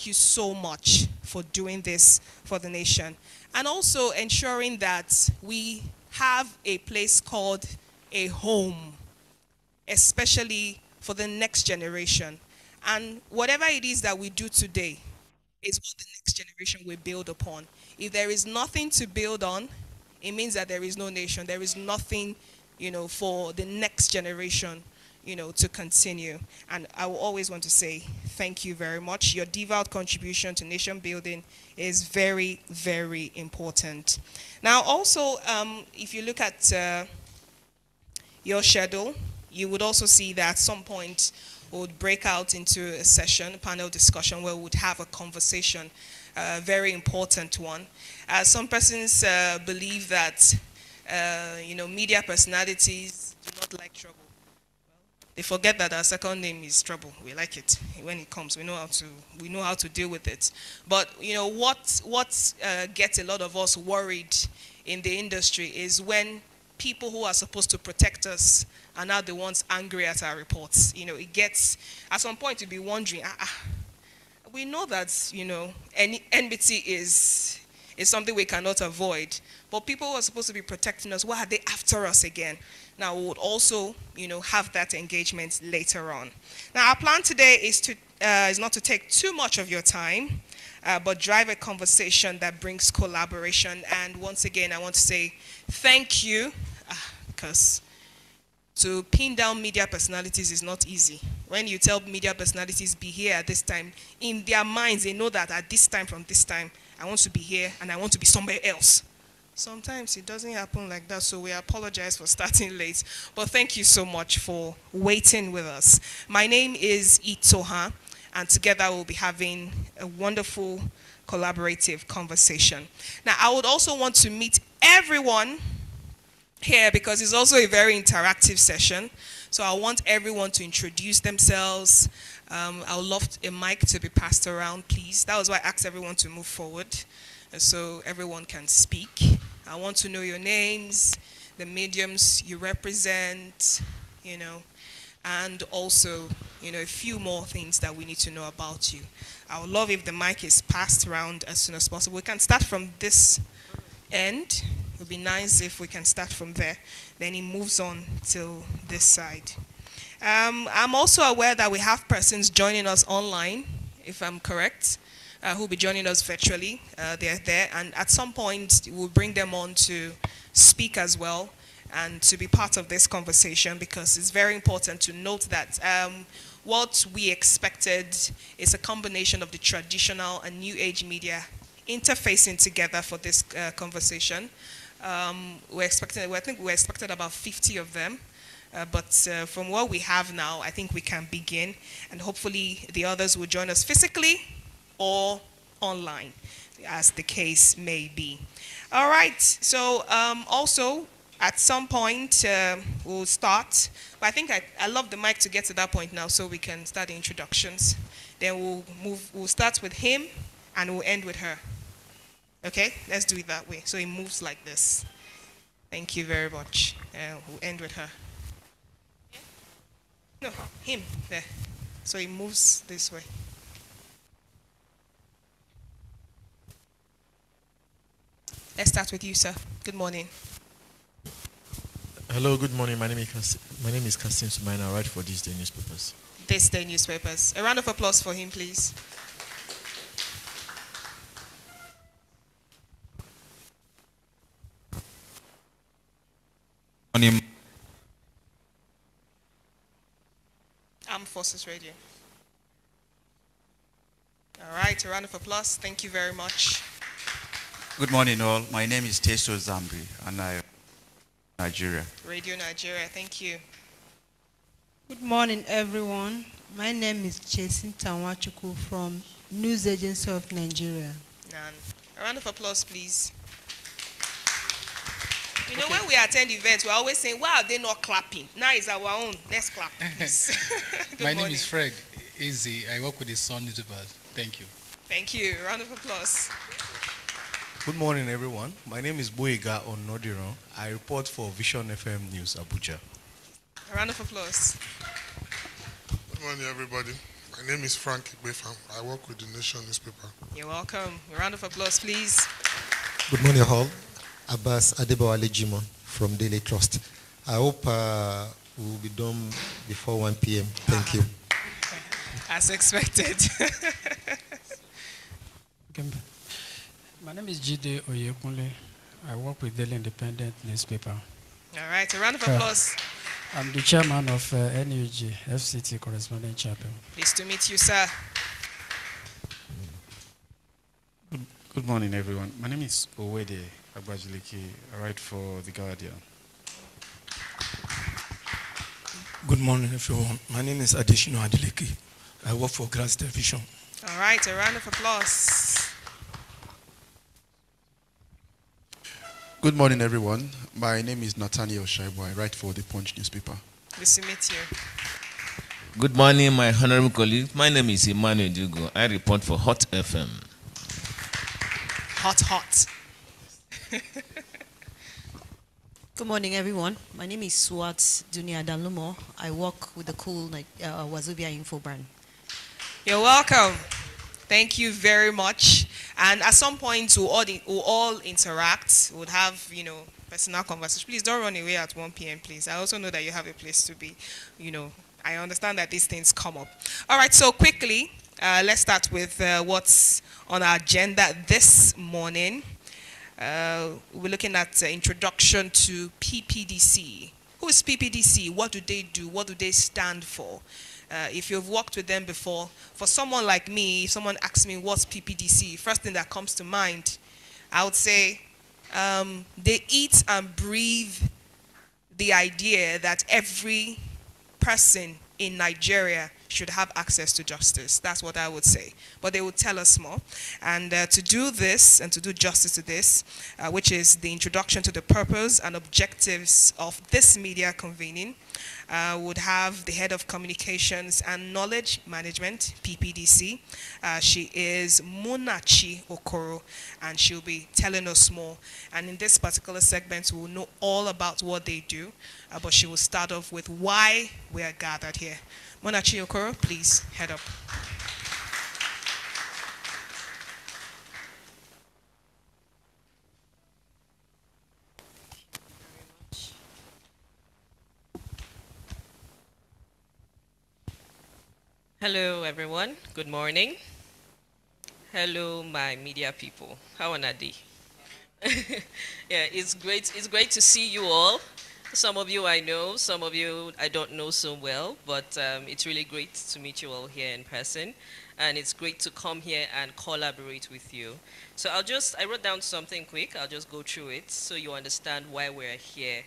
thank you so much for doing this for the nation. And also ensuring that we have a place called a home, especially for the next generation. And whatever it is that we do today is what the next generation will build upon. If there is nothing to build on, it means that there is no nation. There is nothing, for the next generation, to continue. And I will always want to say thank you very much. Your devout contribution to nation building is very, very important. Now, also, if you look at your schedule, you would also see that at some point we would break out into a session, a panel discussion, where we would have a conversation, a very important one. Some persons believe that, media personalities do not like trouble. They forget that our second name is trouble. We like it when it comes. We know how to deal with it. But what gets a lot of us worried in the industry is when people who are supposed to protect us are now the ones angry at our reports. It gets at some point to be wondering. We know that any enmity is something we cannot avoid. But people who are supposed to be protecting us, why are they after us again? Now, we would also, have that engagement later on. Now, our plan today is not to take too much of your time, but drive a conversation that brings collaboration. And once again, I want to say thank you, because to pin down media personalities is not easy. When you tell media personalities be here at this time, in their minds, they know that at this time, from this time, I want to be here and I want to be somewhere else. Sometimes it doesn't happen like that, so we apologize for starting late. But thank you so much for waiting with us. My name is Itoha, and together we'll be having a wonderful collaborative conversation. Now, I would also want to meet everyone here because it's also a very interactive session. So I want everyone to introduce themselves. I would love a mic to be passed around, please. That was why I asked everyone to move forward, so everyone can speak. I want to know your names, the mediums you represent, and also, a few more things that we need to know about you. I would love if the mic is passed around as soon as possible. We can start from this end. It would be nice if we can start from there. Then it moves on to this side. I'm also aware that we have persons joining us online, if I'm correct, who will be joining us virtually. They're there, and at some point we'll bring them on to speak as well and to be part of this conversation, because it's very important to note that what we expected is a combination of the traditional and new age media interfacing together for this conversation. I think we expected about 50 of them. But from what we have now, I think we can begin, and hopefully the others will join us physically or online, as the case may be. All right, so also at some point we'll start, but I think I love the mic to get to that point now so we can start the introductions. Then we'll start with him and we'll end with her. Okay, let's do it that way. So it moves like this. Thank you very much. We'll end with her. No, him, there. So he moves this way. Let's start with you, sir. Good morning. Hello, good morning. My name is Kasim Sumaina. I write for This Day Newspapers. This Day Newspapers. A round of applause for him, please. Morning. Armed Forces Radio. All right, a round of applause. Thank you very much. Good morning, all. My name is Teso Zambri, and I Nigeria. Radio Nigeria, thank you. Good morning, everyone. My name is Chesin Tanwachuku from News Agency of Nigeria. Nan. A round of applause, please. You know, when we attend events, we're always saying, why are they not clapping? Now it's our own. Let's clap, please. My name is Fred Easy. I work with the Sun newspapers. Thank you. Thank you. A round of applause. Good morning, everyone. My name is Boyega Onodiran. I report for Vision FM News, Abuja. A round of applause. Good morning, everybody. My name is Frank Igbefam. I work with the Nation newspaper. You're welcome. A round of applause, please. Good morning, all. Abbas Adebowale Jimon from Daily Trust. I hope we will be done before 1 p.m. Thank you. As expected. My name is Jide Oyekunle. I work with Daily Independent newspaper. All right, a round of applause. I'm the chairman of NUG, FCT Correspondent Chapel. Pleased to meet you, sir. Good morning, everyone. My name is Owede Agbajiliki. I write for The Guardian. Good morning, everyone. My name is Adeshino Adeleke. I work for Grass Television. All right, a round of applause. Good morning, everyone. My name is Nathaniel Shaibu. I write for the Punch newspaper. Nice to meet you. Good morning, my honorable colleagues. My name is Emmanuel Dugo. I report for Hot FM. Hot. Good morning, everyone. My name is Swat Dunia Dalumo. I work with the cool Wazobia Info brand. You're welcome. Thank you very much. And at some point, we'll all interact. We'll have, personal conversation. Please don't run away at 1 p.m., please. I also know that you have a place to be. I understand that these things come up. All right, so quickly, let's start with what's on our agenda this morning. We're looking at introduction to PPDC. Who is PPDC? What do they do? What do they stand for? If you've worked with them before, for someone like me, if someone asks me what's PPDC, first thing that comes to mind, I would say they eat and breathe the idea that every person in Nigeria should have access to justice. That's what I would say. But they will tell us more. And to do this and to do justice to this, which is the introduction to the purpose and objectives of this media convening, would have the head of communications and knowledge management, PPDC. She is Munachi Okoro, and she'll be telling us more. And in this particular segment, we'll know all about what they do, but she will start off with why we are gathered here. Munachi Okoro, please head up. Hello, everyone. Good morning. Hello, my media people. How are you? Yeah, it's great. It's great to see you all. Some of you I know, some of you I don't know so well, but it's really great to meet you all here in person, and it's great to come here and collaborate with you. So I wrote down something quick. I'll just go through it so you understand why we're here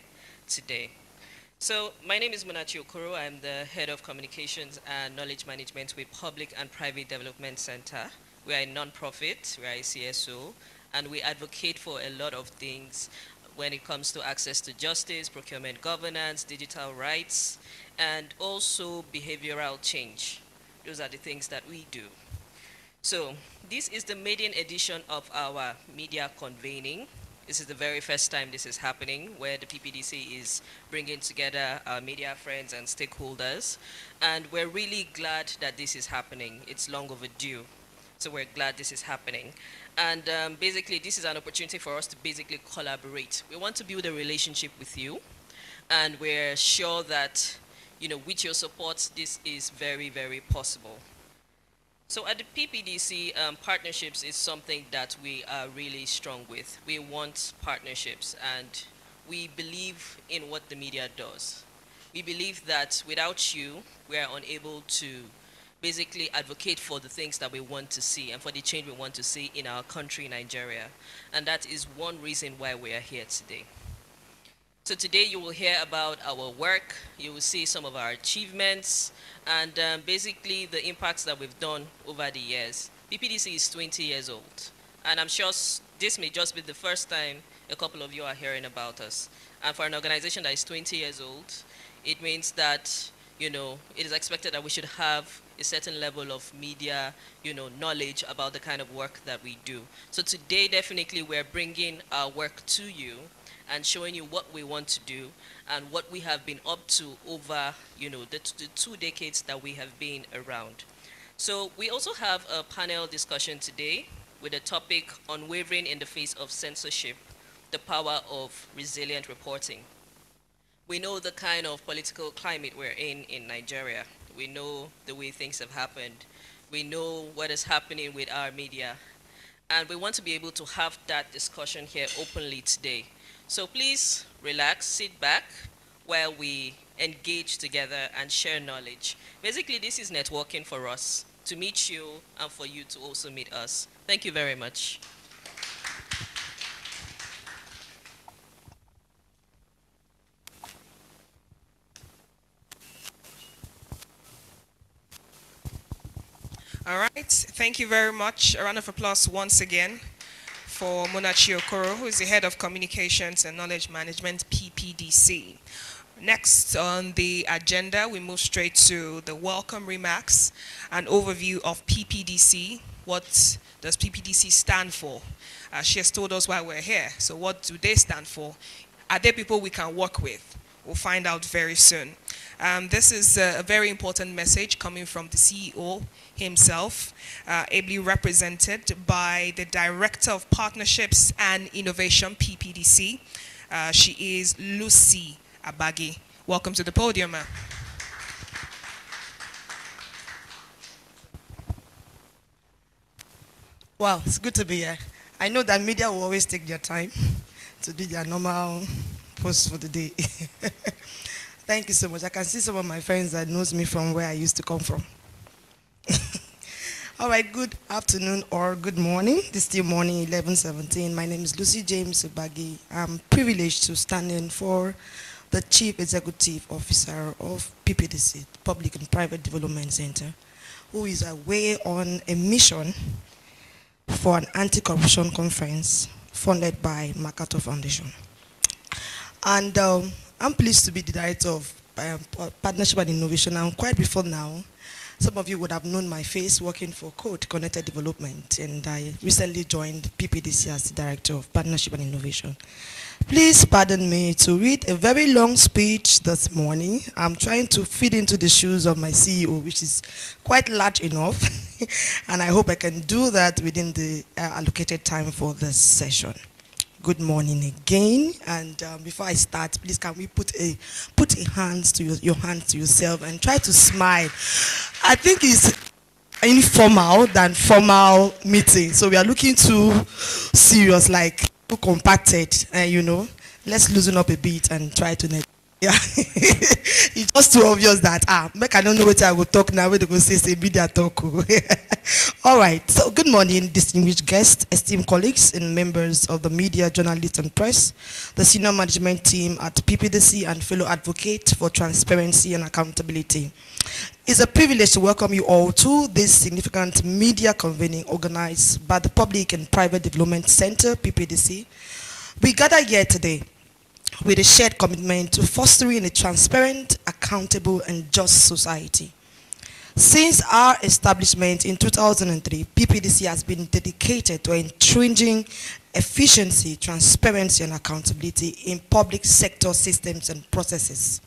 today. So my name is Munachi Okoro. I'm the head of communications and knowledge management with Public and Private Development Center. We are a non-profit, we are a CSO, and we advocate for a lot of things when it comes to access to justice, procurement governance, digital rights, and also behavioral change. Those are the things that we do. So this is the maiden edition of our media convening. This is the very first time this is happening, where the PPDC is bringing together our media friends and stakeholders. And we're really glad that this is happening. It's long overdue. So we're glad this is happening. And basically, this is an opportunity for us to basically collaborate. We want to build a relationship with you. And we're sure that, with your support, this is very, very possible. So at the PPDC, partnerships is something that we are really strong with. We want partnerships, and we believe in what the media does. We believe that without you, we are unable to basically advocate for the things that we want to see and for the change we want to see in our country, Nigeria. And that is one reason why we are here today. So today you will hear about our work, you will see some of our achievements, and basically the impacts that we've done over the years. PPDC is 20 years old, and I'm sure this may just be the first time a couple of you are hearing about us. And for an organization that is 20 years old, it means that, it is expected that we should have a certain level of media, knowledge about the kind of work that we do. So today, definitely, we're bringing our work to you and showing you what we want to do and what we have been up to over, the 2 decades that we have been around. So we also have a panel discussion today with a topic unwavering in the face of censorship, the power of resilient reporting. We know the kind of political climate we're in Nigeria. We know the way things have happened. We know what is happening with our media. And we want to be able to have that discussion here openly today. So please relax, sit back while we engage together and share knowledge. Basically, this is networking for us, to meet you and for you to also meet us. Thank you very much. All right, thank you very much. A round of applause once again for Munachi Okoro, who is the Head of Communications and Knowledge Management, PPDC. Next on the agenda, we move straight to the welcome remarks, an overview of PPDC. What does PPDC stand for? She has told us why we're here. So what do they stand for? Are they people we can work with? We'll find out very soon. This is a very important message coming from the CEO himself, ably represented by the Director of Partnerships and Innovation, PPDC. She is Lucy Abagi. Welcome to the podium, ma'am. Wow, it's good to be here. I know that media will always take their time to do their normal post for the day. Thank you so much. I can see some of my friends that knows me from where I used to come from. All right, good afternoon or good morning. This is still morning, 11:17. My name is Lucy James Abagi. I'm privileged to stand in for the Chief Executive Officer of PPDC, Public and Private Development Center, who is away on a mission for an anti-corruption conference funded by MacArthur Foundation. And I'm pleased to be the Director of Partnership and Innovation. And quite before now, some of you would have known my face working for Code Connected Development, and I recently joined PPDC as the Director of Partnership and Innovation. Please pardon me to read a very long speech this morning. I'm trying to fit into the shoes of my CEO, which is quite large enough, and I hope I can do that within the allocated time for this session. Good morning again, and before I start, please can we put your hands to your hands to yourself and try to smile. I think it's informal than formal meeting, so we are looking too serious, like too compacted, you know. Let's loosen up a bit and try to yeah. It's just too obvious that make I don't know what I will talk now. We're going to say media talk. All right. So good morning, distinguished guests, esteemed colleagues, and members of the media, journalists, and press, the senior management team at PPDC, and fellow advocate for transparency and accountability. It's a privilege to welcome you all to this significant media convening organized by the Public and Private Development Center, PPDC. We gather here today with a shared commitment to fostering a transparent, accountable, and just society. Since our establishment in 2003, PPDC has been dedicated to entrenching efficiency, transparency, and accountability in public sector systems and processes.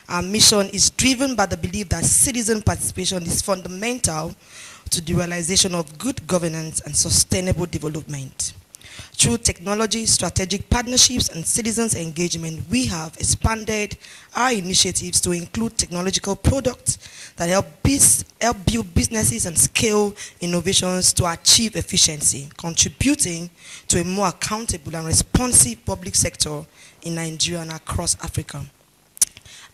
Our mission is driven by the belief that citizen participation is fundamental to the realization of good governance and sustainable development. Through technology, strategic partnerships, and citizens' engagement, we have expanded our initiatives to include technological products that help build businesses and scale innovations to achieve efficiency, contributing to a more accountable and responsive public sector in Nigeria and across Africa.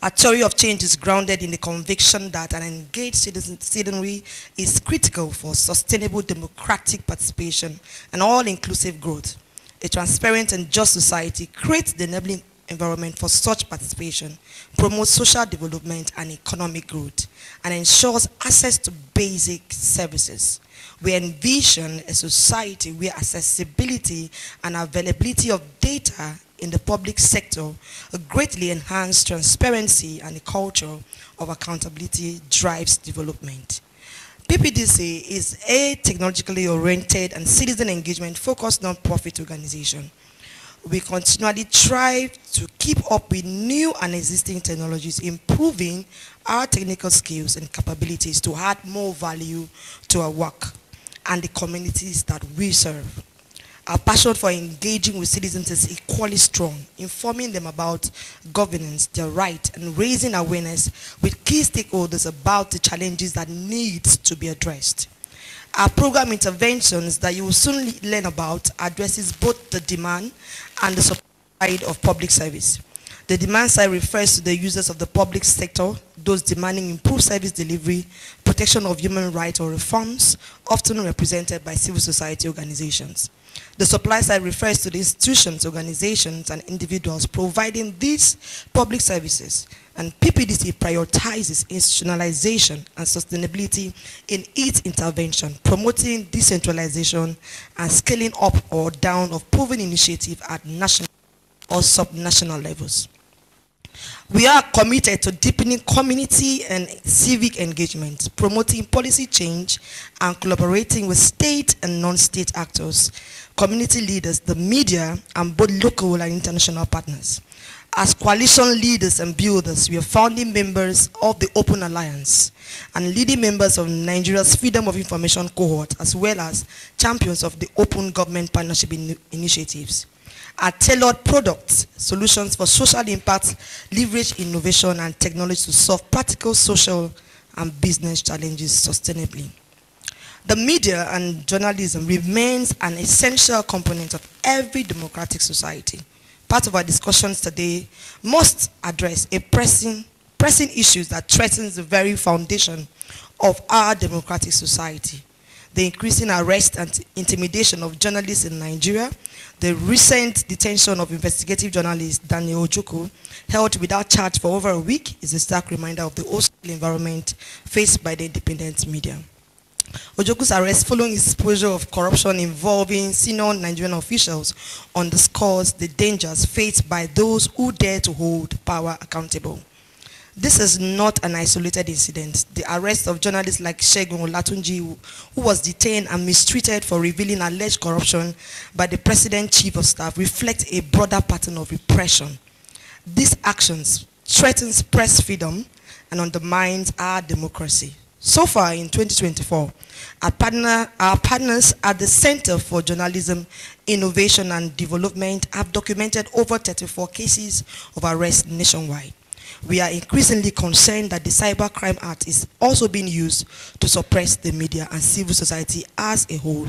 Our theory of change is grounded in the conviction that an engaged citizenry is critical for sustainable democratic participation and all-inclusive growth. A transparent and just society creates the enabling environment for such participation, promotes social development and economic growth, and ensures access to basic services. We envision a society where accessibility and availability of data in the public sector greatly enhance transparency, and a culture of accountability drives development. PPDC is a technologically oriented and citizen engagement focused non-profit organization. We continually try to keep up with new and existing technologies, improving our technical skills and capabilities to add more value to our work and the communities that we serve. Our passion for engaging with citizens is equally strong, informing them about governance, their rights, and raising awareness with key stakeholders about the challenges that need to be addressed. Our program interventions that you will soon learn about addresses both the demand and the supply side of public service. The demand side refers to the users of the public sector, those demanding improved service delivery, protection of human rights or reforms, often represented by civil society organizations. The supply side refers to the institutions, organizations, and individuals providing these public services, and PPDC prioritizes institutionalization and sustainability in its intervention, promoting decentralization and scaling up or down of proven initiatives at national or subnational levels. We are committed to deepening community and civic engagement, promoting policy change, and collaborating with state and non-state actors, community leaders, the media, and both local and international partners. As coalition leaders and builders, we are founding members of the Open Alliance and leading members of Nigeria's Freedom of Information cohort, as well as champions of the Open Government Partnership Initiatives. Our tailored products, solutions for social impact, leverage innovation and technology to solve practical social and business challenges sustainably. The media and journalism remains an essential component of every democratic society. Part of our discussions today must address a pressing issues that threatens the very foundation of our democratic society. The increasing arrest and intimidation of journalists in Nigeria, the recent detention of investigative journalist Daniel Ojukwu, held without charge for over a week, is a stark reminder of the hostile environment faced by the independent media. Ojukwu's arrest following his exposure of corruption involving senior Nigerian officials underscores the dangers faced by those who dare to hold power accountable. This is not an isolated incident. The arrest of journalists like Segun Olatunji, who was detained and mistreated for revealing alleged corruption by the President's Chief of Staff, reflect a broader pattern of repression. These actions threaten press freedom and undermines our democracy. So far in 2024, our partners at the Center for Journalism, Innovation and Development have documented over 34 cases of arrest nationwide. We are increasingly concerned that the Cybercrime Act is also being used to suppress the media and civil society as a whole.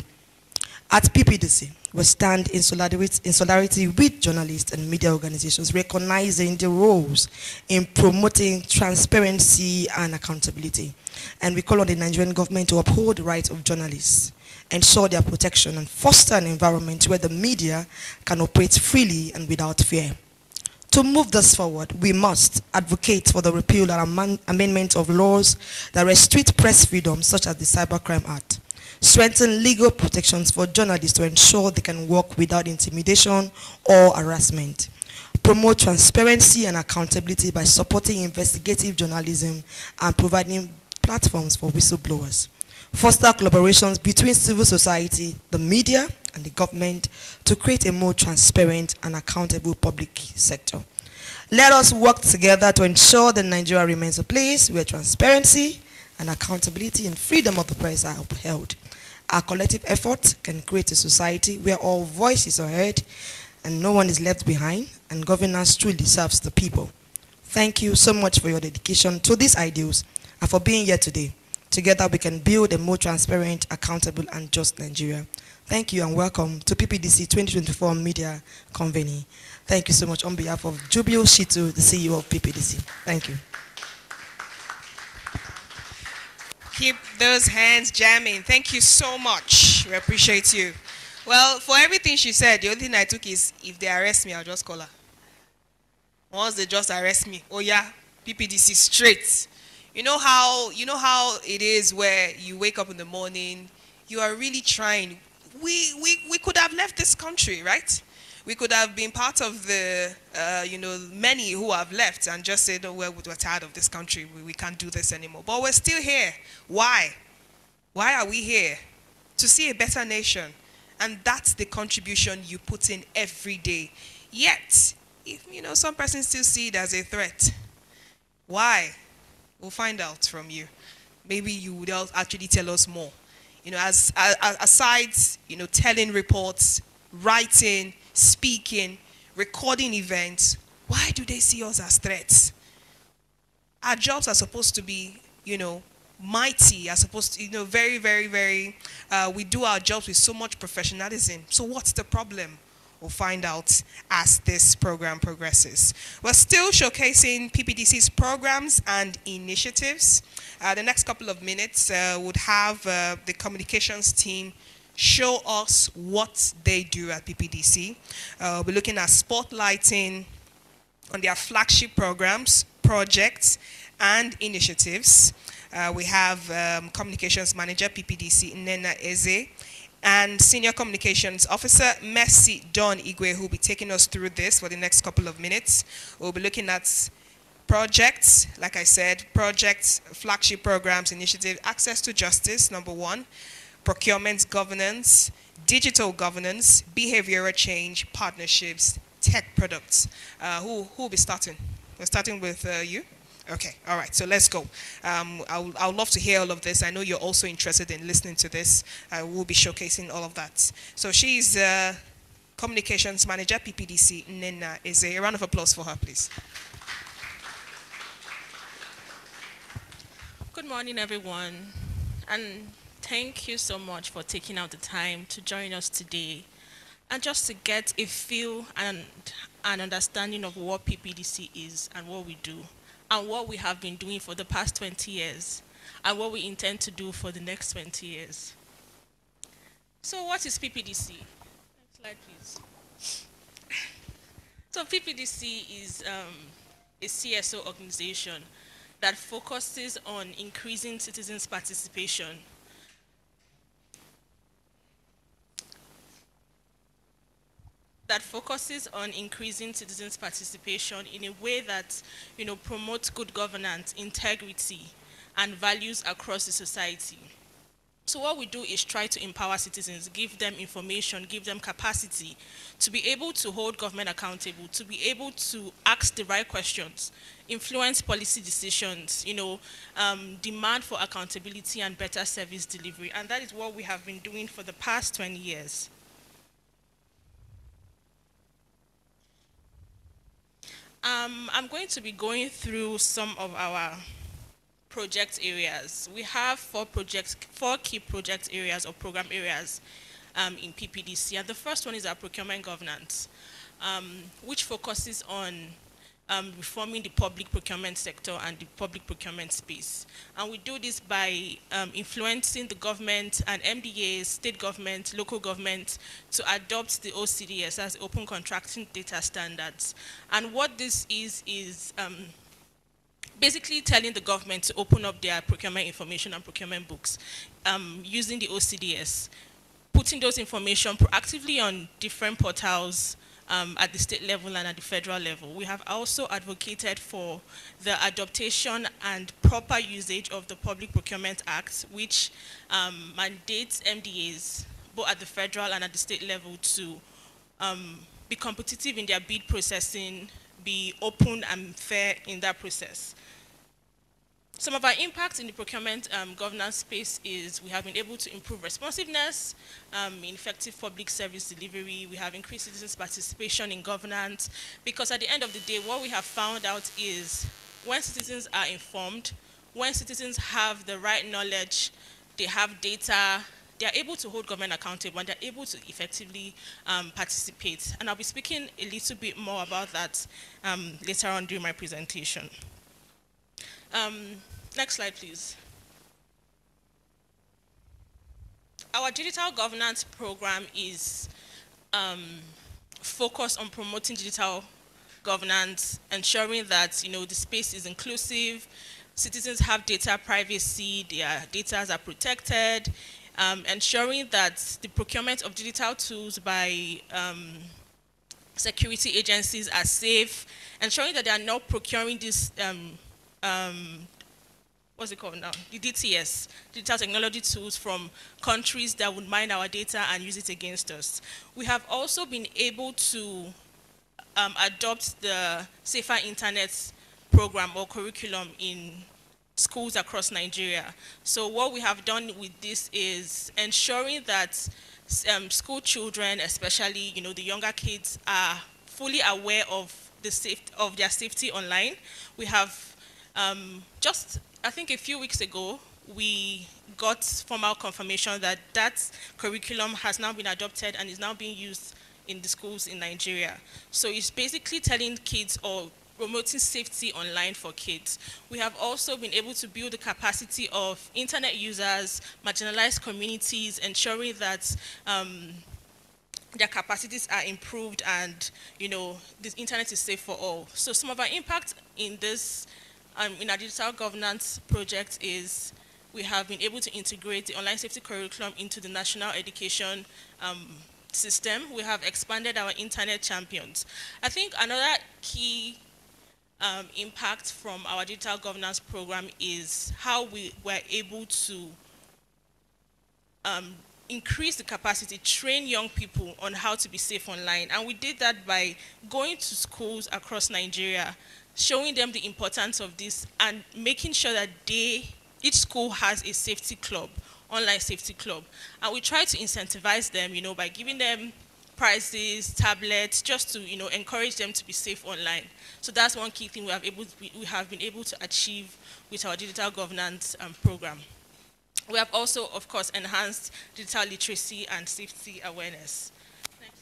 At PPDC, we stand in solidarity with journalists and media organizations, recognizing the roles in promoting transparency and accountability. And we call on the Nigerian government to uphold the rights of journalists, ensure their protection, and foster an environment where the media can operate freely and without fear. To move this forward, we must advocate for the repeal and amendment of laws that restrict press freedom, such as the Cybercrime Act, strengthen legal protections for journalists to ensure they can work without intimidation or harassment, promote transparency and accountability by supporting investigative journalism and providing platforms for whistleblowers, foster collaborations between civil society, the media, and the government to create a more transparent and accountable public sector. Let us work together to ensure that Nigeria remains a place where transparency and accountability and freedom of the press are upheld. Our collective efforts can create a society where all voices are heard and no one is left behind, and governance truly serves the people. Thank you so much for your dedication to these ideals and for being here today. Together we can build a more transparent, accountable, and just Nigeria. Thank you and welcome to PPDC 2024 Media Convening. Thank you so much on behalf of Jubio Shitu, the CEO of PPDC. Thank you. Keep those hands jamming. Thank you so much. We appreciate you. Well, for everything she said, the only thing I took is, if they arrest me, I'll just call her. Once they just arrest me, oh yeah, PPDC straight. You know how it is where you wake up in the morning, you are really trying. We could have left this country, right? We could have been part of the, many who have left and just said, oh, well, we're tired of this country. We can't do this anymore. But we're still here. Why? Why are we here? To see a better nation. And that's the contribution you put in every day. Yet, if some persons still see it as a threat, why? We'll find out from you. Maybe you would actually tell us more. Aside, telling reports, writing, speaking, recording events, why do they see us as threats? Our jobs are supposed to be, mighty, are supposed to, very, very, very, we do our jobs with so much professionalism. So what's the problem? We'll find out as this program progresses. We're still showcasing PPDC's programs and initiatives. The next couple of minutes would have the communications team show us what they do at PPDC. We're looking at spotlighting on their flagship programs, projects, and initiatives. We have Communications Manager, PPDC, Nena Eze, and Senior Communications Officer, Mercy Don Igwe, who will be taking us through this for the next couple of minutes. We'll be looking at projects, like I said, projects, flagship programs, initiatives, access to justice, number one, procurement governance, digital governance, behavioral change, partnerships, tech products. Who will be starting? We're starting with you. Okay, all right, so let's go. I would love to hear all of this. I know you're also interested in listening to this. I will be showcasing all of that. So she's Communications Manager, PPDC, Nena Eze. A round of applause for her, please. Good morning, everyone. And thank you so much for taking out the time to join us today and just to get a feel and an understanding of what PPDC is and what we do, and what we have been doing for the past 20 years, and what we intend to do for the next 20 years. So what is PPDC? Next slide, please. So PPDC is a CSO organization that focuses on increasing citizens' participation. That focuses on increasing citizens' participation in a way that, promotes good governance, integrity, and values across the society. So what we do is try to empower citizens, give them information, give them capacity to be able to hold government accountable, to be able to ask the right questions, influence policy decisions, demand for accountability and better service delivery. And that is what we have been doing for the past 20 years. I'm going to be going through some of our project areas. We have four key project areas or program areas in PPDC. And the first one is our procurement governance, which focuses on reforming the public procurement sector and the public procurement space. And we do this by influencing the government and MDAs, state government, local government, to adopt the OCDS as Open Contracting Data Standards. And what this is basically telling the government to open up their procurement information and procurement books using the OCDS, putting those information proactively on different portals at the state level and at the federal level. We have also advocated for the adaptation and proper usage of the Public Procurement Act, which mandates MDAs, both at the federal and at the state level, to be competitive in their bid processing, be open and fair in that process. Some of our impacts in the procurement governance space is we have been able to improve responsiveness in effective public service delivery. We have increased citizens' participation in governance, because at the end of the day, what we have found out is when citizens are informed, when citizens have the right knowledge, they have data, they are able to hold government accountable, and they're able to effectively participate. And I'll be speaking a little bit more about that later on during my presentation. Next slide, please. Our digital governance program is focused on promoting digital governance, ensuring that the space is inclusive, citizens have data privacy, their data are protected, ensuring that the procurement of digital tools by security agencies are safe, ensuring that they are not procuring these what's it called now? The DTS, digital technology tools from countries that would mine our data and use it against us. We have also been able to adopt the Safer Internet program or curriculum in schools across Nigeria. So what we have done with this is ensuring that school children, especially the younger kids, are fully aware of their safety online. We have just, I think a few weeks ago, we got formal confirmation that that curriculum has now been adopted and is now being used in the schools in Nigeria. So it's basically telling kids or promoting safety online for kids. We have also been able to build the capacity of internet users, marginalized communities, ensuring that their capacities are improved and this internet is safe for all. So some of our impact in this, in our digital governance project is we have been able to integrate the online safety curriculum into the national education system. We have expanded our internet champions. I think another key impact from our digital governance program is how we were able to increase the capacity, train young people on how to be safe online. And we did that by going to schools across Nigeria, showing them the importance of this and making sure that each school has a safety club, online safety club. And we try to incentivize them, by giving them prizes, tablets, just to, encourage them to be safe online. So that's one key thing we have been able to achieve with our digital governance program. We have also, of course, enhanced digital literacy and safety awareness. Next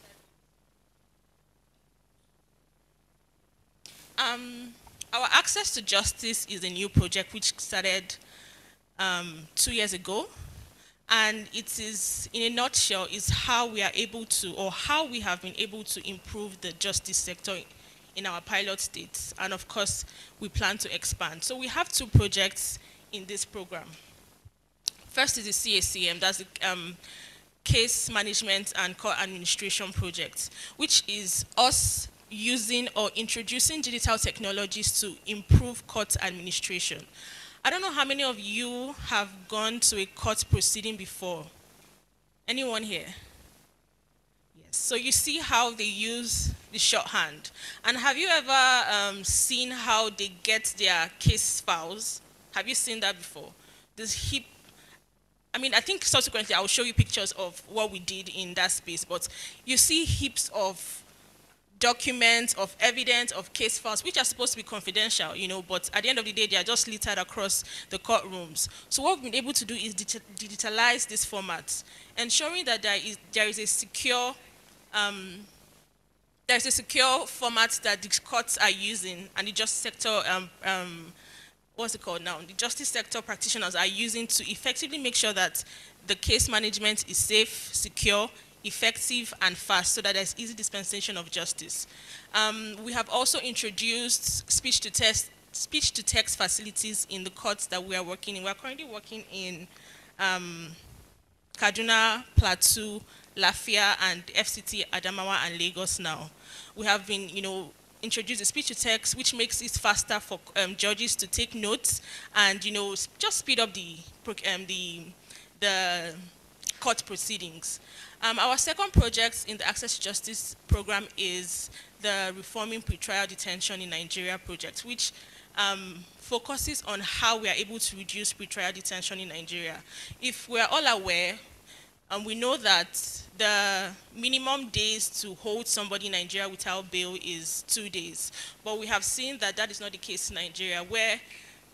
slide. Our Access to Justice is a new project which started 2 years ago. And it is, in a nutshell, is how we are able to, or how we have been able to improve the justice sector in our pilot states. And of course, we plan to expand. So we have 2 projects in this program. First is the CACM, that's the Case Management and Court Administration Project, which is us using or introducing digital technologies to improve court administration. I don't know how many of you have gone to a court proceeding before. Anyone here? Yes. So you see how they use the shorthand. And have you ever seen how they get their case files? Have you seen that before? This heap. I think subsequently I'll show you pictures of what we did in that space, but you see heaps of documents, of evidence, of case files, which are supposed to be confidential, but at the end of the day, they are just littered across the courtrooms. So what we've been able to do is digitalize these formats, ensuring that there is a secure format that the courts are using and the justice sector, what's it called now? The justice sector practitioners are using to effectively make sure that the case management is safe, secure, effective and fast, so that there's easy dispensation of justice. We have also introduced speech-to-text facilities in the courts that we are working in. We are currently working in Kaduna, Plateau, Lafia, and FCT, Adamawa, and Lagos now. We have been, introduced the speech-to-text, which makes it faster for judges to take notes and, just speed up the court proceedings. Our second project in the Access to Justice program is the Reforming Pretrial Detention in Nigeria project, which focuses on how we are able to reduce pretrial detention in Nigeria. If we are all aware, we know that the minimum days to hold somebody in Nigeria without bail is 2 days. But we have seen that that is not the case in Nigeria, where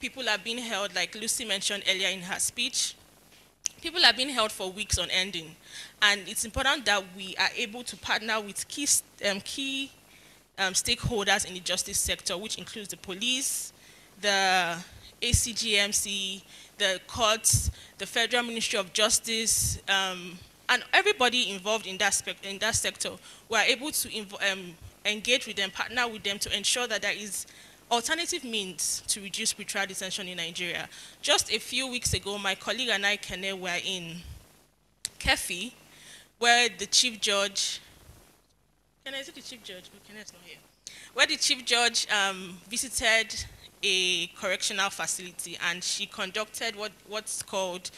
people are being held, like Lucy mentioned earlier in her speech, people are being held for weeks on ending. And it's important that we are able to partner with key stakeholders in the justice sector, which includes the police, the ACGMC, the courts, the Federal Ministry of Justice, and everybody involved in that sector. We are able to engage with them, partner with them to ensure that there is alternative means to reduce pretrial detention in Nigeria. Just a few weeks ago, my colleague and I, Kene, were in Kefi, where the chief judge, Kene, is it the chief judge? Kene is not here. Where the chief judge visited a correctional facility, and she conducted what's called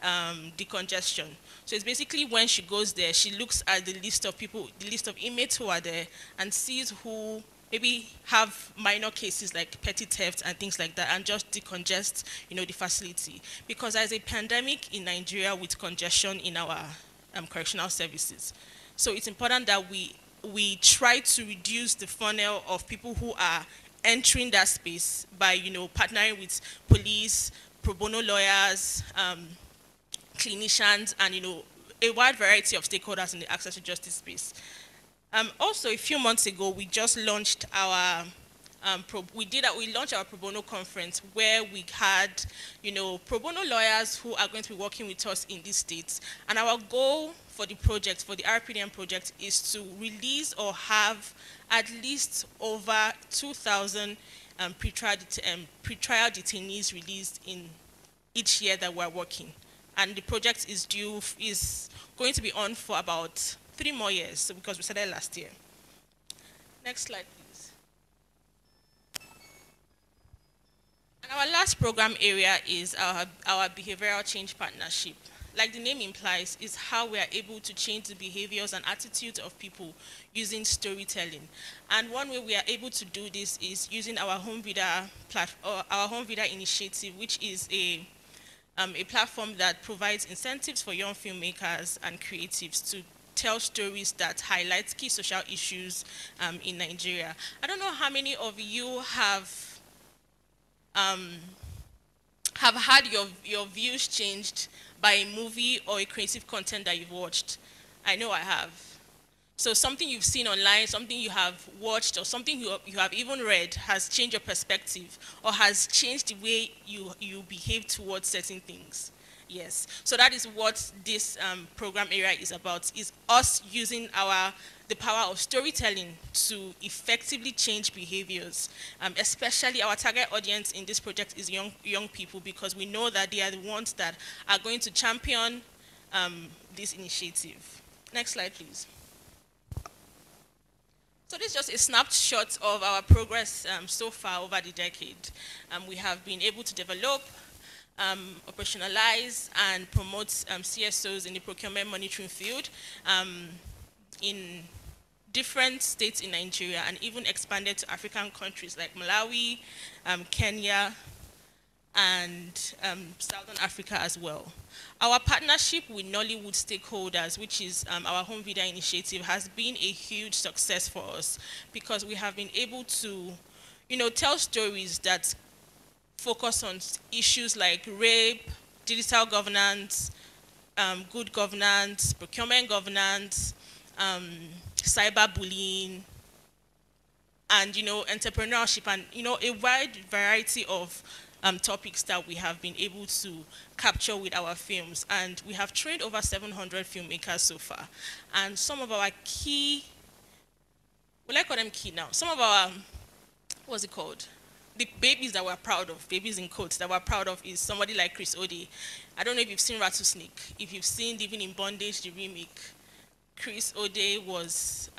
decongestion. So it's basically when she goes there, she looks at the list of people, the list of inmates who are there, and sees who maybe have minor cases like petty theft and things like that, and just decongest, the facility. Because there's a pandemic in Nigeria with congestion in our correctional services. So it's important that we try to reduce the funnel of people who are entering that space by, partnering with police, pro bono lawyers, clinicians, and, a wide variety of stakeholders in the access to justice space. Also, a few months ago, we just launched our we launched our pro bono conference, where we had, pro bono lawyers who are going to be working with us in these states. And our goal for the project, for the RPDM project, is to release or have at least over 2,000 pretrial detainees released in each year that we're working. And the project is going to be on for about 3 more years, so because we started last year. Next slide, please. And our last program area is our behavioral change partnership. Like the name implies, is how we are able to change the behaviors and attitudes of people using storytelling. And one way we are able to do this is using our Home Vida our Home Vida initiative, which is a platform that provides incentives for young filmmakers and creatives to tell stories that highlight key social issues in Nigeria. I don't know how many of you have had your views changed by a movie or a creative content that you've watched. I know I have. So something you've seen online, something you have watched, or something you have even read has changed your perspective or has changed the way you behave towards certain things. Yes. So that is what this program area is about, is us using the power of storytelling to effectively change behaviors. Especially our target audience in this project is young people, because we know that they are the ones that are going to champion this initiative. Next slide, please. So this is just a snapshot of our progress so far over the decade. We have been able to develop, operationalize, and promote CSOs in the procurement monitoring field in different states in Nigeria, and even expanded to African countries like Malawi, Kenya, and Southern Africa as well. Our partnership with Nollywood stakeholders, which is our Home Vida initiative, has been a huge success for us, because we have been able to, tell stories that focus on issues like rape, digital governance, good governance, procurement governance, cyberbullying, and, entrepreneurship, and, a wide variety of topics that we have been able to capture with our films. And we have trained over 700 filmmakers so far. And some of our key, well, I call them key now, some of our, what's it called? The babies that we're proud of, babies in quotes, that we're proud of, is somebody like Chris Ode. I don't know if you've seen Rattlesnake. If you've seen Living in Bondage, the remake, Chris Ode was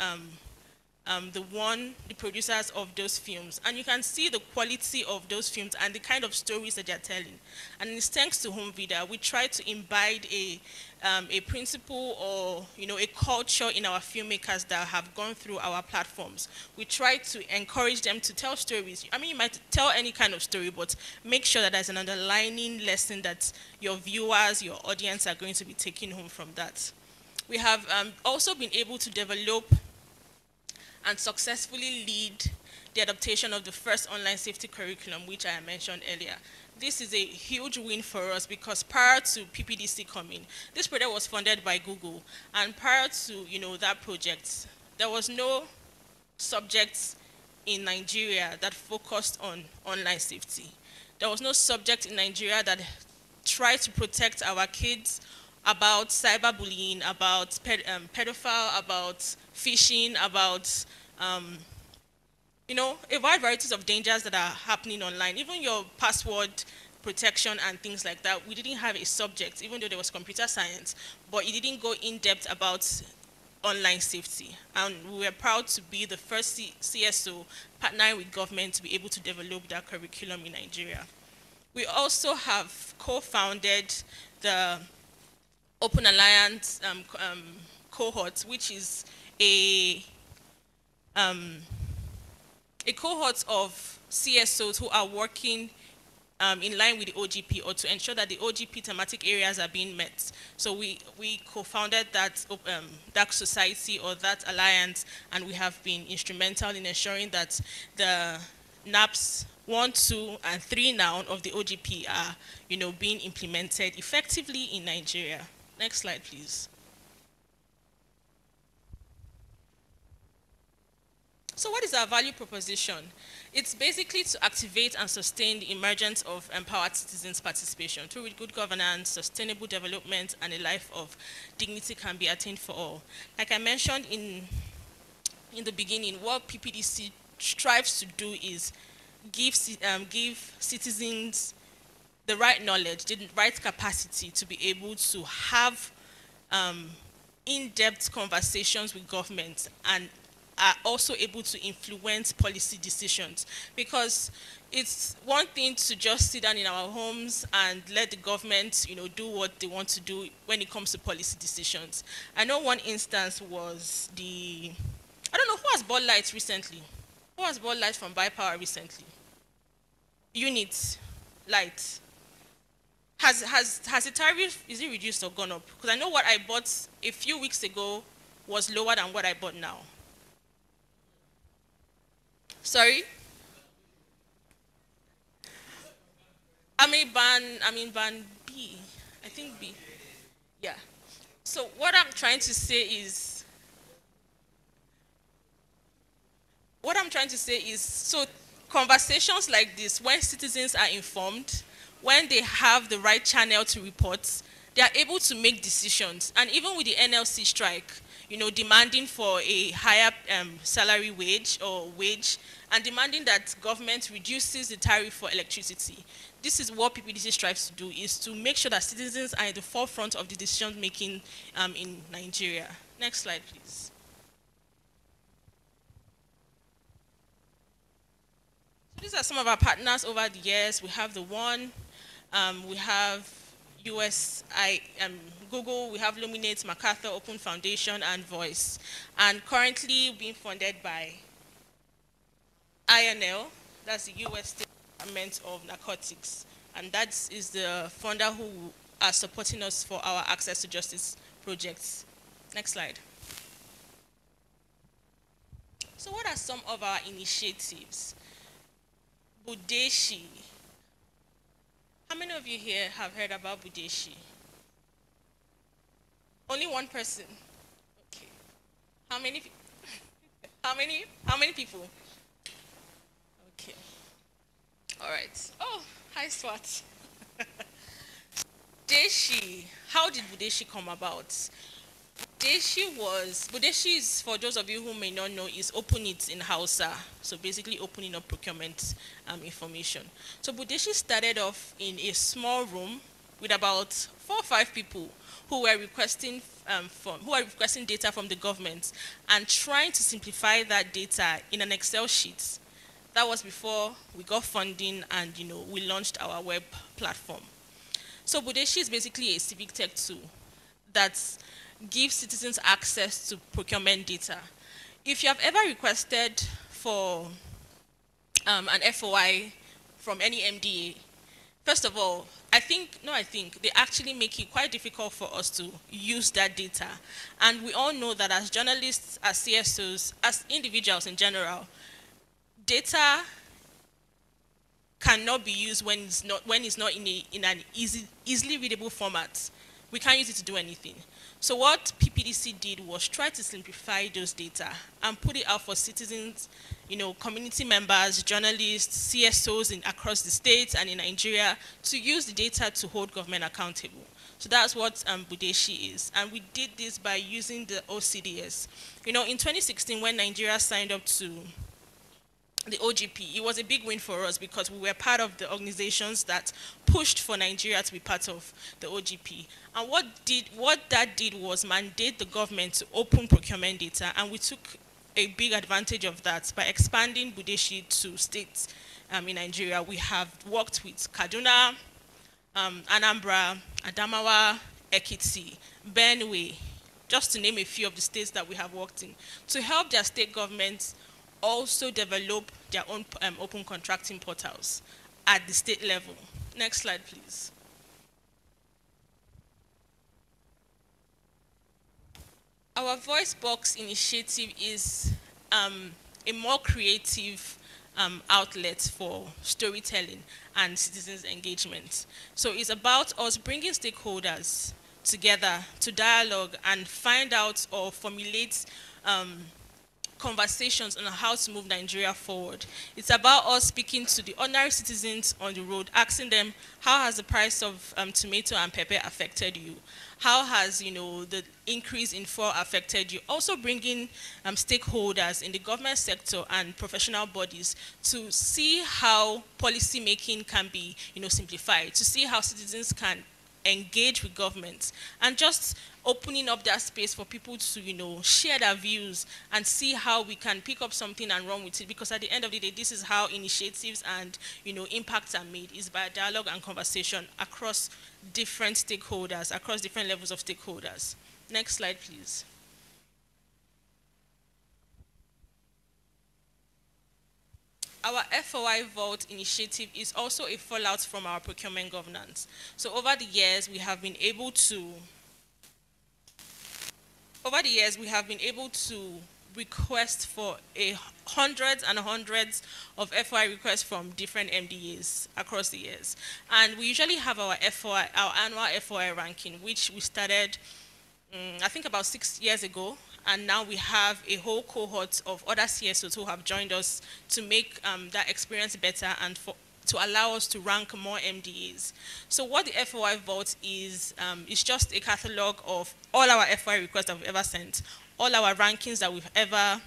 the producers of those films. And you can see the quality of those films and the kind of stories that they're telling. And it's thanks to Home Vida, we try to imbibe a principle or, a culture in our filmmakers that have gone through our platforms. We try to encourage them to tell stories. I mean, you might tell any kind of story, but make sure that there's an underlying lesson that your viewers, your audience are going to be taking home from that. We have also been able to develop and successfully lead the adaptation of the first online safety curriculum, which I mentioned earlier. This is a huge win for us, because prior to PPDC coming, this project was funded by Google, and prior to that project, there was no subjects in Nigeria that focused on online safety. There was no subject in Nigeria that tried to protect our kids about cyberbullying, about pedophile, about phishing, about a wide variety of dangers that are happening online. Even your password protection and things like that, we didn't have a subject, even though there was computer science, but it didn't go in depth about online safety. And we are proud to be the first CSO partnering with government to be able to develop that curriculum in Nigeria. We also have co-founded the Open Alliance cohort, which is a cohort of CSOs who are working in line with the OGP, or to ensure that the OGP thematic areas are being met. So we co-founded that, that society or that alliance, and we have been instrumental in ensuring that the NAPs 1, 2, and 3 now of the OGP are, being implemented effectively in Nigeria. Next slide, please. So what is our value proposition? It's basically to activate and sustain the emergence of empowered citizens' participation through good governance, sustainable development, and a life of dignity can be attained for all. Like I mentioned in the beginning, what PPDC strives to do is give citizens the right knowledge, the right capacity to be able to have in-depth conversations with government, and are also able to influence policy decisions. Because it's one thing to just sit down in our homes and let the government, do what they want to do when it comes to policy decisions. I know one instance was I don't know, who has bought lights recently? Who has bought lights from Buy Power recently? Units, lights. Has the tariff, is it reduced or gone up? Because I know what I bought a few weeks ago was lower than what I bought now. Sorry? I'm in band B. I think B. Yeah. So what I'm trying to say is, so conversations like this, when citizens are informed, when they have the right channel to report, they are able to make decisions. And even with the NLC strike, demanding for a higher salary wage, and demanding that government reduces the tariff for electricity. This is what PPDC strives to do, is to make sure that citizens are at the forefront of the decision making in Nigeria. Next slide, please. So these are some of our partners over the years. We have the One, we have Google, we have Luminate, MacArthur, Open Foundation, and Voice. And currently being funded by INL, that's the US State Department of Narcotics. And that is the funder who are supporting us for our Access to Justice projects. Next slide. So what are some of our initiatives? Budeshi. How many of you here have heard about Budeshi? Only one person. Okay. How many? How many people? Okay. All right. Oh, hi, Swat. Budeshi. How did Budeshi come about? Budeshi is, for those of you who may not know, is Open It in Hausa. So basically opening up procurement information. So Budeshi started off in a small room with about 4 or 5 people who were requesting data from the government and trying to simplify that data in an Excel sheet. That was before we got funding and we launched our web platform. So Budeshi is basically a civic tech tool that gives citizens access to procurement data. If you have ever requested for an FOI from any MDA, first of all, they actually make it quite difficult for us to use that data. And we all know that as journalists, as CSOs, as individuals in general, data cannot be used when it's not in an easily readable format. We can't use it to do anything. So what PPDC did was try to simplify those data and put it out for citizens, community members, journalists, CSOs across the states and in Nigeria to use the data to hold government accountable. So that's what Budeshi is. And we did this by using the OCDS. In 2016, when Nigeria signed up to the OGP. It was a big win for us because we were part of the organizations that pushed for Nigeria to be part of the OGP. And what that did was mandate the government to open procurement data, and we took a big advantage of that by expanding Budeshi to states in Nigeria. We have worked with Kaduna, Anambra, Adamawa, Ekiti, Benue, just to name a few of the states that we have worked in, to help their state governments also develop their own open contracting portals at the state level. Next slide, please. Our voice box initiative is a more creative outlet for storytelling and citizens engagement. So it's about us bringing stakeholders together to dialogue and find out or formulate conversations on how to move Nigeria forward. It's about us speaking to the ordinary citizens on the road, asking them, how has the price of tomato and pepper affected you? How has, the increase in fuel affected you? Also bringing stakeholders in the government sector and professional bodies to see how policy making can be, simplified, to see how citizens can engage with government, and just opening up that space for people to, share their views and see how we can pick up something and run with it. Because at the end of the day, this is how initiatives and, impacts are made, is by dialogue and conversation across different stakeholders, across different levels of stakeholders. Next slide, please. Our FOI Vault initiative is also a fallout from our procurement governance. So over the years, we have been able to request for hundreds and hundreds of FOI requests from different MDAs across the years. And we usually have our annual FOI ranking, which we started, I think about 6 years ago. And now we have a whole cohort of other CSOs who have joined us to make that experience better and to allow us to rank more MDAs. So what the FOI Vault is just a catalog of all our FOI requests that we've ever sent, all our rankings that we've ever,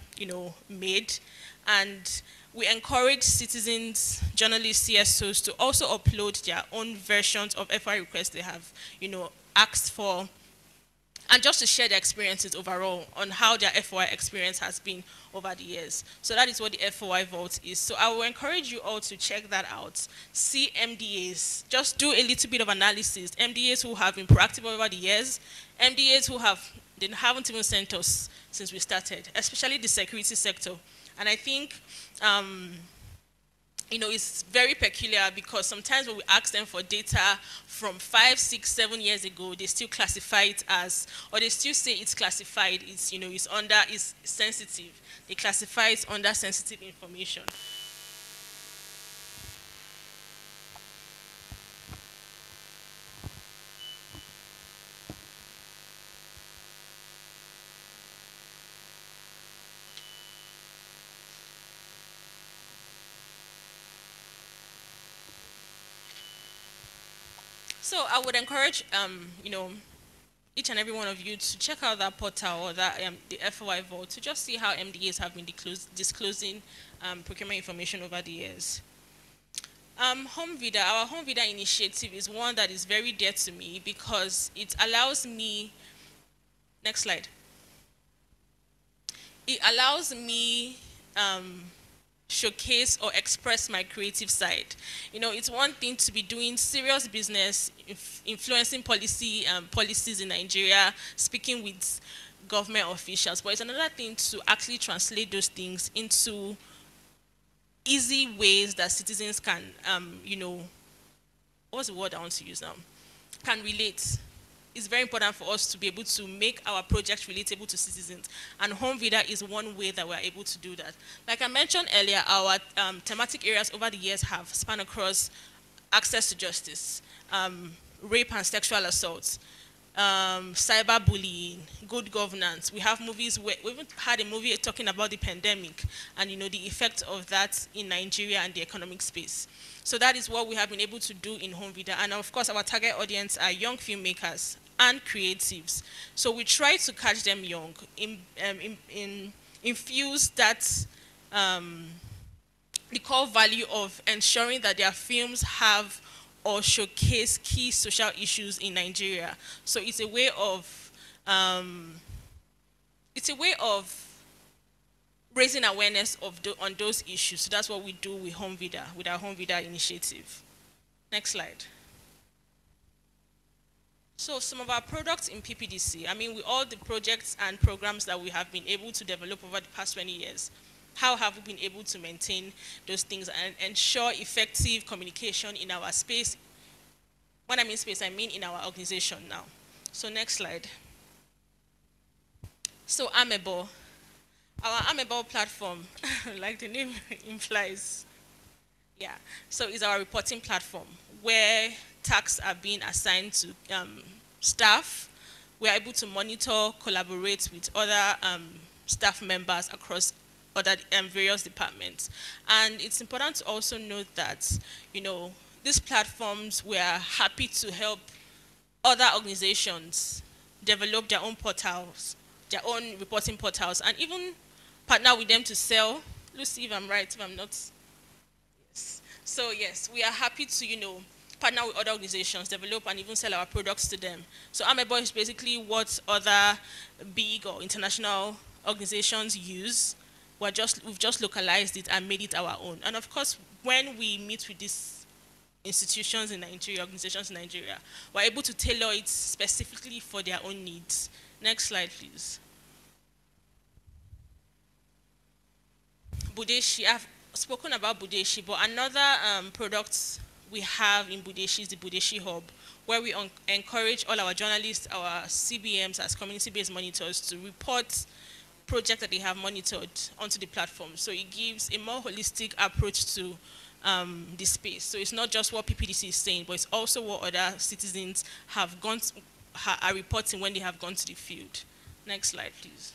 made, and we encourage citizens, journalists, CSOs to also upload their own versions of FOI requests they have, asked for, and just to share their experiences overall on how their FOI experience has been over the years. So that is what the FOI Vault is. So I will encourage you all to check that out. See MDAs, just do a little bit of analysis. MDAs who have been proactive over the years, MDAs who haven't even sent us since we started, especially the security sector. And I think it's very peculiar because sometimes when we ask them for data from 5, 6, 7 years ago, they still classify it as, or they still say it's classified, it's sensitive. They classify it under sensitive information. So I would encourage, each and every one of you to check out that portal or that the FOI Vault to just see how MDAs have been disclosing procurement information over the years. Home Vida, our Home Vida initiative is one that is very dear to me because it allows me, next slide. It allows me showcase or express my creative side. It's one thing to be doing serious business, influencing policies in Nigeria, speaking with government officials, but it's another thing to actually translate those things into easy ways that citizens can, what's the word I want to use now? Can relate. It's very important for us to be able to make our projects relatable to citizens. And Home Vida is one way that we're able to do that. Like I mentioned earlier, our thematic areas over the years have spanned across access to justice, rape and sexual assault, cyberbullying, good governance. We have movies we even had a movie talking about the pandemic and the effect of that in Nigeria and the economic space. So that is what we have been able to do in Home Vida. And of course, our target audience are young filmmakers and creatives. So we try to catch them young, infuse that the core value of ensuring that their films have or showcase key social issues in Nigeria. So it's a way of raising awareness of on those issues. So that's what we do with Home Vida, with our Home Vida initiative. Next slide. So some of our products in PPDC, I mean, with all the projects and programs that we have been able to develop over the past 20 years, how have we been able to maintain those things and ensure effective communication in our space? When I mean space, I mean in our organization now. So next slide. So Amebo, our Amebo platform, like the name implies, yeah, so it's our reporting platform where tasks are being assigned to staff. We are able to monitor, collaborate with other staff members across other various departments. And it's important to also note that, you know, these platforms, we are happy to help other organizations develop their own portals, their own reporting portals, and even partner with them to sell. Lucy, if I'm right, if I'm not. Yes. So yes, we are happy to, you know, partner with other organizations, develop and even sell our products to them. So Amebo is basically what other big or international organizations use. We've just localized it and made it our own. And of course, when we meet with these institutions in Nigeria, organizations in Nigeria, we're able to tailor it specifically for their own needs. Next slide, please. Budeshi, I've spoken about Budeshi, but another product we have in Budeshi is the Budeshi Hub, where we encourage all our journalists, our CBMs as community-based monitors to report projects that they have monitored onto the platform. So it gives a more holistic approach to the space. So it's not just what PPDC is saying, but it's also what other citizens have are reporting when they have gone to the field. Next slide, please.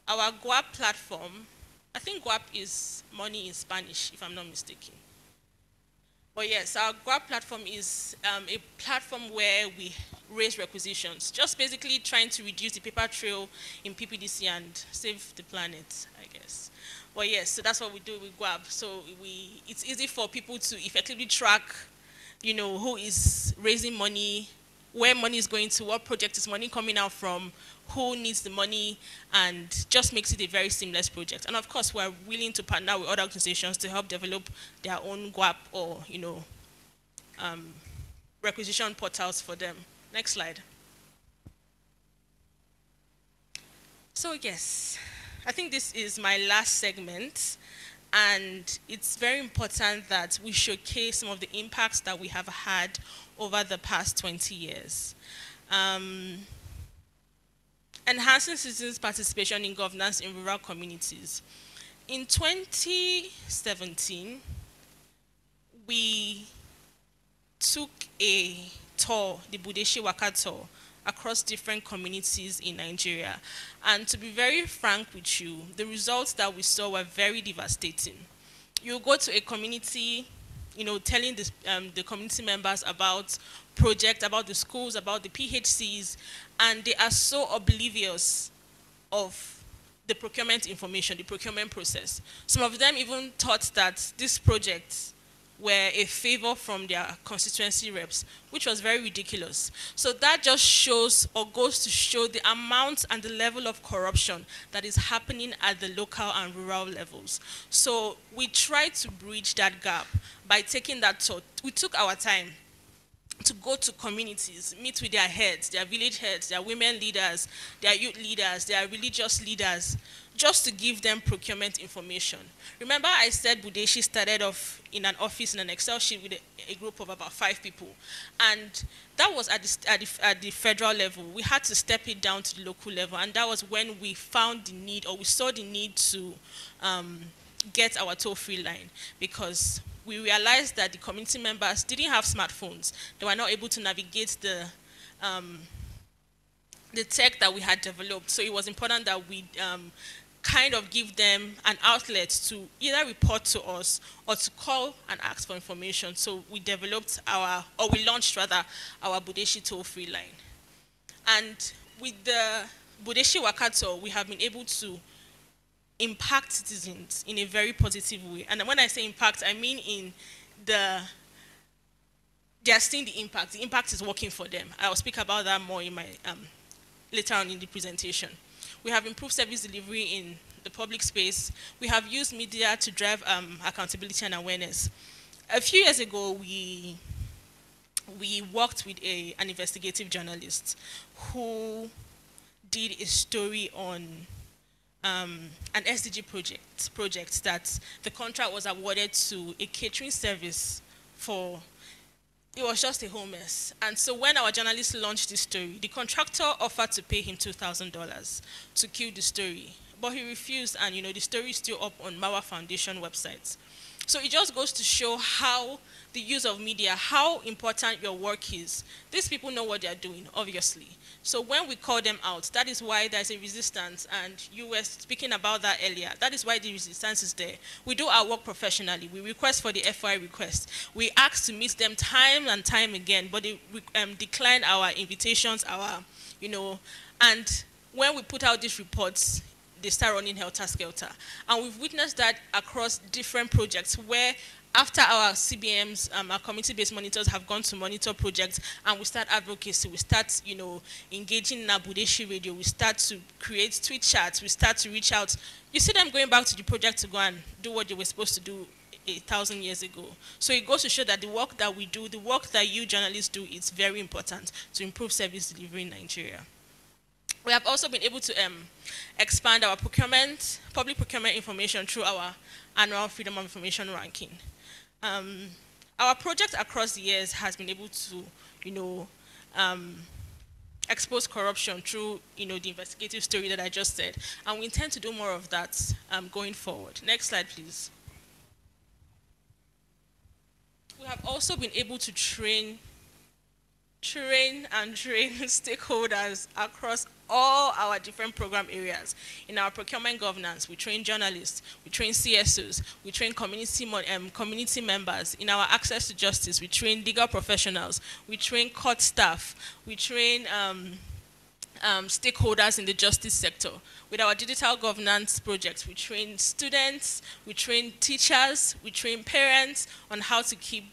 Our GUAP platform, I think GUAP is money in Spanish, if I'm not mistaken. But yes, our GUAP platform is a platform where we raise requisitions, just basically trying to reduce the paper trail in PPDC and save the planet, I guess. But yes, so that's what we do with GUAP. So it's easy for people to effectively track, you know, who is raising money, where money is going to, what project is money coming out from, who needs the money, and just makes it a very seamless project. And of course, we're willing to partner with other organizations to help develop their own GUAP or, you know, requisition portals for them. Next slide. So yes, I think this is my last segment, and it's very important that we showcase some of the impacts that we have had over the past 20 years. Enhancing citizens' participation in governance in rural communities. In 2017, we took a tour, the Budeshi Waka tour, across different communities in Nigeria. And to be very frank with you, the results that we saw were very devastating. You go to a community, you know, telling the community members about projects, about the schools, about the PHCs, and they are so oblivious of the procurement information, the procurement process. Some of them even thought that these projects were a favor from their constituency reps, which was very ridiculous. So that just shows or goes to show the amount and the level of corruption that is happening at the local and rural levels. So we tried to bridge that gap by taking that tour. We took our time to go to communities, meet with their heads, their village heads, their women leaders, their youth leaders, their religious leaders, just to give them procurement information. Remember I said Budeshi started off in an office in an Excel sheet with a group of about 5 people. And that was at the federal level. We had to step it down to the local level, and that was when we found the need, or we saw the need to get our toll-free line, because we realized that the community members didn't have smartphones. They were not able to navigate the tech that we had developed. So it was important that we kind of give them an outlet to either report to us or to call and ask for information. So we developed we launched rather, our Budeshi toll-free line. And with the Budeshi Waka tour, we have been able to impact citizens in a very positive way. And when I say impact, I mean in they are seeing the impact. The impact is working for them. I'll speak about that more in my later on in the presentation. We have improved service delivery in the public space. We have used media to drive accountability and awareness. A few years ago, we worked with an investigative journalist who did a story on an SDG project that the contract was awarded to a catering service for. It was just a whole mess. And so when our journalist launched this story, the contractor offered to pay him $2,000 to kill the story. But he refused, and the story is still up on Mawa Foundation website. So it just goes to show how the use of media, how important your work is. These people know what they are doing, obviously. So when we call them out, that is why there's a resistance, and you were speaking about that earlier. That is why the resistance is there. We do our work professionally. We request for the FY request. We ask to meet them time and time again, but they decline our invitations, and when we put out these reports, they start running helter-skelter. And we've witnessed that across different projects where after our CBMs, our community-based monitors have gone to monitor projects, and we start advocacy, we start, engaging in Abudeshi radio, we start to create tweet chats, we start to reach out. You see them going back to the project to go and do what they were supposed to do 1,000 years ago. So it goes to show that the work that we do, the work that you journalists do, is very important to improve service delivery in Nigeria. We have also been able to expand our public procurement information through our annual Freedom of Information ranking. Our project across the years has been able to, expose corruption through, the investigative story that I just said. And we intend to do more of that going forward. Next slide, please. We have also been able to train stakeholders across all our different program areas. In our procurement governance, we train journalists, we train CSOs, we train community members. In our access to justice, we train legal professionals, we train court staff, we train stakeholders in the justice sector. With our digital governance projects, we train students, we train teachers, we train parents on how to keep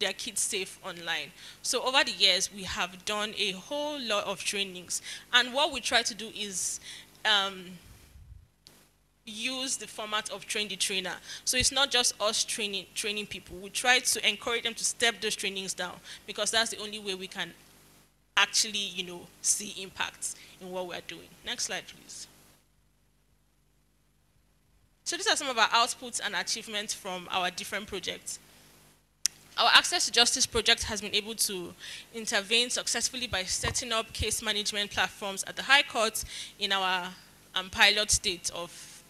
their kids safe online. So over the years, we have done a whole lot of trainings. And what we try to do is use the format of train the trainer. So it's not just us training people. We try to encourage them to step those trainings down, because that's the only way we can actually, see impacts in what we're doing. Next slide, please. So these are some of our outputs and achievements from our different projects. Our Access to Justice project has been able to intervene successfully by setting up case management platforms at the High Court in our pilot states of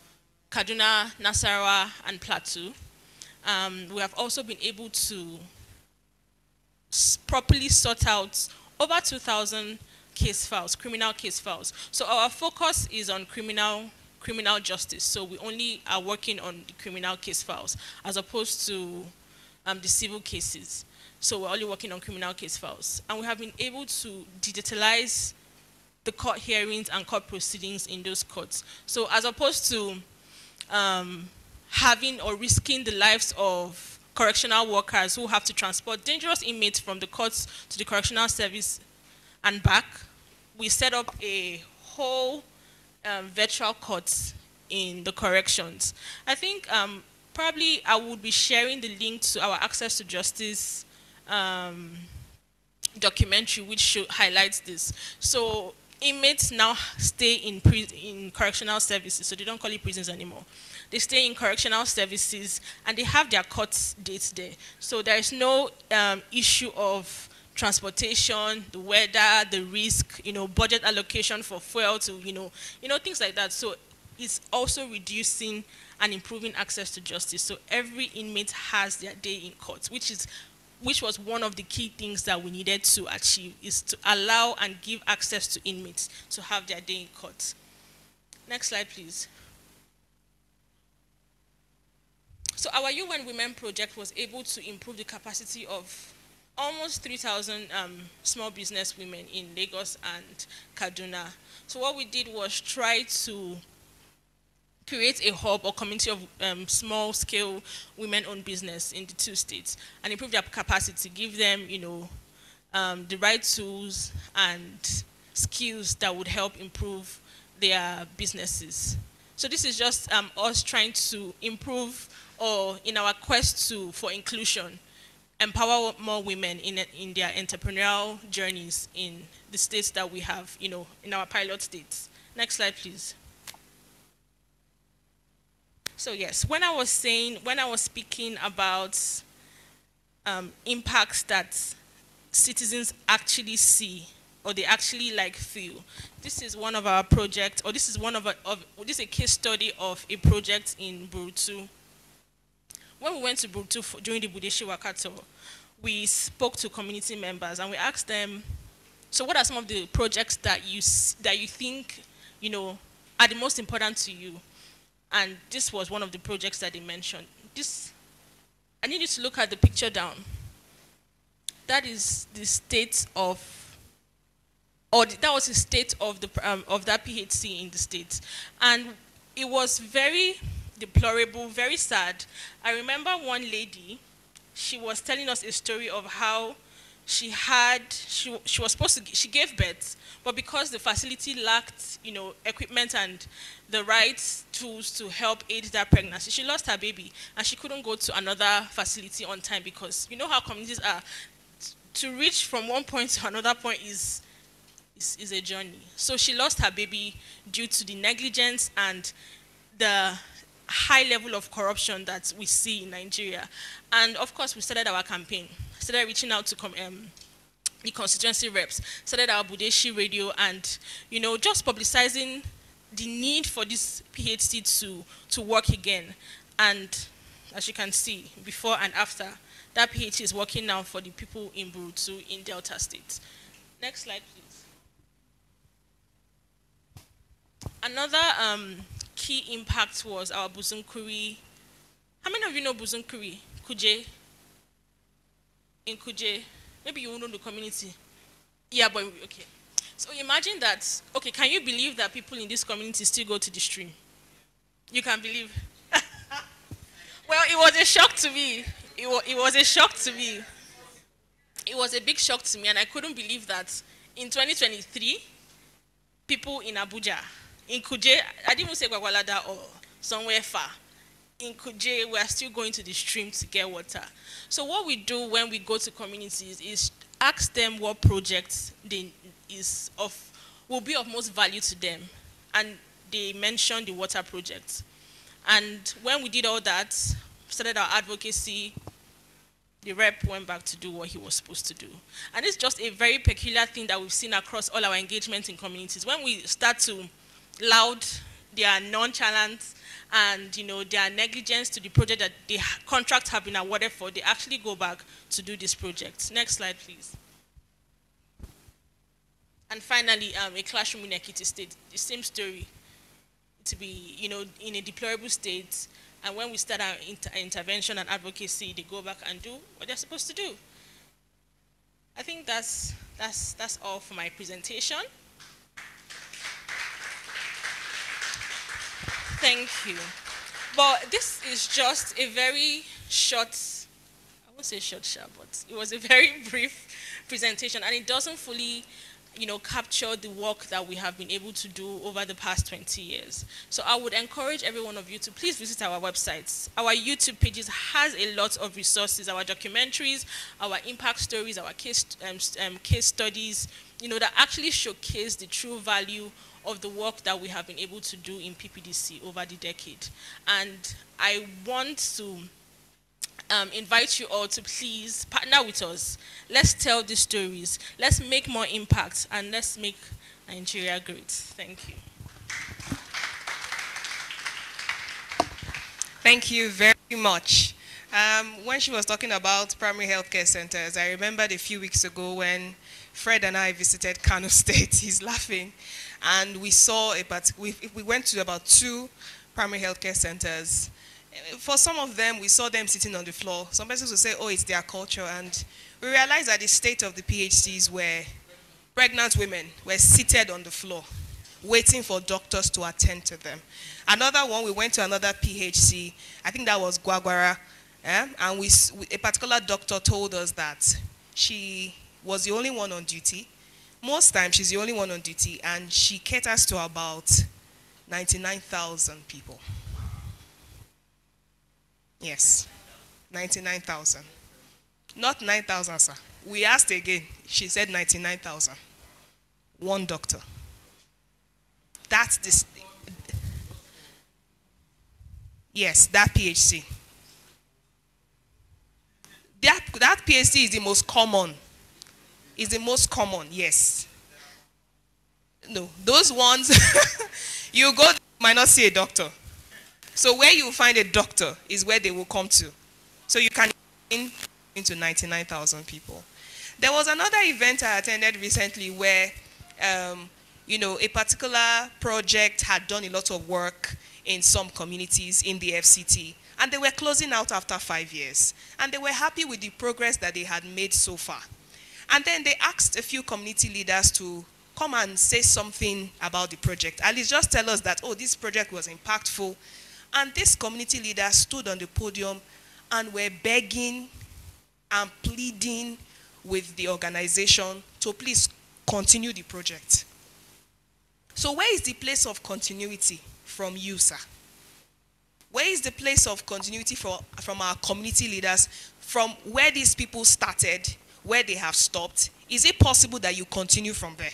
Kaduna, Nasarawa, and Plateau. We have also been able to properly sort out over 2,000 case files, criminal case files. So our focus is on criminal justice. So we only are working on the criminal case files as opposed to the civil cases. So we're only working on criminal case files. And we have been able to digitalize the court hearings and court proceedings in those courts. So as opposed to having or risking the lives of correctional workers who have to transport dangerous inmates from the courts to the correctional service and back, we set up a whole virtual court in the corrections. I think probably I would be sharing the link to our Access to Justice documentary, which highlights this. So inmates now stay in correctional services, so they don't call it prisons anymore. They stay in correctional services, and they have their court dates there. So there is no issue of transportation, the weather, the risk, budget allocation for fuel to, things like that. So it's also reducing and improving access to justice. So every inmate has their day in court, which was one of the key things that we needed to achieve, is to allow and give access to inmates to have their day in court. Next slide, please. So our UN Women project was able to improve the capacity of almost 3,000 small business women in Lagos and Kaduna. So what we did was try to create a hub or community of small-scale women-owned business in the 2 states and improve their capacity, give them, the right tools and skills that would help improve their businesses. So this is just us trying to improve, or in our quest for inclusion, empower more women in their entrepreneurial journeys in the states that we have, in our pilot states. Next slide, please. So yes, when I was speaking about impacts that citizens actually see or they actually feel, this is one of our projects, or this is this is a case study of a project in Burutu. When we went to Burutu during the Budeshi Wakato, we spoke to community members and we asked them, so what are some of the projects that you think, are the most important to you? And this was one of the projects that they mentioned. I need you to look at the picture down. That is the state of, that was the state of that PHC in the state. And it was very deplorable, very sad. I remember one lady, she was telling us a story of how she was supposed to, she gave birth, but because the facility lacked, equipment and the right tools to help aid that pregnancy, she lost her baby and she couldn't go to another facility on time, because you know how communities are. To reach from one point to another point is a journey. So she lost her baby due to the negligence and the high level of corruption that we see in Nigeria. And of course, we started our campaign, started reaching out to the constituency reps, started our Budeshi radio, and just publicizing the need for this PhD to work again. And as you can see, before and after, that PhD is working now for the people in Burutu in Delta State. Next slide, please. Another key impact was our Buzunkuri. How many of you know Buzunkuri? Kuje? In Kuje? Maybe you know the community. Yeah, but okay. So imagine that, okay, can you believe that people in this community still go to the stream? You can believe? Well, it was a shock to me. It was a shock to me. It was a big shock to me, and I couldn't believe that in 2023, people in Abuja, in Kuje, I didn't even say Gwagwalada or somewhere far, in Kuje, we are still going to the stream to get water. So what we do when we go to communities is ask them what projects will be of most value to them. And they mentioned the water project. And when we did all that, started our advocacy, the rep went back to do what he was supposed to do. And it's just a very peculiar thing that we've seen across all our engagement in communities. When we start to laud their nonchalance and their negligence to the project that the contracts have been awarded for, they actually go back to do this project. Next slide, please. And finally, a classroom in Ekiti State, the same story. To be, in a deplorable state, and when we start our intervention and advocacy, they go back and do what they're supposed to do. I think that's all for my presentation. Thank you. But this is just a very short, I won't say short, but it was a very brief presentation, and it doesn't fully capture the work that we have been able to do over the past 20 years. So I would encourage every one of you to please visit our websites. Our YouTube pages has a lot of resources, our documentaries, our impact stories, our case studies, that actually showcase the true value of the work that we have been able to do in PPDC over the decade. And I want to invite you all to please partner with us. Let's tell these stories. Let's make more impact, and let's make Nigeria great. Thank you. Thank you very much. When she was talking about primary healthcare centers, I remembered a few weeks ago when Fred and I visited Kano State. He's laughing. And we saw, we went to about 2 primary healthcare centers. For some of them, we saw them sitting on the floor. Some persons will say, oh, it's their culture. And we realized that the state of the PHCs were pregnant women were seated on the floor. waiting for doctors to attend to them. Another one, we went to another PHC, I think that was Gwagwara, and a particular doctor told us that she was the only one on duty. Most times she's the only one on duty, and she caters to about 99,000 people. Yes, 99,000. Not 9,000, sir. We asked again. She said 99,000. One doctor. That's this. Yes, that PHC. That PHC is the most common. Is the most common, yes. No, those ones, you go, you might not see a doctor. So where you find a doctor is where they will come to. So you can into 99,000 people. There was another event I attended recently where, a particular project had done a lot of work in some communities in the FCT, and they were closing out after 5 years, and they were happy with the progress that they had made so far. And then they asked a few community leaders to come and say something about the project. At least just tell us that, oh, this project was impactful. And this community leader stood on the podium and were begging and pleading with the organization to please continue the project. So where is the place of continuity from you, sir? Where is the place of continuity from our community leaders, from where these people started, where they have stopped? Is it possible that you continue from there?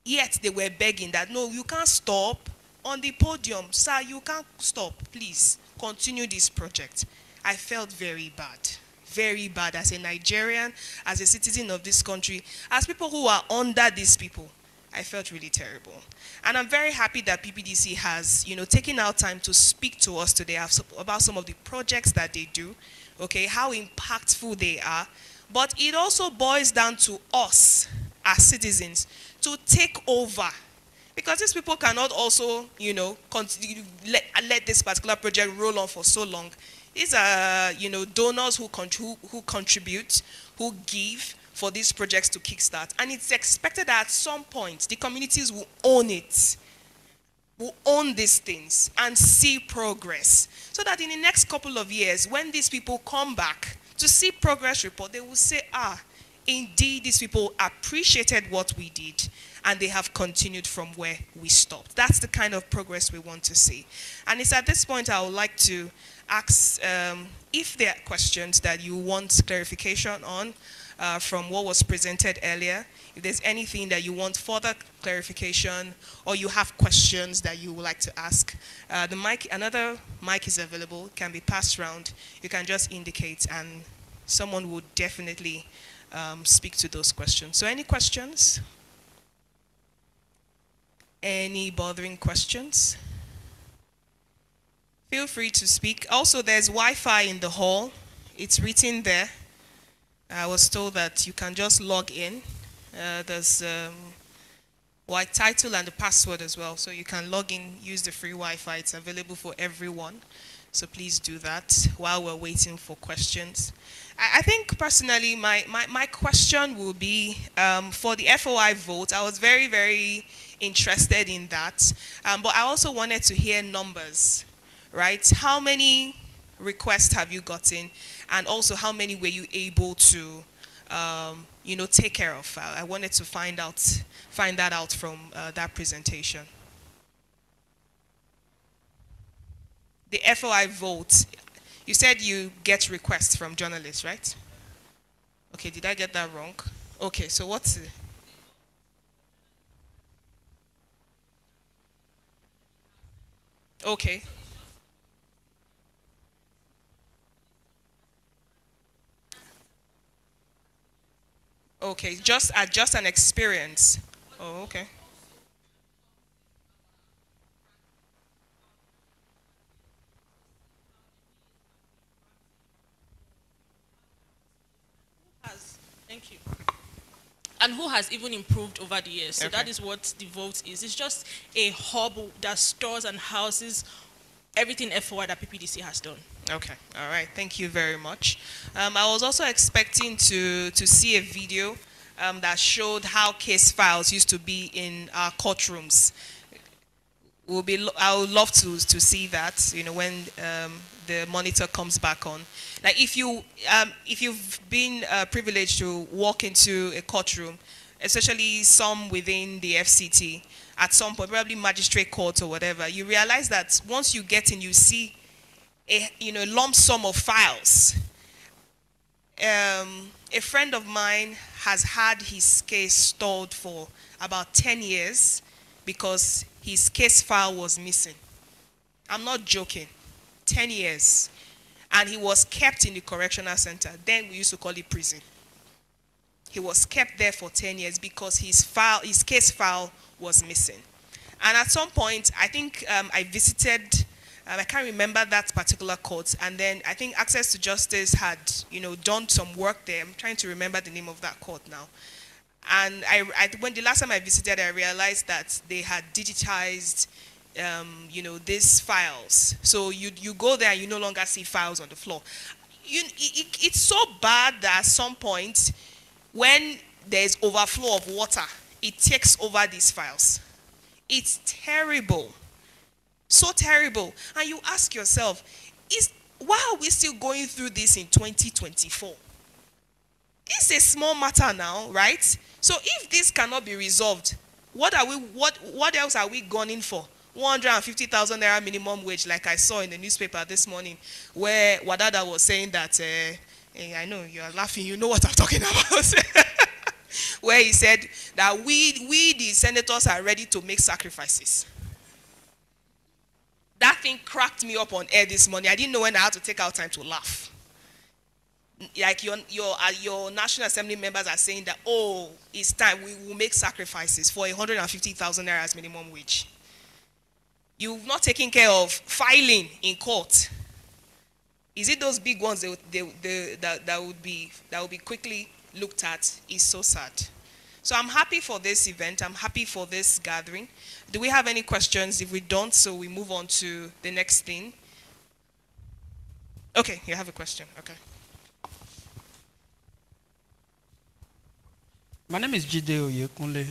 Yet they were begging that, no, you can't stop on the podium. Sir, you can't stop. Please continue this project. I felt very bad as a Nigerian, as a citizen of this country, as people who are under these people. I felt really terrible. And I'm very happy that PPDC has, taken out time to speak to us today about some of the projects that they do, okay, how impactful they are. But it also boils down to us as citizens to take over. Because these people cannot also, continue, let this particular project roll on for so long. These are, donors who contribute, who give for these projects to kickstart. And it's expected that at some point, the communities will own it, will own these things and see progress. So that in the next couple of years, when these people come back to see progress report, they will say, indeed, these people appreciated what we did, and they have continued from where we stopped. That's the kind of progress we want to see. And it's at this point I would like to ask if there are questions that you want clarification on from what was presented earlier. If there's anything that you want further clarification, or you have questions that you would like to ask, another mic is available, can be passed around. You can just indicate, and someone would definitely speak to those questions. So any questions? Any bothering questions? Feel free to speak. Also, there's Wi-Fi in the hall. It's written there. I was told that you can just log in. There's white title and the password as well. So you can log in, use the free Wi-Fi. It's available for everyone. So please do that while we're waiting for questions. I think personally, my question will be for the FOI vote. I was very, very interested in that. But I also wanted to hear numbers, right? How many requests have you gotten? And also, how many were you able to, take care of? I wanted to find that out from that presentation. The FOI vote, you said you get requests from journalists, right? Okay, did I get that wrong? Okay, so what's it? Okay. Okay, just an experience. Oh, okay. Thank you. And who has even improved over the years. So Okay. that is what the vote is. It's just a hub that stores and houses everything FOI that PPDC has done. Okay, all right, thank you very much. I was also expecting to see a video that showed how case files used to be in our courtrooms. I would love to see that, when the monitor comes back on. Like if you've been privileged to walk into a courtroom, especially some within the FCT, at some point, probably magistrate court or whatever, you realize that once you get in, you see a lump sum of files. A friend of mine has had his case stalled for about 10 years because his case file was missing. I'm not joking. 10 years. And he was kept in the correctional center. Then we used to call it prison. He was kept there for 10 years because his case file was missing. And at some point, I think I visited, I can't remember that particular court, and then I think Access to Justice had, done some work there. I'm trying to remember the name of that court now. And when the last time I visited, I realized that they had digitized, these files. So you go there and you no longer see files on the floor. It's so bad that at some point, when there's overflow of water, it takes over these files. It's terrible. So terrible. And you ask yourself, why are we still going through this in 2024? It's a small matter now, right? So if this cannot be resolved, what else are we gunning for? 150,000 naira minimum wage, like I saw in the newspaper this morning, where Wadada was saying that, I know you're laughing, you know what I'm talking about. Where he said that we the senators are ready to make sacrifices. That thing cracked me up on air this morning. I didn't know when I had to take out time to laugh. Like your National Assembly members are saying that, oh, it's time, we will make sacrifices for 150,000 naira as minimum wage. You've not taken care of filing in court. Is it those big ones that would be quickly looked at? Is so sad. So I'm happy for this event. I'm happy for this gathering. Do we have any questions? If we don't, so we move on to the next thing. Okay, you have a question. Okay. My name is Jide Oyekunle.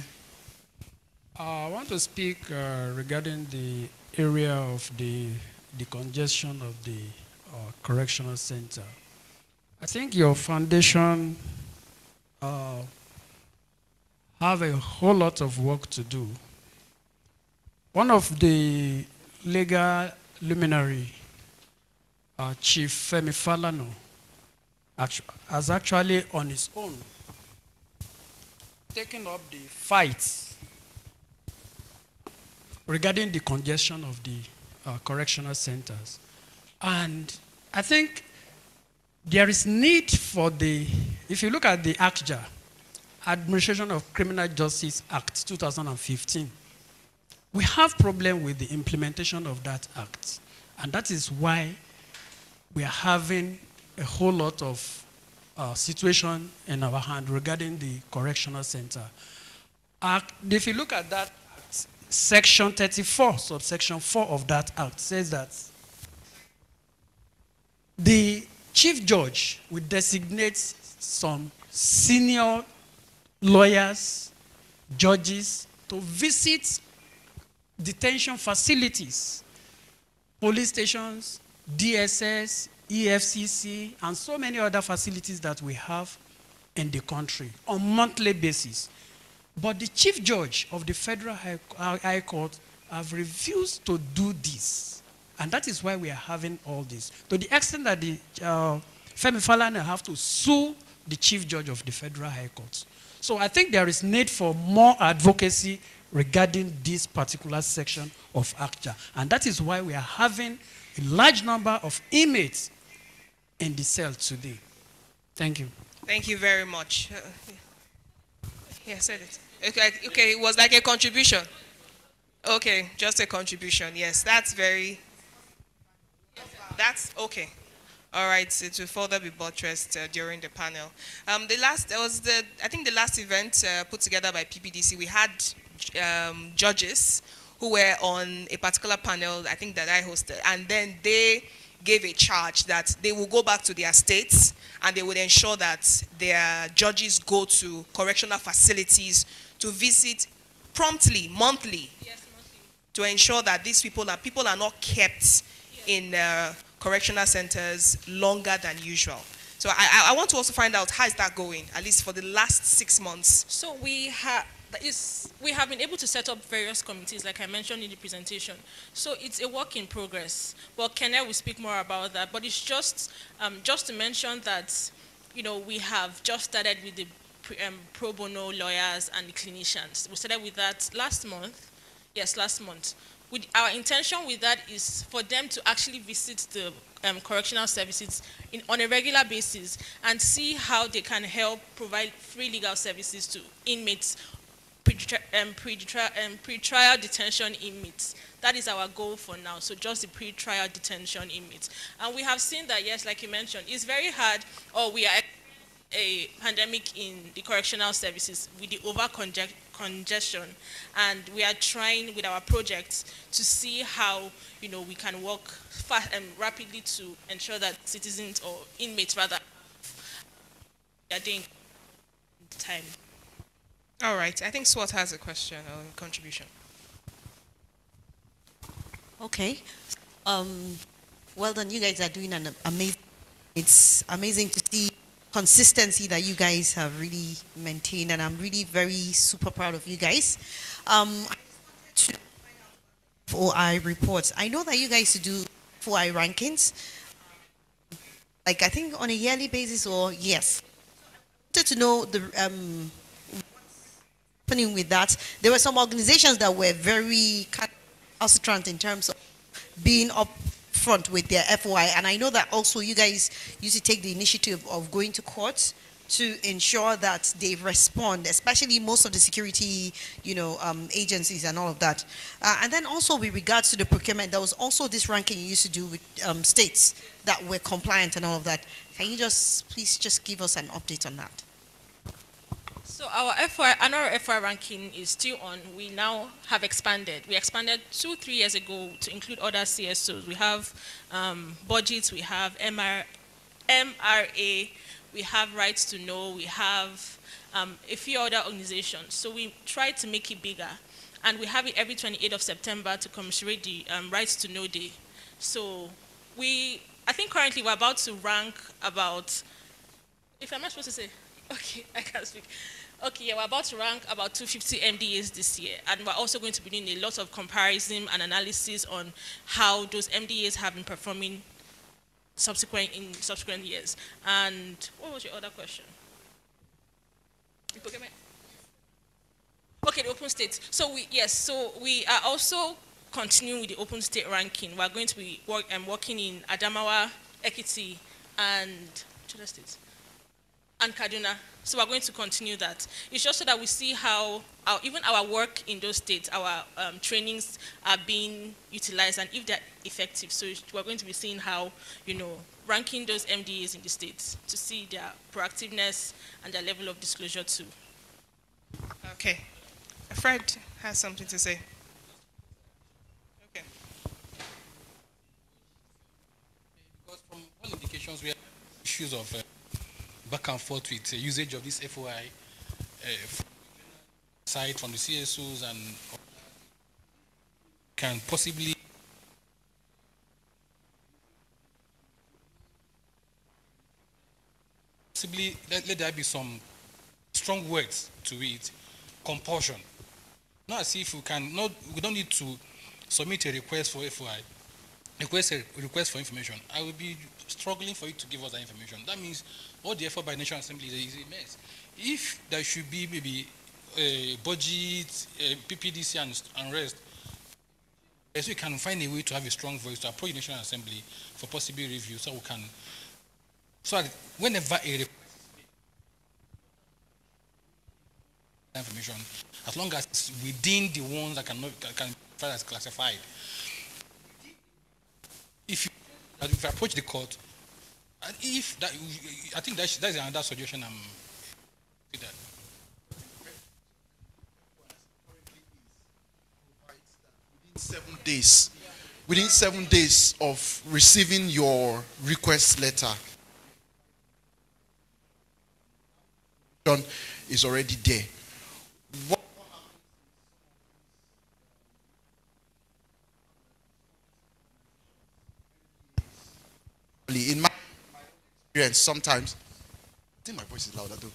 I want to speak regarding the area of the congestion of the correctional center. I think your foundation have a whole lot of work to do. One of the legal luminary, Chief Femi Falana, has actually on his own taken up the fight regarding the congestion of the correctional centers. And I think there is need for if you look at the ACJA, Administration of Criminal Justice Act 2015, we have problem with the implementation of that act. And that is why we are having a whole lot of situation in our hand regarding the correctional center. If you look at that act, section 34, subsection 4 of that act says that the chief judge will designate some senior lawyers, judges to visit detention facilities, police stations, DSS, EFCC, and so many other facilities that we have in the country on a monthly basis. But the chief judge of the Federal High Court have refused to do this. And that is why we are having all this. To the extent that the Femi Falana have to sue the chief judge of the Federal High Court. So I think there is need for more advocacy regarding this particular section of ACJA. And that is why we are having a large number of inmates in the cell today. Thank you. Thank you very much. Yeah, said it. Okay, it was like a contribution. Okay, just a contribution. Yes, that's okay. All right, so to further be buttressed during the panel. I think the last event put together by PPDC, we had judges who were on a particular panel, I think that I hosted, and then they gave a charge that they will go back to their states and they would ensure that their judges go to correctional facilities to visit promptly, monthly, to ensure that these people are not kept in correctional centers longer than usual. So I want to also find out, how is that going, at least for the last 6 months? So we have been able to set up various committees, like I mentioned in the presentation. So it's a work in progress. Well, Kenneth will speak more about that, but it's just to mention that, we have just started with the pro bono lawyers and the clinicians. We started with that last month. Yes, last month. Our intention with that is for them to actually visit the correctional services on a regular basis and see how they can help provide free legal services to inmates, pre-trial detention inmates. That is our goal for now, so just the pre-trial detention inmates. And we have seen that, yes, like you mentioned, it's very hard, or we are a pandemic in the correctional services with the congestion, and we are trying with our projects to see how we can work fast and rapidly to ensure that citizens, or inmates rather, are doing time. All right, I think SWAT has a question or contribution. Okay. Well done, you guys are doing an amazing. It's amazing to see consistency that you guys have really maintained, and I'm really very super proud of you guys. For our reports, I know that you guys do for our rankings, like I think on a yearly basis, or yes. I wanted to know the happening with that. There were some organizations that were very recalcitrant in terms of being up front with their FOI, and I know that also you guys used to take the initiative of going to court to ensure that they respond, especially most of the security, agencies and all of that. And then also with regards to the procurement, there was also this ranking you used to do with states that were compliant and all of that. Can you please just give us an update on that? So our annual FOI ranking is still on. We now have expanded. We expanded 2-3 years ago to include other CSOs. We have budgets, we have MRA, we have Rights to Know, we have a few other organizations. So we tried to make it bigger. And we have it every 28th of September to commemorate the Rights to Know Day. So I think currently we're about to rank about, if I'm not supposed to say, okay, I can't speak. Okay, yeah, we're about to rank about 250 MDAs this year, and we're also going to be doing a lot of comparison and analysis on how those MDAs have been performing in subsequent years. And what was your other question? Okay, the open state. So we are also continuing with the open state ranking. We're going to be working in Adamawa, Ekiti, and other states, and Kaduna. So we're going to continue that. It's just so that we see how even our work in those states, our trainings are being utilized and if they're effective. So we're going to be seeing how, ranking those MDAs in the states to see their proactiveness and their level of disclosure too. Okay. Fred has something to say. Okay. Because from all indications, we have issues of back and forth with usage of this FOI side from the CSOs, and can possibly let there be some strong words to it, compulsion. Not as if we don't need to submit a request for FOI, request for information. I will be struggling for you to give us that information. That means all the effort by the National Assembly is a mess. If there should be maybe a budget, PPDC and rest, so we can find a way to have a strong voice to approach the National Assembly for possible review, so we can, so that whenever a request information, as long as it's within the ones that can be as classified. If I approach the court, and if that, I think that's another suggestion. With that. Within 7 days of receiving your request letter, is already there. Personally, in my experience, sometimes, I think my voice is louder though.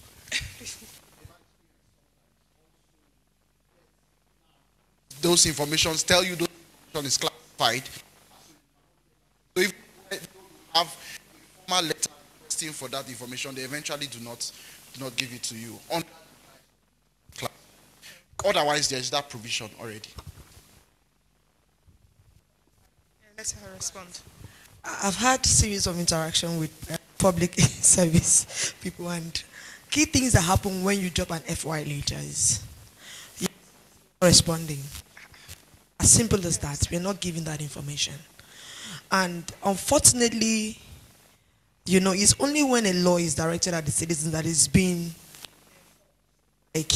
Those informations tell you those information is classified. So if you have a formal letter requesting for that information, they eventually do not give it to you. Otherwise, there is that provision already. Let her respond. I've had series of interaction with public service people, and key things that happen when you drop an FY later is you're not responding. As simple as that. We're not giving that information. And unfortunately, you know, it's only when a law is directed at the citizens that is being, like,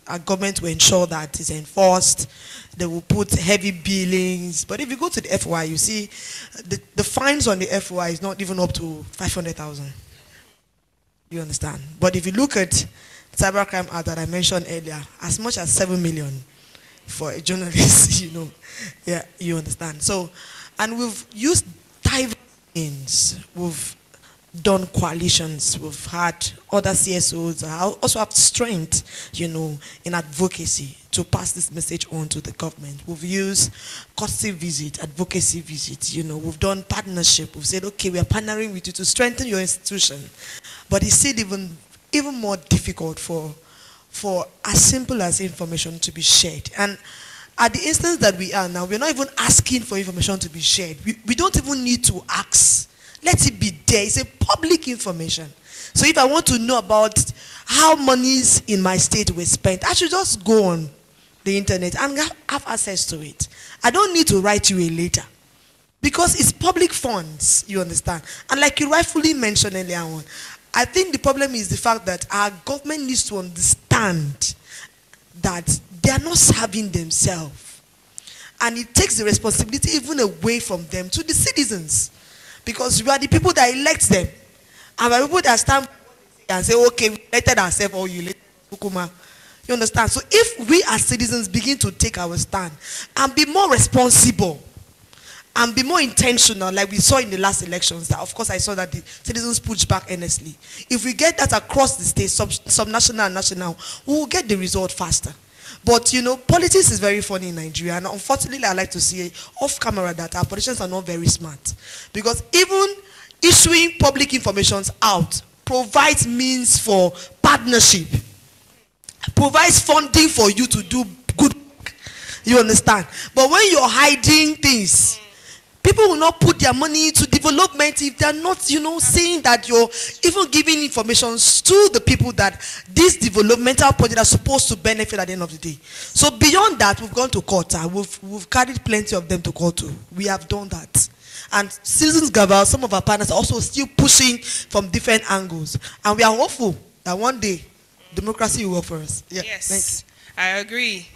our government will ensure that it's enforced. They will put heavy billings. But if you go to the FY, you see the fines on the FY is not even up to 500,000. You understand? But if you look at cybercrime act that I mentioned earlier, as much as 7 million for a journalist, you know, yeah, you understand. So, and we've used diverse means. We've done coalitions. We've had other CSOs that also have strength, you know, in advocacy to pass this message on to the government. We've used courtesy visit, advocacy visit, you know. We've done partnership. We've said, okay, we are partnering with you to strengthen your institution. But it's still even more difficult for as simple as information to be shared. And at the instance that we are now, we're not even asking for information to be shared. We don't even need to ask. Let it be there. It's a public information. So if I want to know about how monies in my state were spent, I should just go on the internet and have access to it. I don't need to write you a letter because it's public funds, you understand? And like you rightfully mentioned earlier on, I think the problem is the fact that our government needs to understand that they are not serving themselves. And it takes the responsibility even away from them to the citizens. Because we are the people that elect them. And we are people that stand and say, okay, we elected ourselves or you elected Ukuma. You understand? So if we as citizens begin to take our stand and be more responsible and be more intentional, like we saw in the last elections, that of course I saw that the citizens pushed back earnestly. If we get that across the state, subnational and national, we will get the result faster. But you know, politics is very funny in Nigeria, and unfortunately I like to see off camera that our politicians are not very smart. Because even issuing public information out provides means for partnership, provides funding for you to do good work. You understand? But when you're hiding things, people will not put their money into development if they're not, you know, saying that you're even giving information to the people that this developmental project are supposed to benefit at the end of the day. So beyond that, we've gone to court. We've carried plenty of them to court too. We have done that. And Citizens Gavel, some of our partners are also still pushing from different angles. And we are hopeful that one day, democracy will work for us. Yeah, yes, thanks. I agree.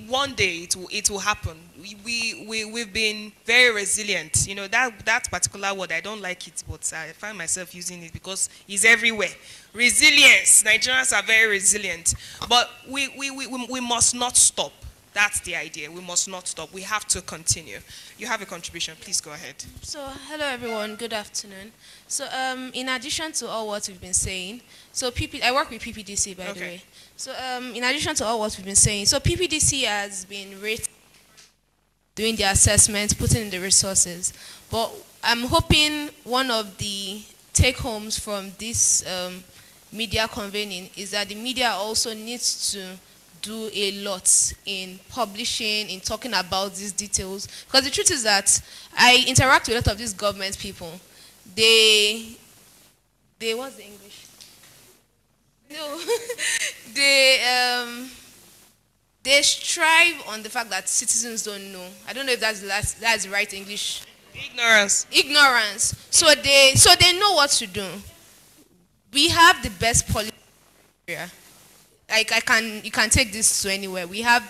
One day it will happen. We've been very resilient. You know, that particular word, I don't like it, but I find myself using it because it's everywhere. Resilience. Nigerians are very resilient. But we must not stop. That's the idea. We must not stop. We have to continue. You have a contribution. Please go ahead. So, hello everyone. Good afternoon. So, in addition to all what we've been saying, so I work with PPDC, by the way. So, in addition to all what we've been saying, so PPDC has been doing the assessment, putting in the resources. But I'm hoping one of the take-homes from this media convening is that the media also needs to do a lot in publishing, in talking about these details. Because the truth is that I interact with a lot of these government people. They what's the English? No. They strive on the fact that citizens don't know. I don't know if that's the right English. Ignorance. Ignorance. So they know what to do. We have the best policy area. Like you can take this to anywhere. We have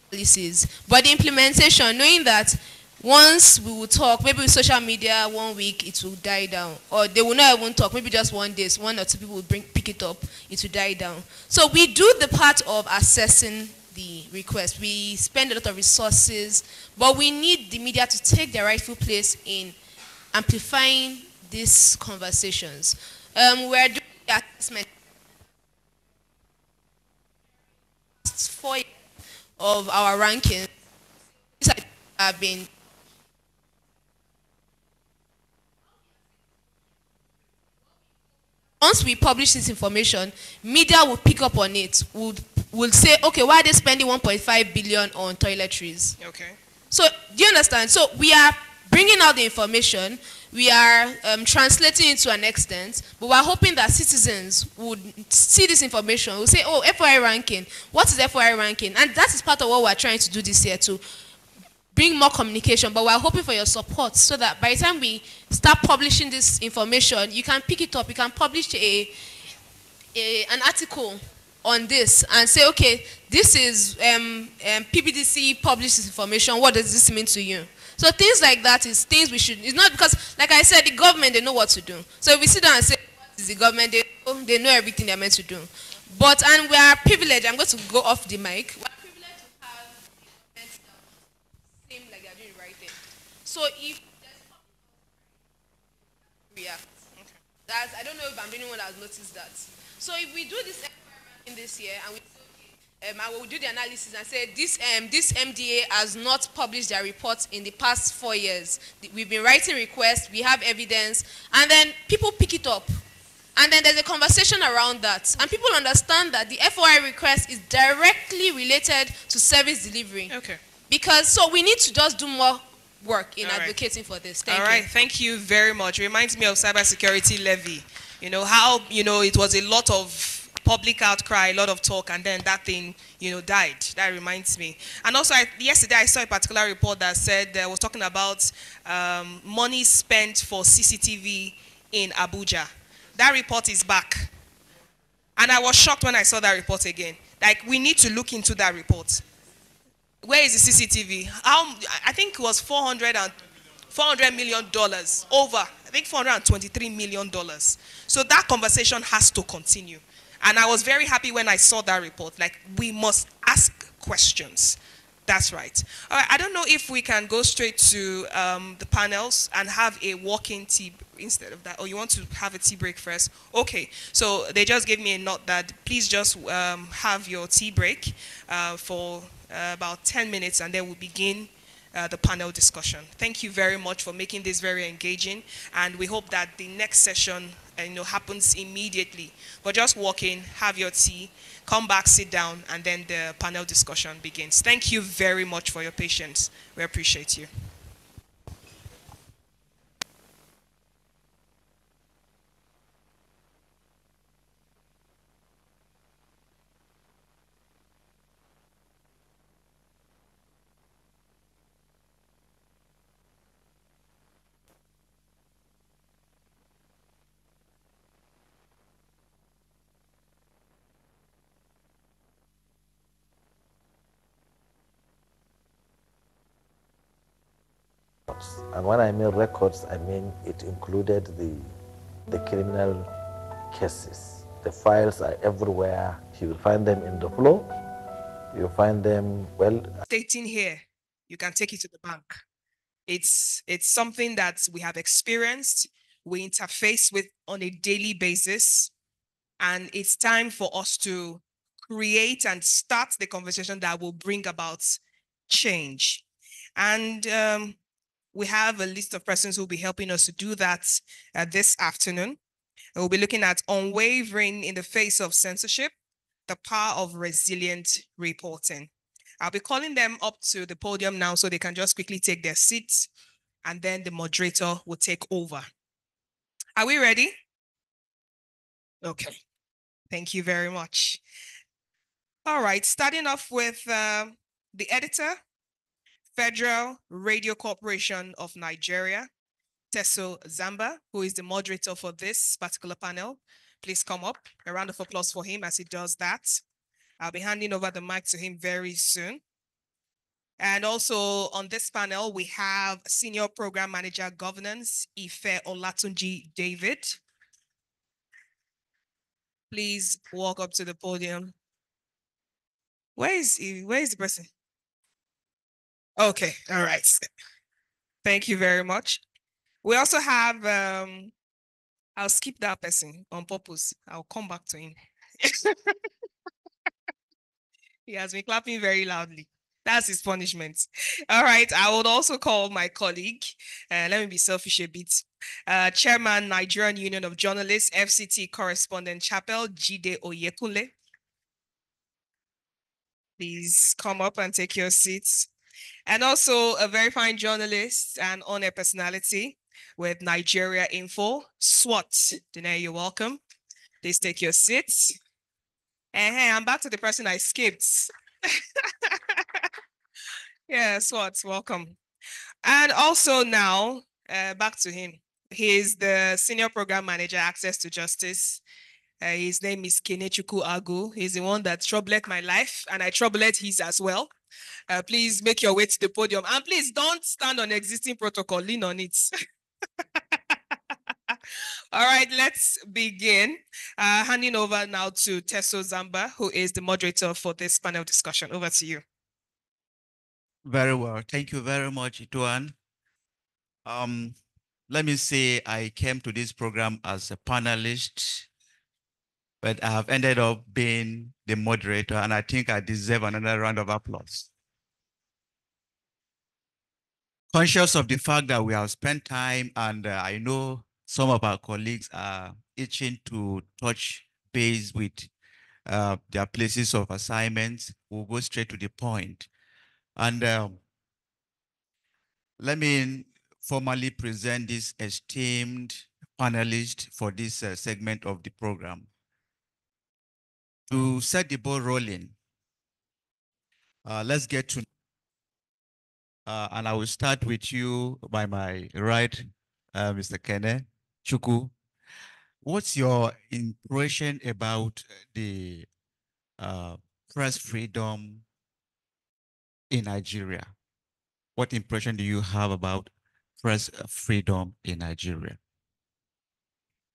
policies, but the implementation, knowing that once we will talk, maybe with social media 1 week it will die down, or they will not even talk. Maybe just 1 day, 1 or 2 people will pick it up. It will die down. So we do the part of assessing the request. We spend a lot of resources, but we need the media to take their rightful place in amplifying these conversations. We're doing the assessment 4 years of our rankings. These have been once we publish this information, media will pick up on it. Will say, okay, why are they spending 1.5 billion on toiletries? Okay. So do you understand? So we are bringing out the information, we are translating it to an extent, but we're hoping that citizens would see this information, will say, oh, FOI ranking, what is FOI ranking? And that is part of what we're trying to do this year to bring more communication, but we're hoping for your support so that by the time we start publishing this information, you can pick it up, you can publish an article on this and say, okay, this is PPDC published this information, what does this mean to you? So things like that is things we should, it's not because, like I said, the government, they know what to do. So if we sit down and say, what is the government, they know everything they're meant to do. But, and we are privileged, I'm going to go off the mic, we're privileged to have governments that seem like they're doing the right thing. So if there's react, that's, I don't know if I'm the only one that has noticed that. So if we do this in this year and we I will do the analysis and say this MDA has not published their reports in the past 4 years. We've been writing requests, we have evidence, and then people pick it up. And then there's a conversation around that. And people understand that the FOI request is directly related to service delivery. Okay. Because, so we need to just do more work in advocating for this. Thank you. All right, thank you very much. It reminds me of cybersecurity levy. You know, how, you know, it was a lot of public outcry, a lot of talk, and then that thing, you know, died. That reminds me. And also, yesterday I saw a particular report that said, was talking about money spent for CCTV in Abuja. That report is back. And I was shocked when I saw that report again. Like, we need to look into that report. Where is the CCTV? I think it was $400 million over. I think $423 million. So that conversation has to continue. And I was very happy when I saw that report. Like, we must ask questions. That's right. All right, I don't know if we can go straight to the panels and have a walk-in tea instead of that. Or you want to have a tea break first? Okay, so they just gave me a note that please just have your tea break for about 10 minutes and then we'll begin the panel discussion. Thank you very much for making this very engaging, and we hope that the next session happens immediately. But just walk in, have your tea, come back, sit down, and then the panel discussion begins. Thank you very much for your patience. We appreciate you. And when I mean records, I mean it included the criminal cases. The files are everywhere. You will find them in the floor. You find them, well... Stating here, you can take it to the bank. It's something that we have experienced, we interface with on a daily basis, and it's time for us to create and start the conversation that will bring about change. And we have a list of persons who will be helping us to do that this afternoon. And we'll be looking at unwavering in the face of censorship, the power of resilient reporting. I'll be calling them up to the podium now so they can just quickly take their seats, and then the moderator will take over. Are we ready? Okay. Thank you very much. All right, starting off with the editor, Federal Radio Corporation of Nigeria, Teso Zamba, who is the moderator for this particular panel. Please come up. A round of applause for him as he does that. I'll be handing over the mic to him very soon. And also on this panel, we have Senior Program Manager Governance, Ife Olatunji David. Please walk up to the podium. Where is the person? Okay, all right. Thank you very much. We also have I'll skip that person on purpose. I'll come back to him. He has been clapping very loudly. That's his punishment. All right. I would also call my colleague. Let me be selfish a bit. Chairman, Nigerian Union of Journalists, FCT correspondent Chapel, Jide Oyekunle. Please come up and take your seats. And also a very fine journalist and on-air personality with Nigeria Info, SWAT. Danae, you're welcome. Please take your seats. And hey, I'm back to the person I skipped. Yeah, SWAT, welcome. And also now, back to him. He is the Senior Program Manager, Access to Justice. His name is Kenechuku Agu. He's the one that troubled my life, and I troubled his as well. Please make your way to the podium. And please don't stand on existing protocol, lean on it. All right, let's begin. Handing over now to Teso Zamba, who is the moderator for this panel discussion. Over to you. Very well. Thank you very much, Ituan. Let me say I came to this program as a panelist, but I have ended up being the moderator, and I think I deserve another round of applause. Conscious of the fact that we have spent time, and I know some of our colleagues are itching to touch base with their places of assignments, we'll go straight to the point. And let me formally present this esteemed panelist for this segment of the program. To set the ball rolling, let's get to, and I will start with you by my right, Mr. Kene Chuku. What's your impression about the press freedom in Nigeria? What impression do you have about press freedom in Nigeria?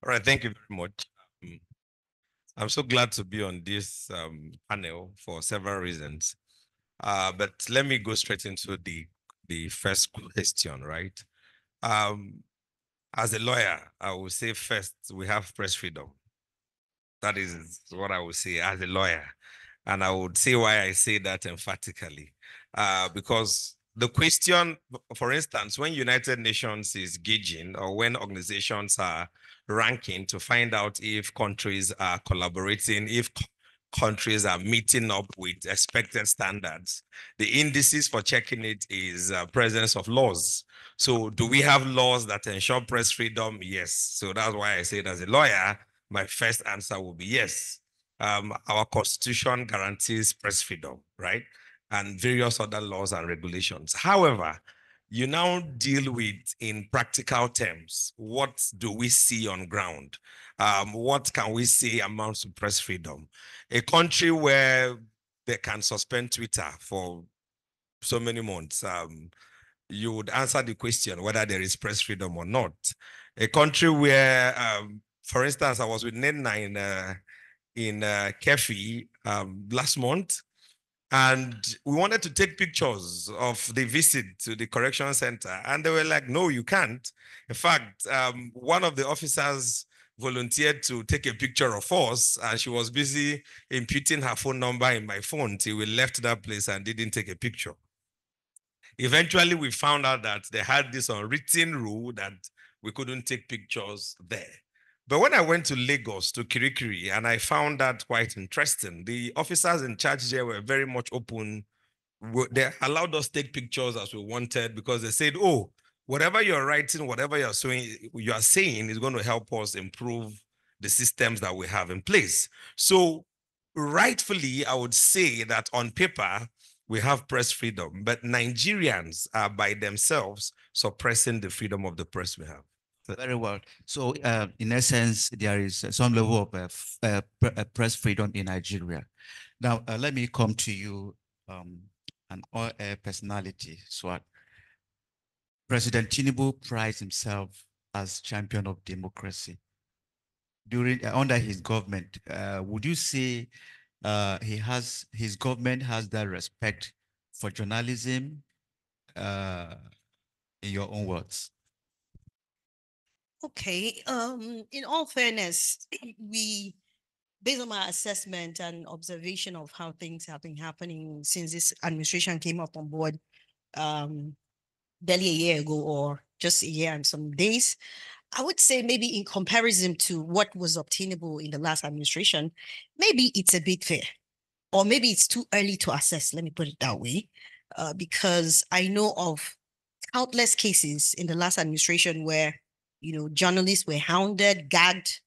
All right, thank you very much. I'm so glad to be on this panel for several reasons. But let me go straight into the first question, right? As a lawyer, I will say first, we have press freedom. That is what I would say as a lawyer. And I would say why I say that emphatically. Because the question, for instance, when United Nations is gauging or when organizations are ranking to find out if countries are collaborating, if countries are meeting up with expected standards, the indices for checking it is presence of laws. So do we have laws that ensure press freedom? Yes. So that's why I say it as a lawyer, my first answer will be yes. Our constitution guarantees press freedom, right? And various other laws and regulations. However, you now deal with, in practical terms, what do we see on ground? What can we say amounts to press freedom? A country where they can suspend Twitter for so many months, you would answer the question whether there is press freedom or not. A country where, for instance, I was with Nena in Kefi last month, and we wanted to take pictures of the visit to the correction center, and they were like, no, you can't. In fact, one of the officers volunteered to take a picture of us, and she was busy imputing her phone number in my phone till we left that place and didn't take a picture. Eventually, we found out that they had this unwritten rule that we couldn't take pictures there. But when I went to Lagos, to Kirikiri, and I found that quite interesting, the officers in charge there were very much open. They allowed us to take pictures as we wanted because they said, oh, whatever you're writing, whatever you're saying is going to help us improve the systems that we have in place. So rightfully, I would say that on paper, we have press freedom, but Nigerians are by themselves suppressing the freedom of the press we have. Very well. So, in essence, there is some level of press freedom in Nigeria. Now, let me come to you, an all-air personality, Swat. President Tinubu prides himself as champion of democracy. During under his government, would you say his government has that respect for journalism? In your own words. Okay. In all fairness, we, based on my assessment and observation of how things have been happening since this administration came up on board, barely a year ago or just a year and some days, I would say maybe in comparison to what was obtainable in the last administration, maybe it's a bit fair, or maybe it's too early to assess. Let me put it that way, because I know of countless cases in the last administration where, journalists were hounded, gagged,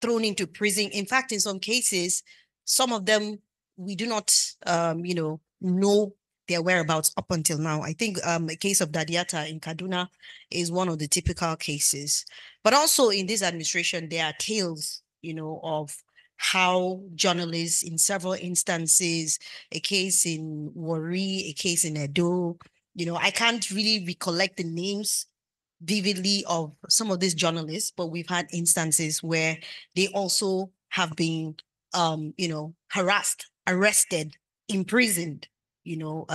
thrown into prison. In fact, in some cases, some of them we do not, know their whereabouts up until now. I think a case of Dadiata in Kaduna is one of the typical cases. But also in this administration, there are tales, of how journalists in several instances, a case in Wari, a case in Edo, I can't really recollect the names vividly of some of these journalists, but we've had instances where they also have been, harassed, arrested, imprisoned,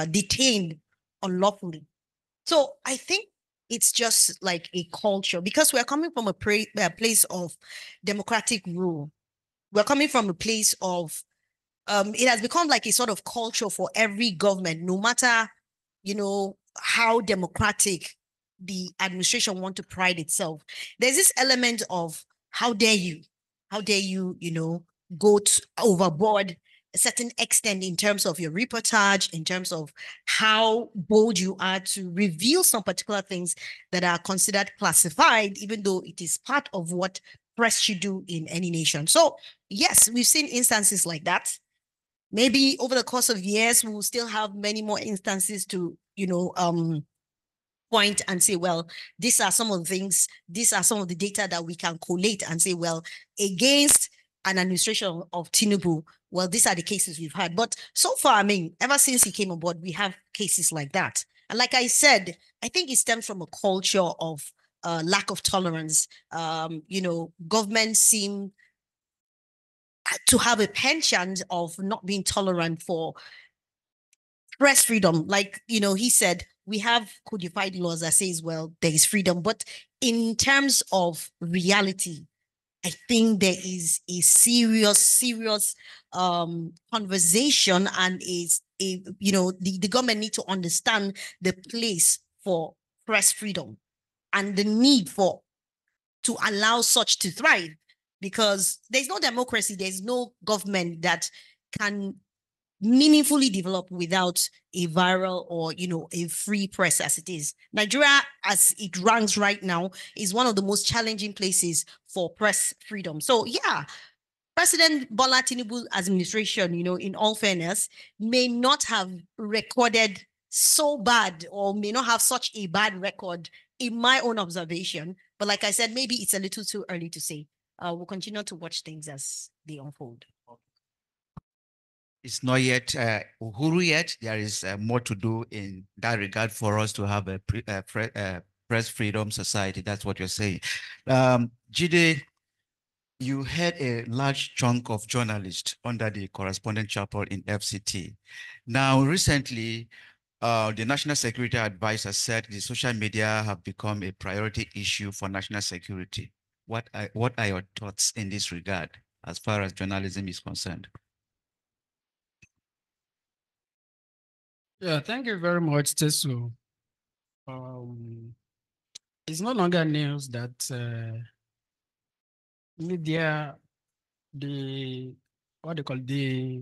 detained unlawfully. So I think it's just like a culture, because we're coming from a place of democratic rule. We're coming from a place of, it has become like a sort of culture for every government, no matter, how democratic the administration want to pride itself. There's this element of how dare you, go overboard a certain extent in terms of your reportage, in terms of how bold you are to reveal some particular things that are considered classified, even though it is part of what press should do in any nation. So yes, we've seen instances like that. Maybe over the course of years, we will still have many more instances to, point and say, well, these are some of the things, these are some of the data that we can collate and say, well, against an administration of Tinubu, well, these are the cases we've had. But so far, I mean, ever since he came on board, we have cases like that. And like I said, I think it stems from a culture of lack of tolerance. Governments seem to have a penchant of not being tolerant for press freedom. Like, he said, we have codified laws that says, well, there is freedom. But in terms of reality, I think there is a serious conversation, and the government need to understand the place for press freedom and the need to allow such to thrive, because there's no democracy, there's no government that can meaningfully develop without a viral or a free press as it is. Nigeria, as it ranks right now, is one of the most challenging places for press freedom. So yeah, President Bola Tinubu's administration, in all fairness, may not have recorded so bad, or may not have such a bad record in my own observation. But like I said, maybe it's a little too early to say. We'll continue to watch things as they unfold. It's not yet Uhuru yet. There is more to do in that regard for us to have a press freedom society. That's what you're saying. Jide, you had a large chunk of journalists under the correspondent chapel in FCT. Now, recently, the National Security Advisor said the social media have become a priority issue for national security. What are your thoughts in this regard as far as journalism is concerned? Yeah, thank you very much, Tesu. It's no longer news that media, what they call the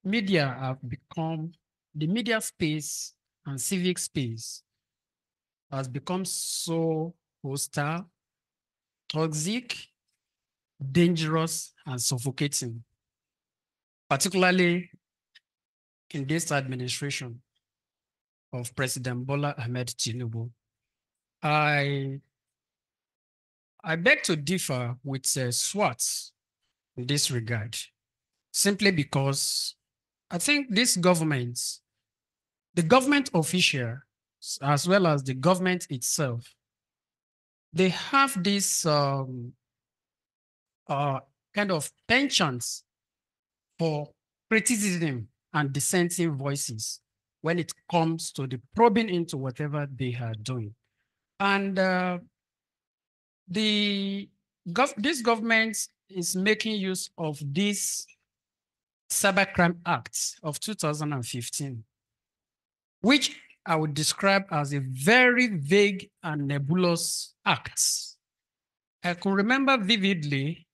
media have become, the media space and civic space has become so hostile, toxic, dangerous, and suffocating, particularly in this administration of President Bola Ahmed Tinubu. I beg to differ with SWAT in this regard, simply because I think this government, the government official, as well as the government itself, they have this kind of penchant for criticism and dissenting voices when it comes to the probing into whatever they are doing. And this government is making use of this Cybercrime Act of 2015, which I would describe as a very vague and nebulous act. I can remember vividly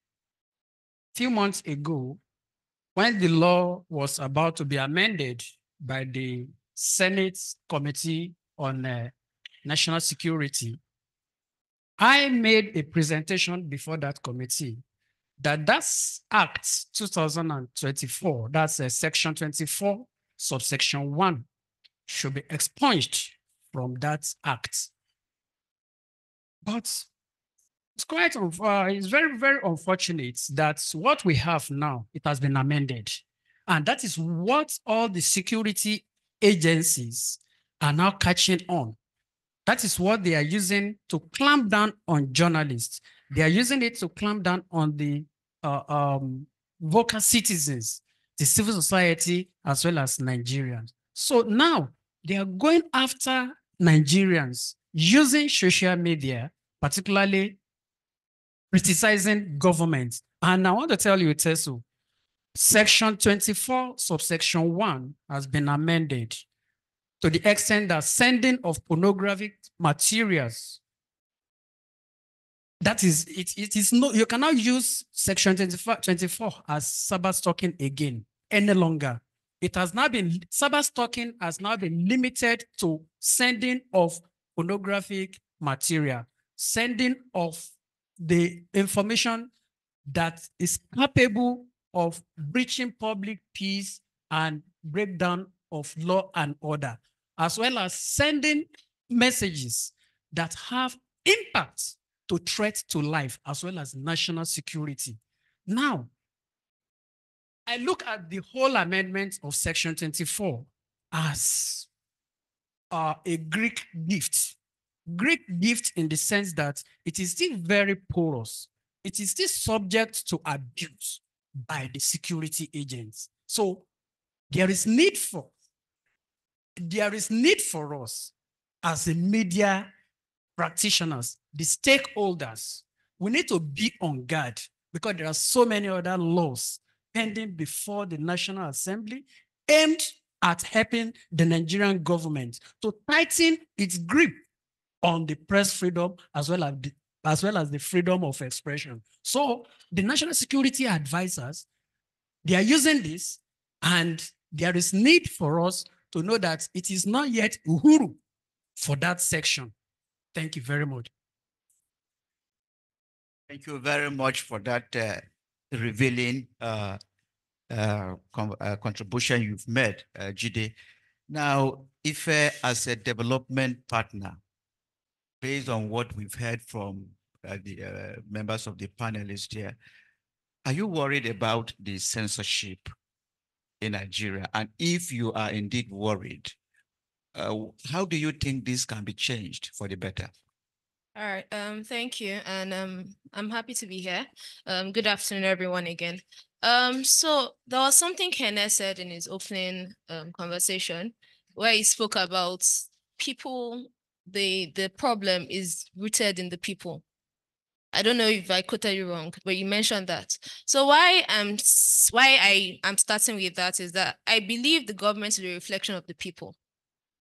a few months ago when the law was about to be amended by the Senate Committee on National Security. I made a presentation before that committee that Act 2024, that's Section 24, subsection 1, should be expunged from that act. But it's very, very unfortunate that what we have now, it has been amended. And that is what all the security agencies are now catching on. That is what they are using to clamp down on journalists. They are using it to clamp down on the vocal citizens, the civil society, as well as Nigerians. So now they are going after Nigerians using social media, particularly criticizing government. And I want to tell you, Tesu, Section 24, subsection 1 has been amended to the extent that sending of pornographic materials, that is, it is no, you cannot use Section 24 as cyber stalking again any longer. It has now been, cyber stalking has now been limited to sending of pornographic material, sending of the information that is capable of breaching public peace and breakdown of law and order, as well as sending messages that have impact to threat to life, as well as national security. Now, I look at the whole amendment of Section 24 as a Greek gift. Greek gift in the sense that it is still very porous. It is still subject to abuse by the security agents. So there is need for us as a media practitioners, the stakeholders. We need to be on guard because there are so many other laws pending before the National Assembly aimed at helping the Nigerian government to tighten its grip on the press freedom as well as the freedom of expression. So the national security advisors, they are using this, and there is need for us to know that it is not yet uhuru for that section. Thank you very much. Thank you very much for that revealing contribution you've made, Jide. Now, if as a development partner, based on what we've heard from the members of the panelists here, are you worried about the censorship in Nigeria? And if you are indeed worried, how do you think this can be changed for the better? All right, thank you, and I'm happy to be here. Good afternoon, everyone, again. So there was something Kenneth said in his opening conversation where he spoke about people, the problem is rooted in the people. I don't know if I quoted you wrong, but you mentioned that. So why I'm starting with that is that I believe the government is a reflection of the people.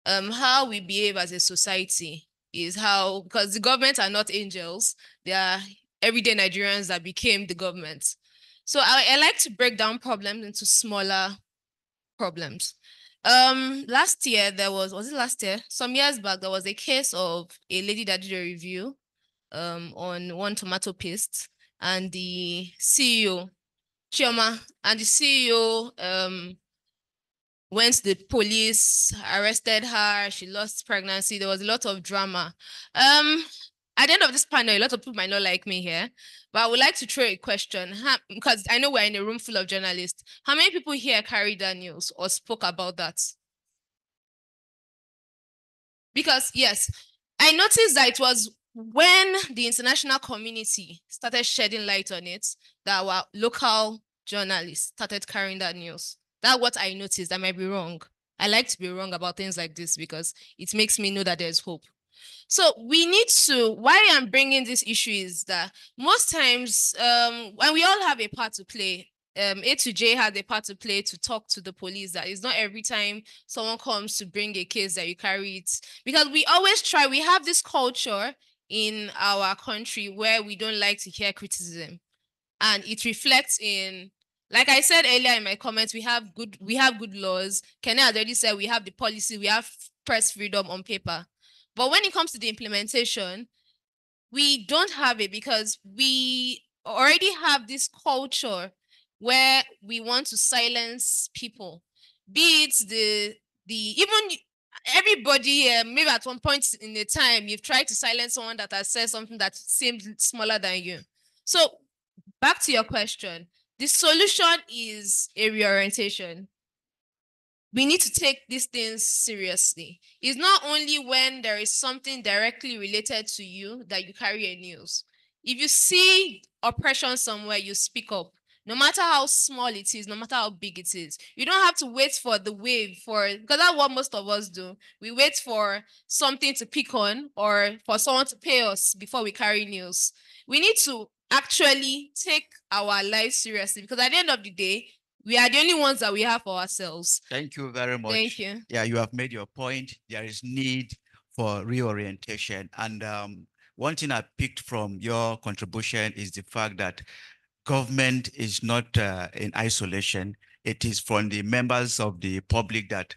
How we behave as a society is how, because the government are not angels, they are everyday Nigerians that became the government. So I like to break down problems into smaller problems. Last year was it last year? Some years back, there was a case of a lady that did a review on one tomato paste, and the CEO, Chioma, and the CEO went to the police, arrested her, she lost pregnancy, there was a lot of drama. At the end of this panel, a lot of people might not like me here, but I would like to throw a question, because I know we're in a room full of journalists. How many people here carried that news or spoke about that? Because yes, I noticed that it was when the international community started shedding light on it that our local journalists started carrying that news. That's what I noticed. I might be wrong. I like to be wrong about things like this because it makes me know that there's hope. So we need to, why I'm bringing this issue is that most times, when we all have a part to play, A to J has a part to play to talk to the police. That it's not every time someone comes to bring a case that you carry it. Because we always try, we have this culture in our country where we don't like to hear criticism. And it reflects in, like I said earlier in my comments, we have good laws. Kenny has already said we have the policy, we have press freedom on paper. But when it comes to the implementation, we don't have it because we already have this culture where we want to silence people. Be it even everybody, maybe at one point in the time, you've tried to silence someone that has said something that seems smaller than you. So back to your question, the solution is a reorientation. We need to take these things seriously. It's not only when there is something directly related to you that you carry a news. If you see oppression somewhere, you speak up. No matter how small it is, no matter how big it is. You don't have to wait for the wave because that's what most of us do. We wait for something to pick on or for someone to pay us before we carry news. We need to actually take our lives seriously because at the end of the day, we are the only ones that we have for ourselves. Thank you very much. Thank you. Yeah, you have made your point. There is need for reorientation. And one thing I picked from your contribution is the fact that government is not in isolation. It is from the members of the public that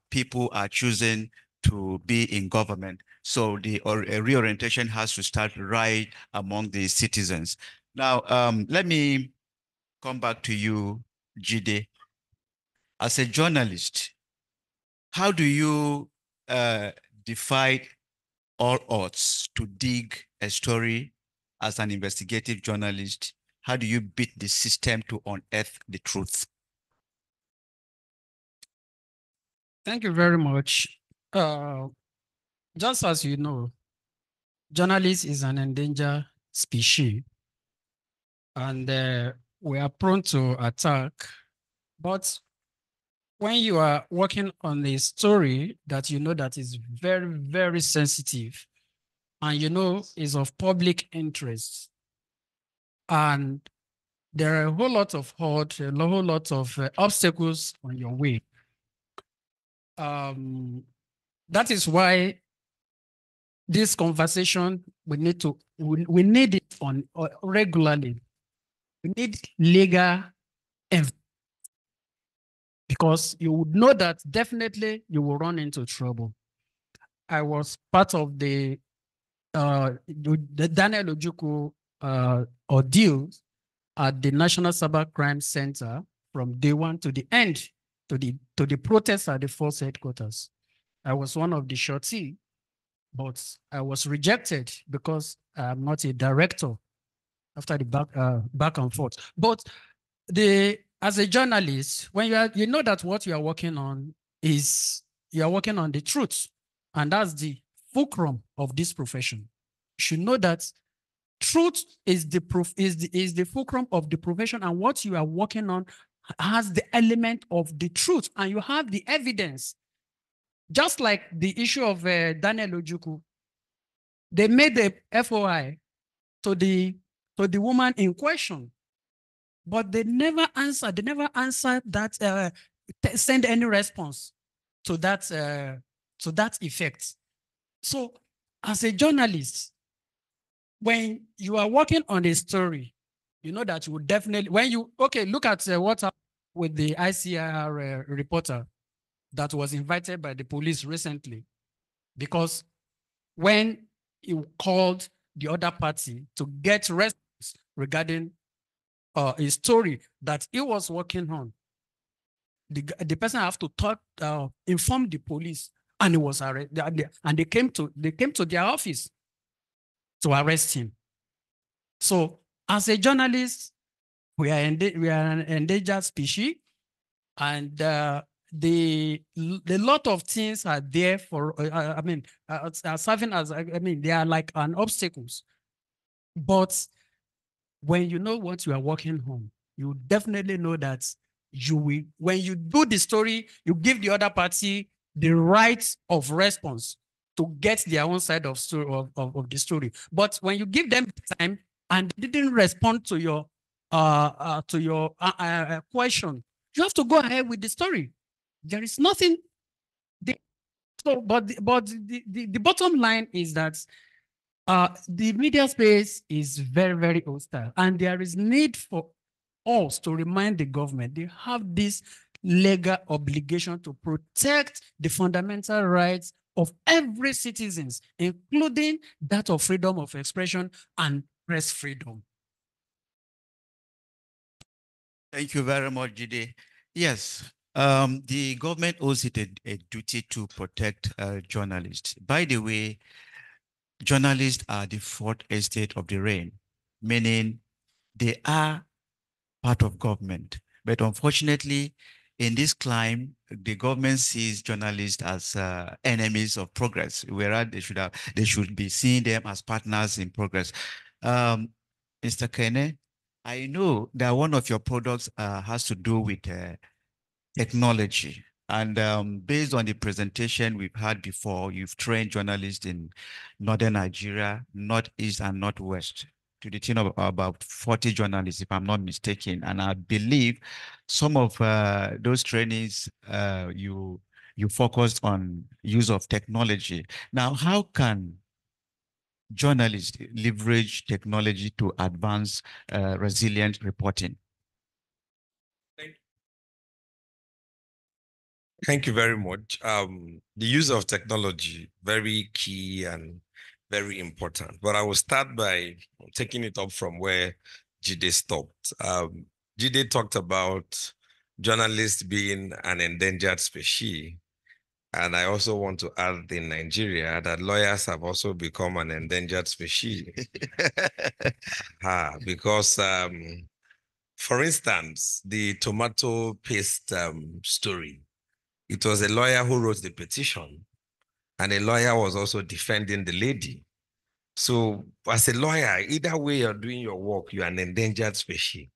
people are choosing to be in government. So the reorientation has to start right among the citizens. Now, let me come back to you, Jide. As a journalist, how do you defy all odds to dig a story as an investigative journalist? How do you beat the system to unearth the truth? Thank you very much. Just as you know, journalist is an endangered species, and we are prone to attack. But when you are working on a story that you know that is very, very sensitive, and you know is of public interest, and there are a whole lot of odds, a whole lot of obstacles on your way. That is why this conversation we need it on regularly. We need legal because you would know that definitely you will run into trouble. I was part of the Daniel Ojukwu ordeal at the National Cyber Crime Center from day one to the end, to the protests at the force headquarters. I was one of the shorty, but I was rejected because I'm not a director after the back and forth. But as a journalist, when you know that what you are working on is you are working on the truth, and that's the fulcrum of this profession. You should know that truth is the fulcrum of the profession, and what you are working on has the element of the truth, and you have the evidence. Just like the issue of Daniel Ojukwu, they made the FOI to the woman in question, but they never answered. They never answered that, send any response to that effect. So, as a journalist, when you are working on a story, you know that you would definitely, look at what happened with the ICIR reporter that was invited by the police recently, because when he called the other party to get response regarding a story that he was working on, the person have to inform the police, and he was arrested, and they came to their office to arrest him. So, as a journalist, we are an endangered species, and the lot of things are there for. Are serving as they are like an obstacles. But when you know what you are working on, you definitely know that you will. When you do the story, you give the other party the right of response. to get their own side of story of the story. But when you give them time and they didn't respond to your question, you have to go ahead with the story. There is nothing. The bottom line is that the media space is very, very hostile, and there is need for us to remind the government they have this legal obligation to protect the fundamental rights of every citizens, including that of freedom of expression and press freedom. Thank you very much, Jide. Yes, the government owes it a duty to protect journalists. By the way, journalists are the fourth estate of the reign, meaning they are part of government. But unfortunately, in this climb, the government sees journalists as enemies of progress, whereas they should be seeing them as partners in progress. Mr. Kene, I know that one of your products has to do with technology. And based on the presentation we've had before, you've trained journalists in Northern Nigeria, Northeast and Northwest, to the tune of about 40 journalists, if I'm not mistaken. And I believe some of those trainings, you focused on use of technology. Now, how can journalists leverage technology to advance resilient reporting? Thank you very much. The use of technology, very key and very important. But I will start by taking it up from where Jide stopped. Jide talked about journalists being an endangered species. And I also want to add in Nigeria that lawyers have also become an endangered species. Because, for instance, the tomato paste story, it was a lawyer who wrote the petition, and a lawyer was also defending the lady. So as a lawyer, either way you're doing your work, you're an endangered species.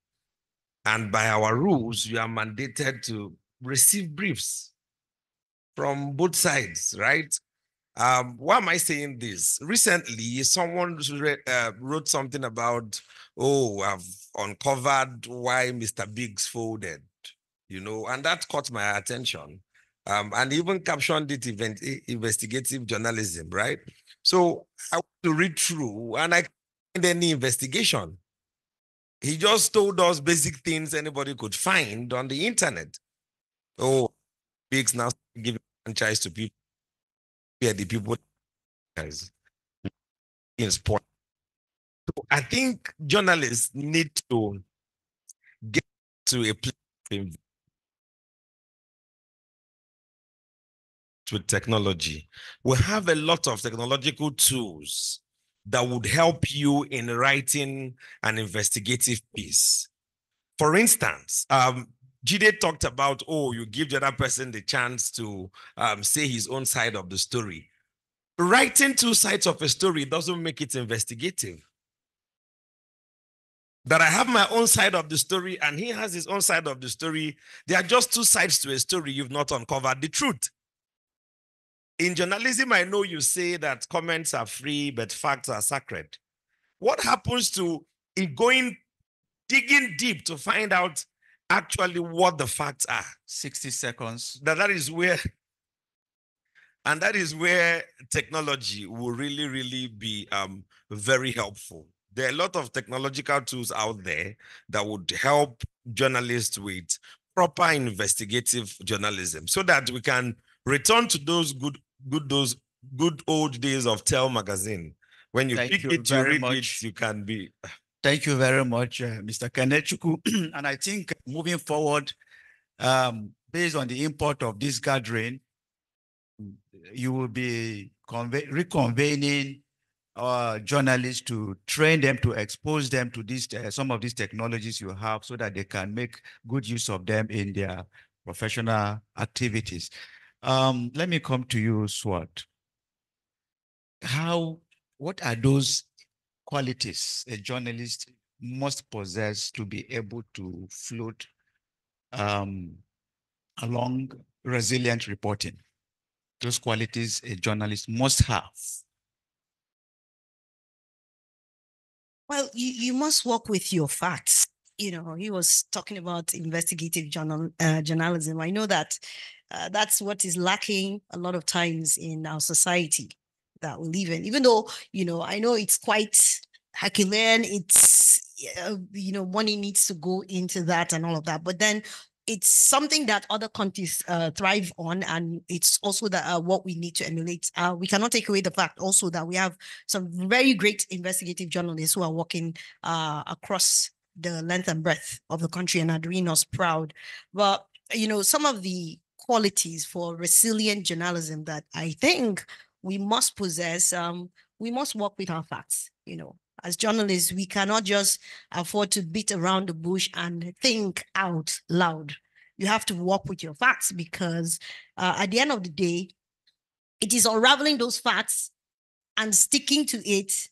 And by our rules, you are mandated to receive briefs from both sides, right? Why am I saying this? Recently, someone wrote something about, oh, I've uncovered why Mr. Biggs folded, and that caught my attention. And even captioned it investigative journalism, right? So I want to read through, and I can't find any investigation. He just told us basic things anybody could find on the internet. Oh, Biggs now giving franchise to people. Yeah, the people in sport. So I think journalists need to get to a place with technology. We have a lot of technological tools that would help you in writing an investigative piece. For instance, Jide talked about, oh, you give the other person the chance to say his own side of the story. Writing two sides of a story doesn't make it investigative. That I have my own side of the story and he has his own side of the story. There are just two sides to a story. You've not uncovered the truth. In journalism, I know you say that comments are free, but facts are sacred. What happens to digging deep to find out actually what the facts are? 60 seconds. That is where technology will really, really be very helpful. There are a lot of technological tools out there that would help journalists with proper investigative journalism so that we can return to those good old days of Tell magazine. When you pick it, you read it, you can be. Thank you very much, Mr. Kenechukwu. And I think moving forward, based on the import of this gathering, you will be reconvening journalists to train them, to expose them to these some of these technologies you have so that they can make good use of them in their professional activities. Let me come to you, Swart. What are those qualities a journalist must possess to be able to float along resilient reporting? those qualities a journalist must have? Well, you must work with your facts. You know, he was talking about investigative journalism. I know that that's what is lacking a lot of times in our society that we live in. Even though, you know, I know it's quite Herculean, you know, money needs to go into that and all of that. But then it's something that other countries thrive on, and it's also that what we need to emulate. We cannot take away the fact also that we have some very great investigative journalists who are working across the length and breadth of the country and are doing us proud. But you know, some of the qualities for resilient journalism that I think we must possess, we must work with our facts. You know, as journalists, we cannot just afford to beat around the bush and think out loud. You have to work with your facts because at the end of the day, it is unraveling those facts and sticking to it.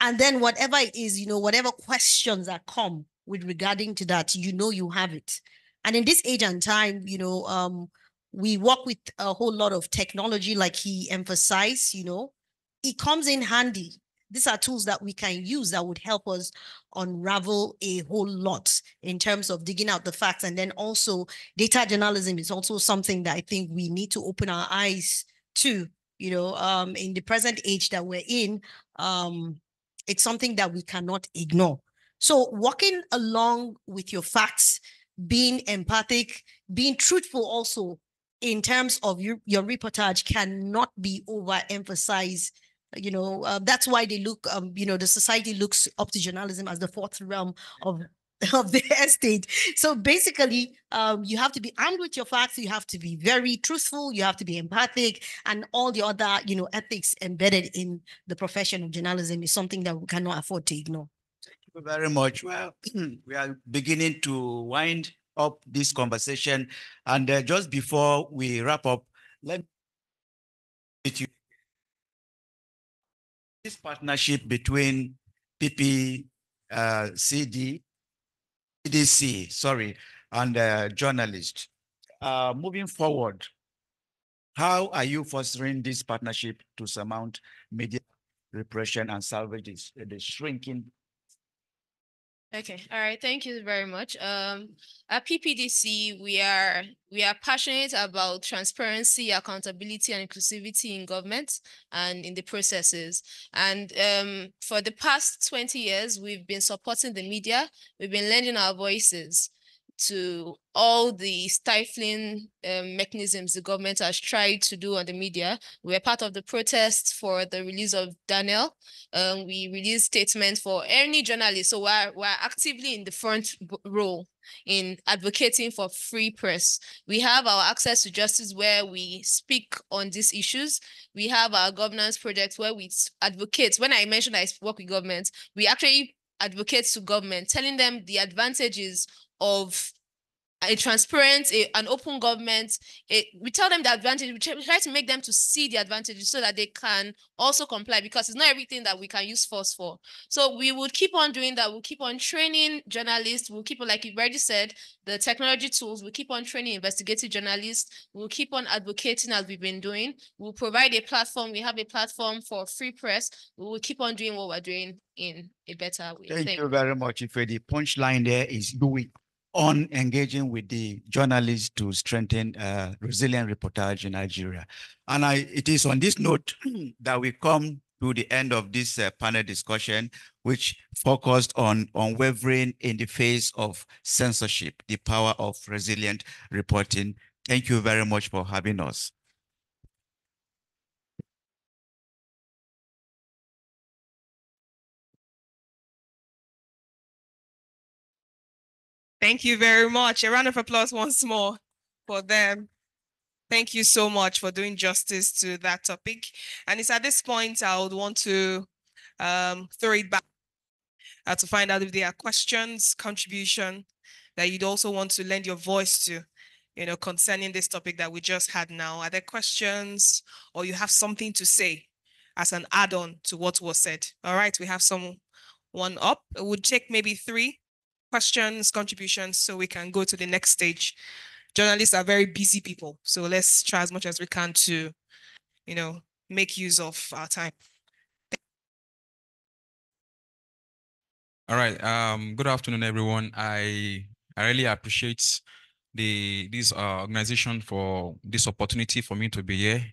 And then whatever it is, you know, whatever questions that come with regarding to that, you know, you have it. And in this age and time, you know, we work with a whole lot of technology, like he emphasized, you know, it comes in handy. These are tools that we can use that would help us unravel a whole lot in terms of digging out the facts. And then also data journalism is also something that I think we need to open our eyes to, you know, in the present age that we're in, it's something that we cannot ignore. So walking along with your facts, being empathic, being truthful also in terms of your reportage cannot be overemphasized. You know, that's why they look, you know, the society looks up to journalism as the fourth realm of the estate. So basically, you have to be armed with your facts. You have to be very truthful. You have to be empathic, and all the other, you know, ethics embedded in the profession of journalism is something that we cannot afford to ignore. Thank you very much. Well, we are beginning to wind up this conversation, and just before we wrap up, let me meet you. This partnership between PDC, sorry, and journalists. Moving forward, how are you fostering this partnership to surmount media repression and salvage the shrinking? Okay, all right, thank you very much. At PPDC, we are passionate about transparency, accountability, and inclusivity in government and in the processes. And for the past 20 years, we've been supporting the media. We've been lending our voices to all the stifling mechanisms the government has tried to do on the media. We're part of the protest for the release of Daniel. We released statements for any journalist. So we're actively in the front row in advocating for free press. We have our Access to Justice where we speak on these issues. We have our governance project where we advocate. When I mentioned I work with government, we actually advocate to government, telling them the advantages of a transparent, an open government. We tell them the advantage. We try to make them to see the advantages so that they can also comply, because it's not everything that we can use force for. So we would keep on doing that. We'll keep on training journalists. We'll keep on, like you've already said, the technology tools. We'll keep on training investigative journalists. We'll keep on advocating as we've been doing. We'll provide a platform. We have a platform for free press. We will keep on doing what we're doing in a better way. Thank you very much. If the punchline there is doing on engaging with the journalists to strengthen resilient reportage in Nigeria. And it is on this note that we come to the end of this panel discussion, which focused on unwavering in the face of censorship, the power of resilient reporting. Thank you very much for having us. Thank you very much. A round of applause once more for them. Thank you so much for doing justice to that topic. And it's at this point I would want to throw it back to find out if there are questions, contribution that you'd also want to lend your voice to, you know, concerning this topic that we just had now. Are there questions, or you have something to say as an add-on to what was said? All right, we have someone up. It would take maybe 3 questions, contributions, so we can go to the next stage. Journalists are very busy people, so let's try as much as we can to make use of our time. All right. Good afternoon, everyone. I really appreciate this organization for this opportunity for me to be here.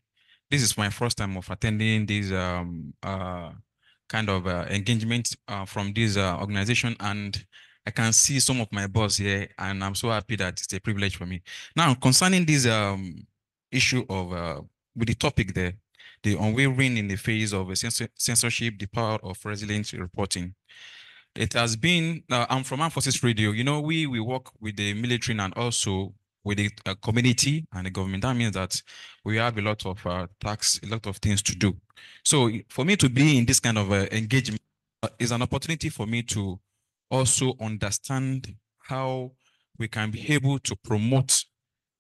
This is my first time of attending this kind of engagement from this organization, and I can see some of my boss here, and I'm so happy that it's a privilege for me. Now, concerning this issue of with the topic there, the unwavering in the face of censorship, the power of resilient reporting. It has been, I'm from Armed Forces Radio. We work with the military and also with the community and the government. That means that we have a lot of tasks, a lot of things to do. So for me to be in this kind of engagement is an opportunity for me to also understand how we can be able to promote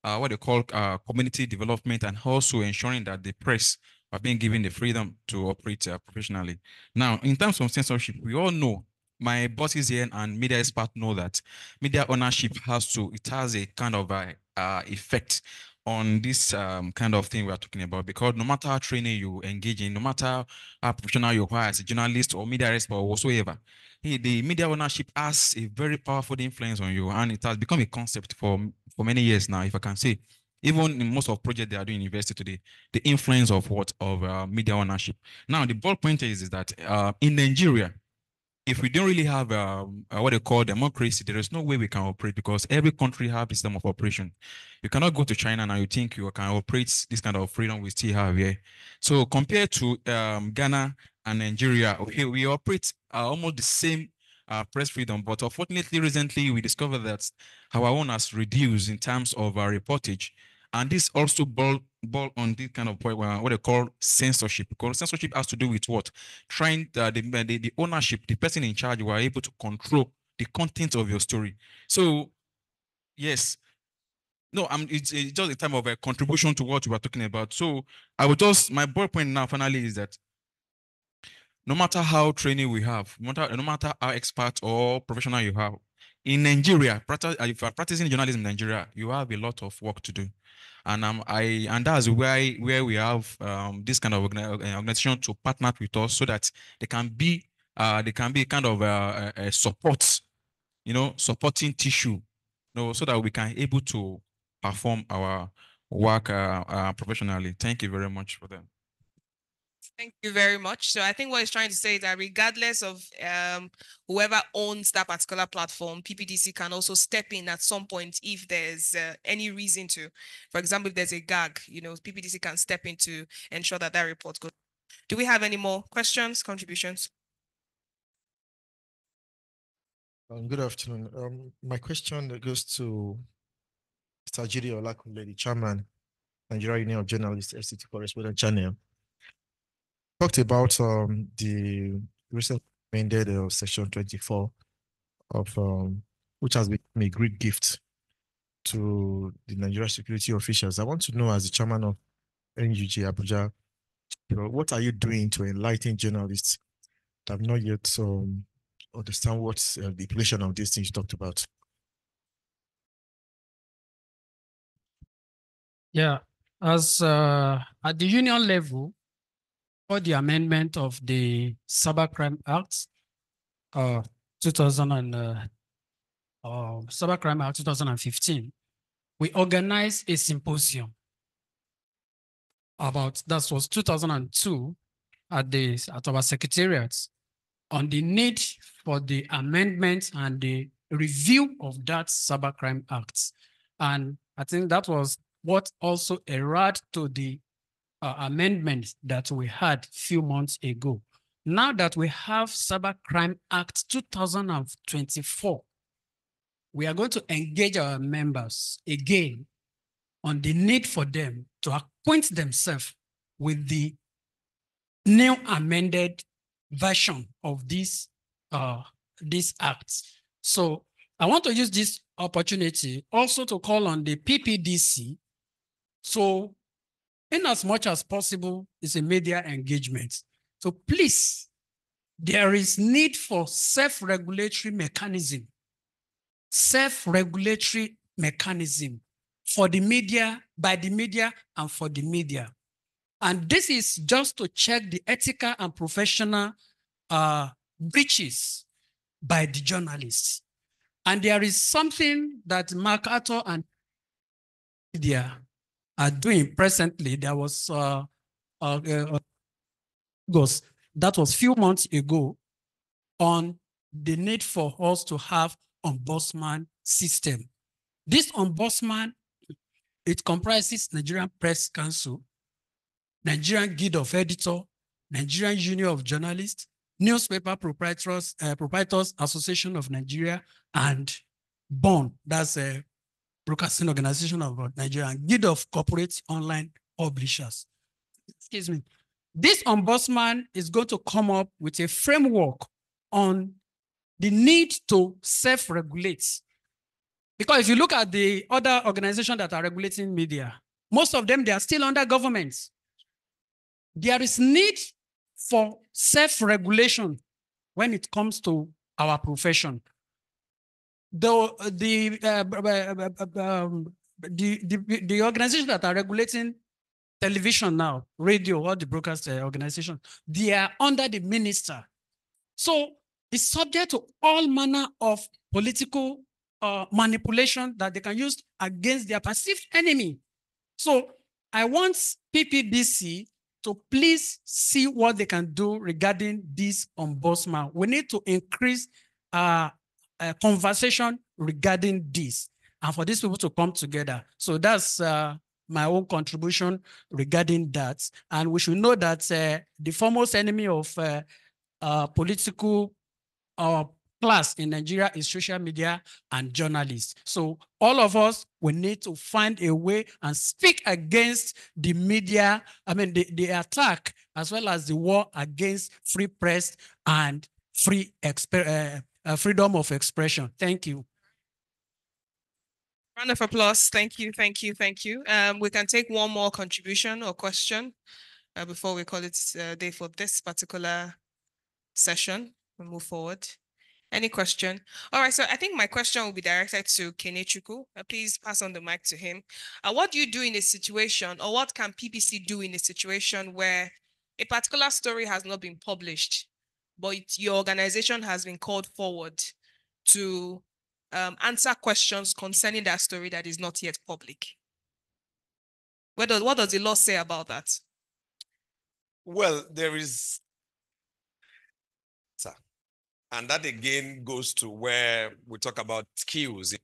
what they call community development, and also ensuring that the press are being given the freedom to operate professionally. Now, in terms of censorship, we all know, my bosses here and media experts know that media ownership has a kind of effect on this kind of thing we are talking about, because no matter how training you engage in, no matter how professional you are as a journalist or media expert or whatsoever, the media ownership has a very powerful influence on you, and it has become a concept for many years now, if I can say. Even in most of projects they are doing in university today, the influence of media ownership. Now, the bold point is that in Nigeria, if we don't really have what they call democracy, there is no way we can operate, because every country has a system of operation. You cannot go to China now, you think you can operate this kind of freedom we still have here. So compared to Ghana and Nigeria, okay, we operate almost the same press freedom, but unfortunately, recently we discovered that our own has reduced in terms of reportage. And this also ball on this kind of point what they call censorship, because censorship has to do with what? Trying the ownership, the person in charge, were able to control the content of your story. So, yes, no, it's just a time of a contribution to what we were talking about. So my bold point now finally is that no matter how training we have, no matter how expert or professional you have, in Nigeria, if you are practicing journalism in Nigeria, you have a lot of work to do. And that's where we have this kind of organization to partner with us, so that they can be kind of a support, supporting tissue, so that we can able to perform our work professionally. Thank you very much for that. Thank you very much. So I think what he's trying to say is that regardless of whoever owns that particular platform, PPDC can also step in at some point if there's any reason to. For example, if there's a gag, PPDC can step in to ensure that report goes. Do we have any more questions, contributions? Good afternoon. My question goes to Mr. Jiri Olakunle, the chairman, Nigeria Union of Journalists, FCT Correspondent Channel. Talked about the recent amended section 24 of which has become a great gift to the Nigeria security officials. I want to know, as the chairman of NUJ Abuja, what are you doing to enlighten journalists that have not yet understand what's the implication of these things you talked about? Yeah, as at the union level, for the amendment of the Cybercrime Act, 2015, we organized a symposium that was 2002 at our secretariat on the need for the amendment and the review of that Cybercrime Act. And I think that was what also erred to the amendment that we had a few months ago. Now that we have Cybercrime Act 2024, we are going to engage our members again on the need for them to acquaint themselves with the new amended version of this act. So I want to use this opportunity also to call on the PPDC. So in as much as possible, it's a media engagement. So please, there is need for self-regulatory mechanism for the media, by the media, and for the media. And this is just to check the ethical and professional breaches by the journalists. And there is something that MacArthur and media are doing presently. There was that was few months ago on the need for us to have ombudsman system. This ombudsman, it comprises Nigerian Press Council, Nigerian Guild of Editors, Nigerian Union of Journalists, Newspaper Proprietors Association of Nigeria, and BON, that's a Broadcasting Organization of Nigeria, and Guild of Corporate Online Publishers. Excuse me. This ombudsman is going to come up with a framework on the need to self-regulate. Because if you look at the other organizations that are regulating media, most of them, they are still under government. There is need for self-regulation when it comes to our profession. The organizations that are regulating television now, radio, or the broadcast organization, they are under the minister. So it's subject to all manner of political manipulation that they can use against their perceived enemy. So I want PPDC to please see what they can do regarding this ombudsman. We need to increase a conversation regarding this and for these people to come together. So that's my own contribution regarding that. And we should know that the foremost enemy of political class in Nigeria is social media and journalists. So all of us, we need to find a way and speak against the media, the attack, as well as the war against free press and freedom of expression. Thank you. Round of applause. Thank you, thank you, thank you. We can take one more contribution or question before we call it a day for this particular session. We'll move forward. Any question? All right, so I think my question will be directed to Kenechukwu. Please pass on the mic to him. What do you do in a situation, or what can PPC do in a situation where a particular story has not been published, but your organization has been called forward to answer questions concerning that story that is not yet public? What does the law say about that? Well, there is, and that again goes to where we talk about skills.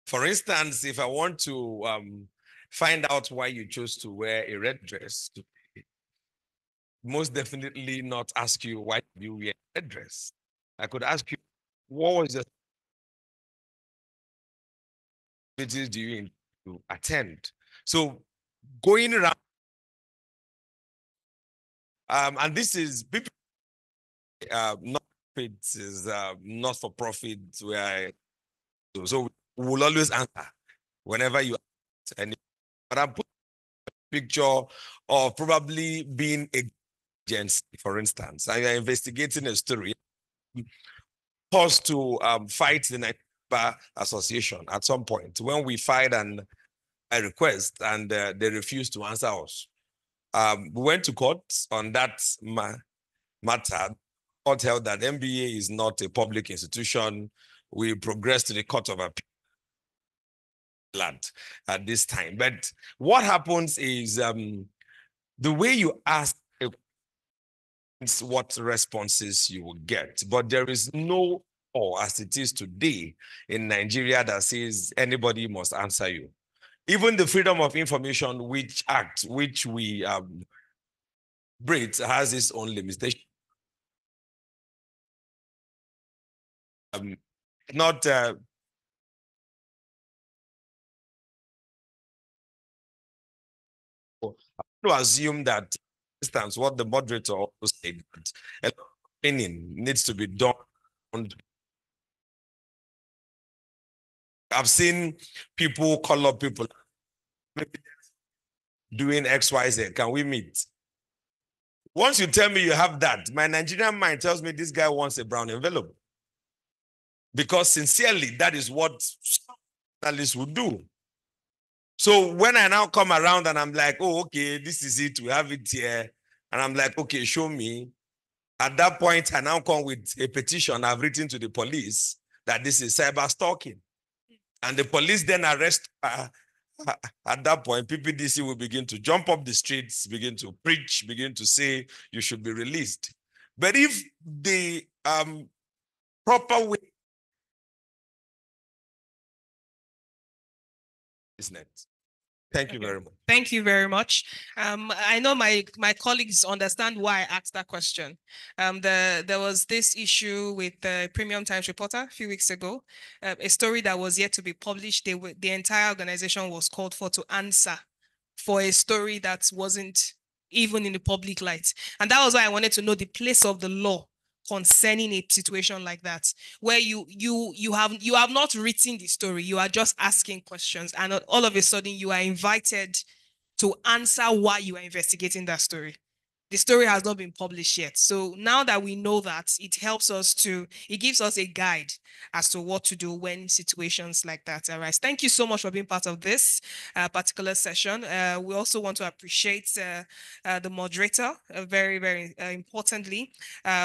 For instance, if I want to find out why you chose to wear a red dress, most definitely not ask you why you wear a red dress. I could ask you, what was your activities do you intend to attend? So going around, and this is people, not is not for profit. Where so we will always answer whenever you ask. And but I put a picture of probably being a agency, for instance, and you're investigating a story. Forced to fight the Nigeria Bar Association at some point when we filed a request and they refused to answer us. We went to court on that matter. Court held that MBA is not a public institution. We progressed to the Court of Appeal at this time. But what happens is the way you ask what responses you will get, but there is no law as it is today in Nigeria that says anybody must answer you. Even the Freedom of Information Act, which we breed, has its own limitation. Not to assume that, for instance, what the moderator also said, that training needs to be done. I've seen people call up people doing X, Y, Z. Can we meet? Once you tell me you have that, my Nigerian mind tells me this guy wants a brown envelope. Because sincerely, that is what journalists would do. So when I now come around and I'm like, oh, okay, this is it, we have it here. And I'm like, okay, show me. At that point, I now come with a petition I've written to the police that this is cyber stalking. And the police then arrest, at that point, PPDC will begin to jump up the streets, begin to preach, begin to say you should be released. But if the proper way is net. Thank you very much. Thank you very much. I know my colleagues understand why I asked that question. There was this issue with the Premium Times reporter a few weeks ago, a story that was yet to be published. The entire organization was called for to answer for a story that wasn't even in the public light. And that was why I wanted to know the place of the law concerning a situation like that, where you have not written the story, you are just asking questions, and all of a sudden you are invited to answer why you are investigating that story. The story has not been published yet. So now that we know that, it gives us a guide as to what to do when situations like that arise. Thank you so much for being part of this particular session. We also want to appreciate the moderator, very, very importantly,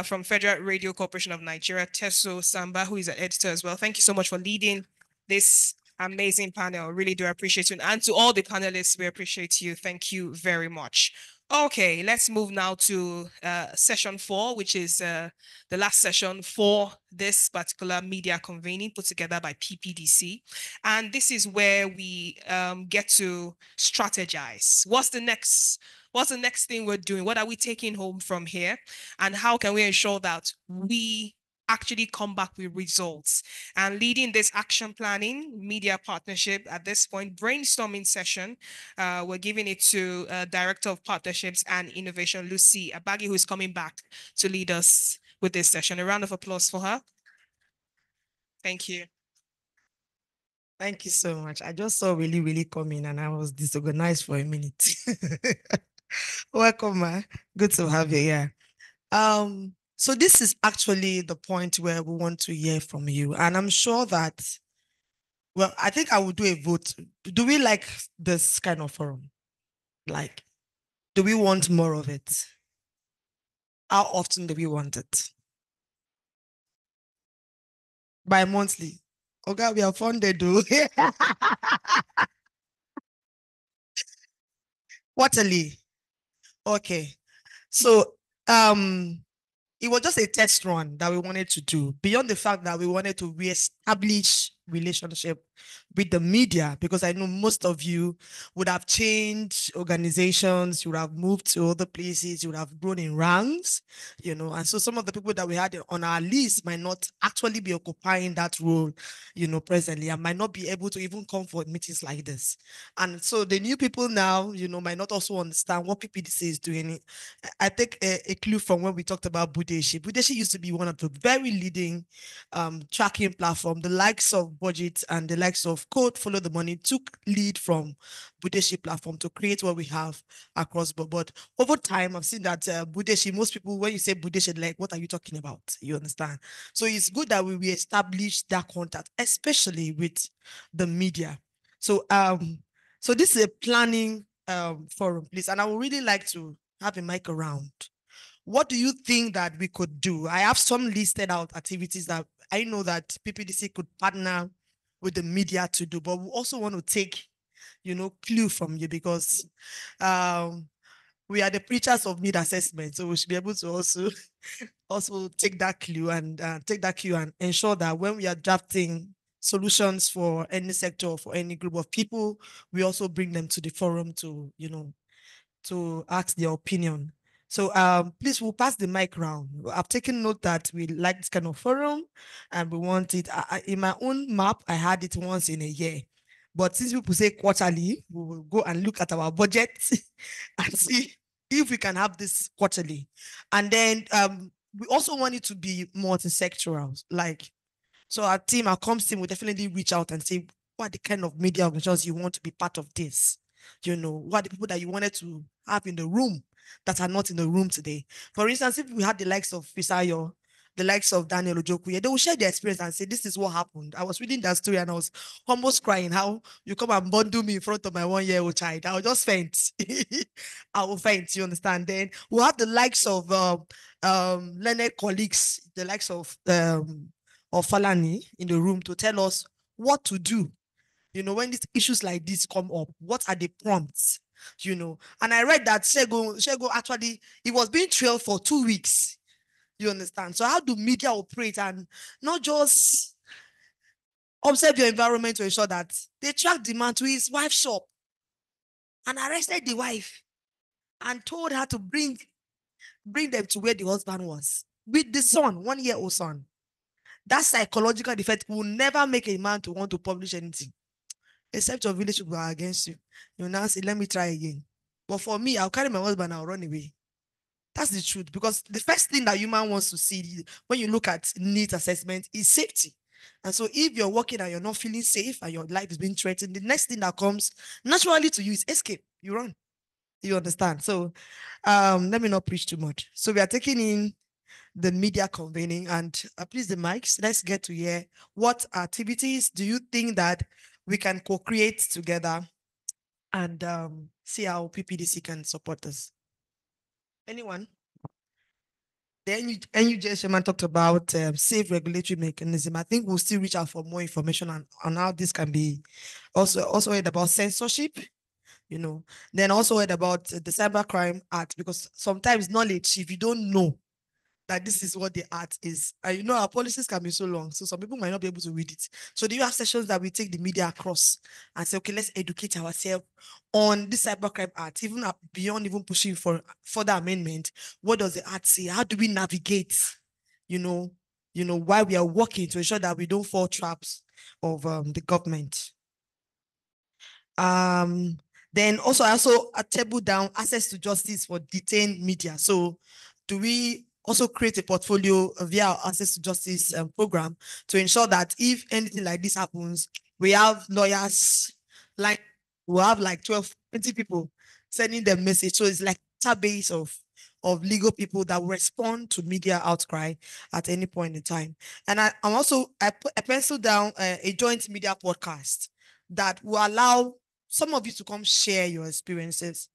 from Federal Radio Corporation of Nigeria, Teso Samba, who is an editor as well. Thank you so much for leading this amazing panel. Really do appreciate you. And to all the panelists, we appreciate you. Thank you very much. Okay, let's move now to session 4, which is the last session for this particular media convening put together by PPDC. And this is where we get to strategize. What's the next thing we're doing? What are we taking home from here? And how can we ensure that we actually come back with results? And leading this action planning media partnership at this point, brainstorming session, we're giving it to Director of Partnerships and Innovation, Lucy Abagi, who is coming back to lead us with this session. A round of applause for her. Thank you. Thank you so much. I just saw really coming and I was disorganized for a minute. Welcome, ma. Good to have you here. So this is actually the point where we want to hear from you. And I'm sure that, well, I think I will do a vote. Do we like this kind of forum? Like, do we want more of it? How often do we want it? Bi-monthly. Okay, we are funded, though. Quarterly. Okay. So, it was just a test run that we wanted to do, beyond the fact that we wanted to reestablish relationship with the media, because I know most of you would have changed organizations, you would have moved to other places, you would have grown in ranks, and so some of the people that we had on our list might not actually be occupying that role, presently, and might not be able to even come for meetings like this. And so the new people now, might not also understand what PPDC is doing. I take a clue from when we talked about Budeshi. Budeshi used to be one of the very leading tracking platform. The likes of Budget and the likes of Code Follow the Money took lead from Budeshi platform to create what we have across board. But over time, I've seen that Budeshi, most people, when you say Budeshi, like, what are you talking about? You understand? So it's good that we establish that contact, especially with the media. So so this is a planning forum, please. And I would really like to have a mic around. What do you think that we could do? I have some listed out activities that I know that PPDC could partner with the media to do, but we also want to take, clue from you, because we are the preachers of need assessment. So we should be able to also take that clue and ensure that when we are drafting solutions for any sector or for any group of people, we also bring them to the forum to, to ask their opinion. So please, we'll pass the mic round. I've taken note that we like this kind of forum and we want it. In my own map, I had it once in a year. But since people say quarterly, we will go and look at our budget and see if we can have this quarterly. And then we also want it to be multi-sectoral. So our team, our comms team will definitely reach out and say, what are the kind of media organizations you want to be part of this? What are the people that you wanted to have in the room that are not in the room today? For instance, if we had the likes of Fisayo the likes of Daniel Ojokuye, they will share their experience and say, this is what happened. I was reading that story and I was almost crying. How you come and bundle me in front of my 1-year-old child. I'll just faint. I will faint, you understand? Then we'll have the likes of learned colleagues, the likes of Falani in the room to tell us what to do. You know, when these issues like this come up, what are the prompts? You know, and I read that Shego actually, he was being trailed for 2 weeks. You understand? So how do media operate and not just observe your environment to ensure that they track the man to his wife's shop and arrested the wife and told her to bring them to where the husband was with the son, 1-year-old son. That psychological defect will never make a man to want to publish anything, except your village people are against you. You now say, let me try again. But for me, I'll carry my husband and I'll run away. That's the truth, because the first thing that human wants to see when you look at needs assessment is safety. And so if you're working and you're not feeling safe and your life is being threatened, the next thing that comes naturally to you is escape. You run. You understand? So let me not preach too much. So we are taking in the media convening, and please the mics, let's get to hear what activities do you think that we can co-create together and see how PPDC can support us. Anyone? The NUJ Chairman talked about safe regulatory mechanism. I think we'll still reach out for more information on how this can be. Also heard about censorship, you know. Then also heard about the Cybercrime Act, because sometimes knowledge, if you don't know that this is what the art is, and you know our policies can be so long, so some people might not be able to read it. So do you have sessions that we take the media across and say, okay, let's educate ourselves on this Cybercrime Act, even beyond even pushing for further amendment? What does the art say? How do we navigate, you know, while we are working to ensure that we don't fall traps of the government? Then also table down access to justice for detained media. So do we also create a portfolio via our access to justice program to ensure that if anything like this happens, we have lawyers, like we'll have like 12, 20 people sending them message. So it's like a base of legal people that will respond to media outcry at any point in time. And I penciled down a joint media podcast that will allow some of you to come share your experiences.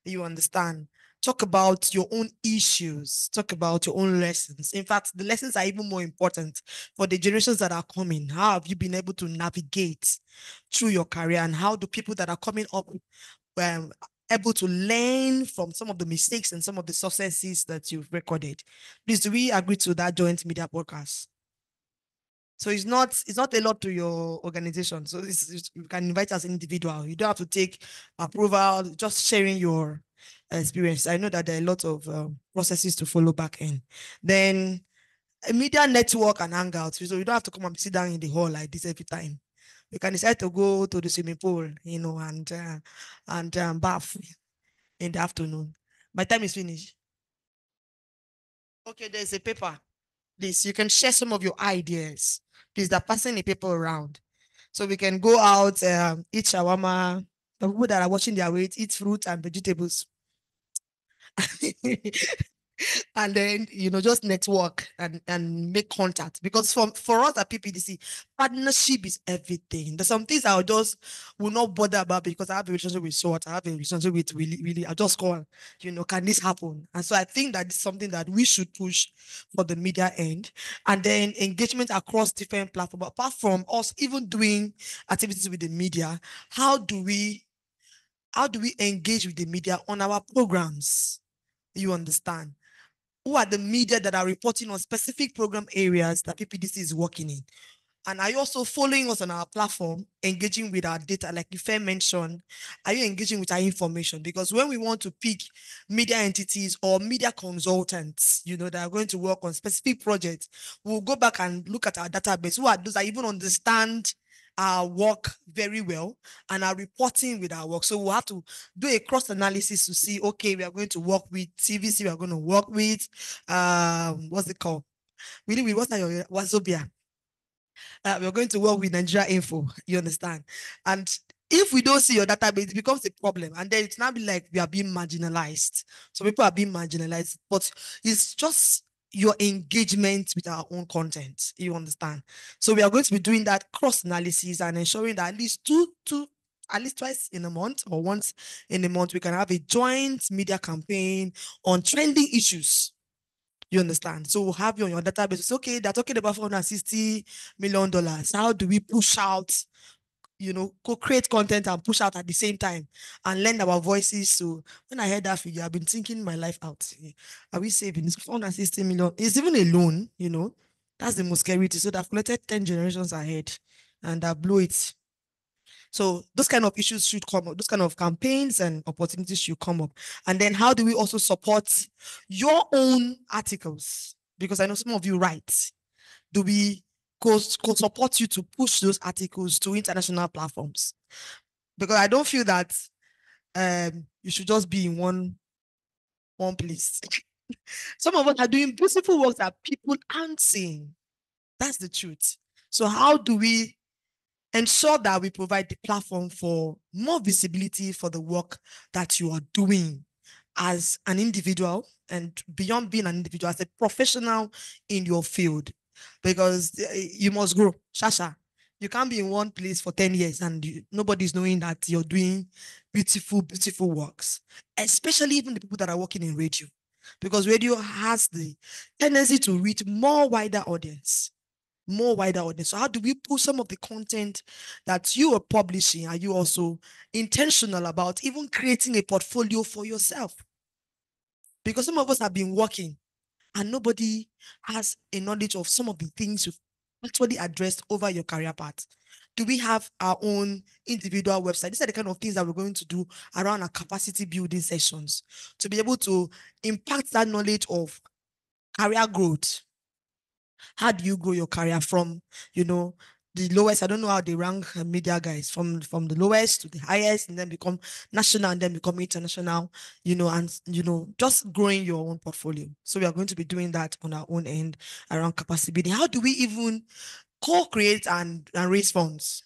You understand? Talk about your own issues. Talk about your own lessons. In fact, the lessons are even more important for the generations that are coming. How have you been able to navigate through your career, and how do people that are coming up able to learn from some of the mistakes and some of the successes that you've recorded? Please, do we agree to that joint media podcast? So it's not a lot to your organization. So you can invite as an individual. You don't have to take approval, just sharing your experience. I know that there are a lot of processes to follow back in. Then a media network and hangouts. So you don't have to come and sit down in the hall like this every time. You can decide to go to the swimming pool, you know, and bath in the afternoon. My time is finished. Okay, there's a paper. Please, you can share some of your ideas. Please, they're passing the paper around. So we can go out, eat shawarma. The people that are watching their weight, eat fruit and vegetables. And then, you know, just network and make contact. Because for us at PPDC, partnership is everything. There's some things I will not bother about because I have a relationship with SWOT, I have a relationship with really, I just call, you know, can this happen? And so I think that is something that we should push for the media end. And then engagement across different platforms. Apart from us even doing activities with the media, how do we engage with the media on our programs? You understand? Who are the media that are reporting on specific program areas that PPDC is working in? And are you also following us on our platform, engaging with our data? Like Ife mentioned, are you engaging with our information? Because when we want to pick media entities or media consultants, you know, that are going to work on specific projects, we'll go back and look at our database. Who are those that even understand our work very well and are reporting with our work? So we'll have to do a cross analysis to see, okay, we are going to work with TVC, we are going to work with, what's it called? Really, what's Wazobia? We're going to work with Nigeria Info, you understand? And if we don't see your database, it becomes a problem. And then it's not be like we are being marginalized. So people are being marginalized, but it's just your engagement with our own content. You understand? So we are going to be doing that cross analysis and ensuring that at least twice in a month or once in a month, we can have a joint media campaign on trending issues. You understand? So we'll have you on your database. It's okay, they're talking about $460 million. How do we push out, co-create content and push out at the same time and lend our voices? So when I heard that figure, I've been thinking my life out. Are we saving? It's 460 million. It's even a loan, That's the most scary thing. So they've collected 10 generations ahead and they blow it. So those kind of issues should come up. Those kind of campaigns and opportunities should come up. And then how do we also support your own articles? Because I know some of you write. Do we support you to push those articles to international platforms? Because I don't feel that you should just be in one place. Some of us are doing beautiful work that people aren't seeing. That's the truth. So how do we ensure that we provide the platform for more visibility for the work that you are doing as an individual and beyond being an individual, as a professional in your field? Because you must grow. Shasha, you can't be in one place for 10 years and nobody's knowing that you're doing beautiful, beautiful works, especially even the people that are working in radio, because radio has the tendency to reach more wider audience. So how do we push some of the content that you are publishing? Are you also intentional about even creating a portfolio for yourself? Because some of us have been working and nobody has a knowledge of some of the things you've actually addressed over your career path. Do we have our own individual website? These are the kind of things that we're going to do around our capacity building sessions to be able to impact that knowledge of career growth. How do you grow your career from, the lowest? I don't know how they rank media guys, from the lowest to the highest, and then become national and then become international, just growing your own portfolio. So we are going to be doing that on our own end around capacity building. How do we even co-create and raise funds?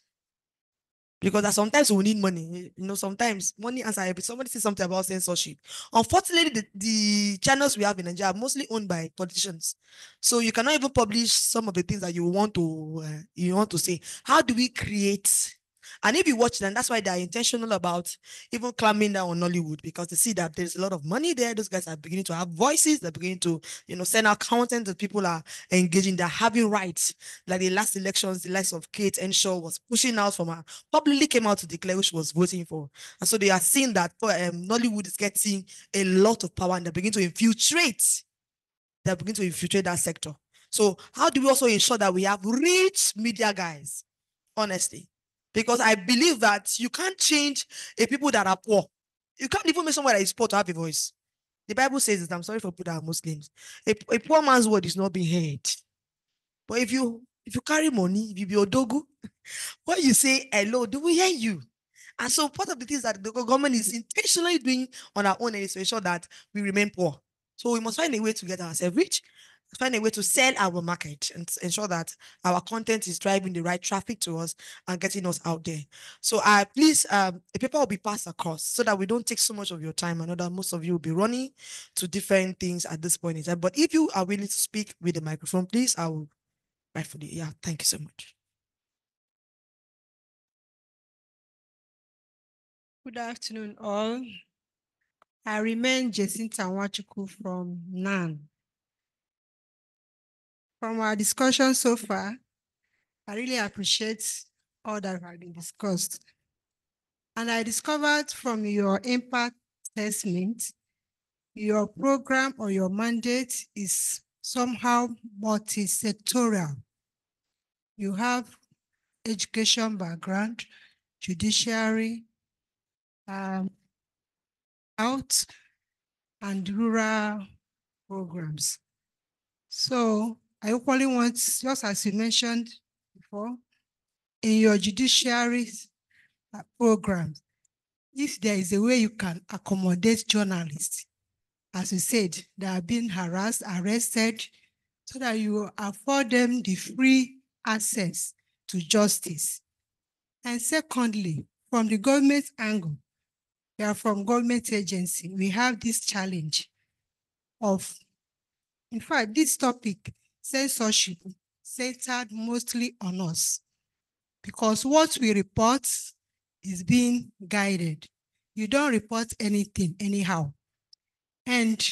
Because sometimes we need money. Sometimes money answer everything. Somebody says something about censorship. Unfortunately, the channels we have in Nigeria are mostly owned by politicians. So you cannot even publish some of the things that you want to say. How do we create? And if you watch them, that's why they're intentional about even climbing down on Nollywood, because they see that there's a lot of money there. Those guys are beginning to have voices. They're beginning to, send out content that people are engaging. They're having rights. Like the last elections, the likes of Kate Henshaw was pushing out from her, publicly came out to declare who she was voting for. And so they are seeing that Nollywood is getting a lot of power and they're beginning to infiltrate. They're beginning to infiltrate that sector. So how do we also ensure that we have rich media guys? Honestly. Because I believe that you can't change a people that are poor. You can't even make someone that is poor to have a voice. The Bible says it. I'm sorry for people that are Muslims. A poor man's word is not being heard. But if you carry money, if you be odogu, when you say hello, do we hear you? And so part of the things that the government is intentionally doing on our own is to ensure that we remain poor. So we must find a way to get ourselves rich, find a way to sell our market and ensure that our content is driving the right traffic to us and getting us out there. So please, a paper will be passed across so that we don't take so much of your time. I know that most of you will be running to different things at this point in time. But if you are willing to speak with the microphone, please, I will rightfully. Yeah, thank you so much. Good afternoon, all. I remain Jacinta Wachuku from NAN. From our discussion so far, I really appreciate all that has been discussed. And I discovered from your impact assessment, your program or your mandate is somehow multi-sectorial. You have education background, judiciary, health, and rural programs. So I equally want, just as you mentioned before, in your judiciary programs, if there is a way you can accommodate journalists, as you said, they are being harassed, arrested, so that you afford them the free access to justice. And secondly, from the government angle, we are from government agency, we have this challenge of In fact, this topic, censorship, centered mostly on us because what we report is being guided. You don't report anything anyhow. And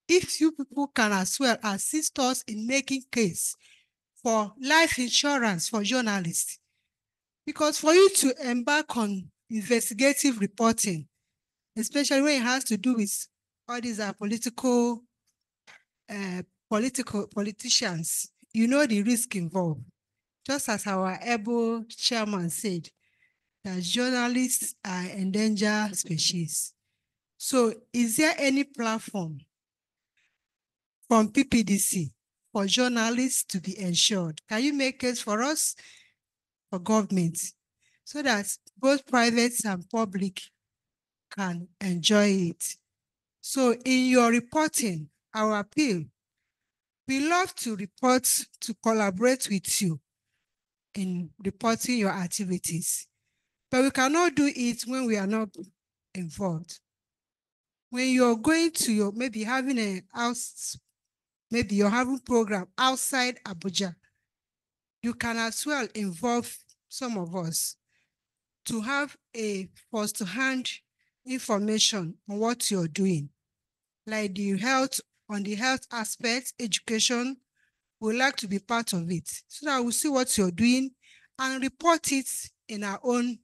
if you people can as well assist us in making case for life insurance for journalists, because for you to embark on investigative reporting, especially when it has to do with all these politicians, you know the risk involved. Just as our able chairman said, that journalists are endangered species. So is there any platform from PPDC for journalists to be ensured? Can you make case for us, for government, so that both private and public can enjoy it? So in your reporting, our appeal, we love to report, to collaborate with you in reporting your activities, but we cannot do it when we are not involved. When you're going to your, maybe having a house, maybe you're having program outside Abuja, you can as well involve some of us to have a first-hand information on what you're doing, like the health, on the health aspect, education. We'd like to be part of it so that we'll see what you're doing and report it in our own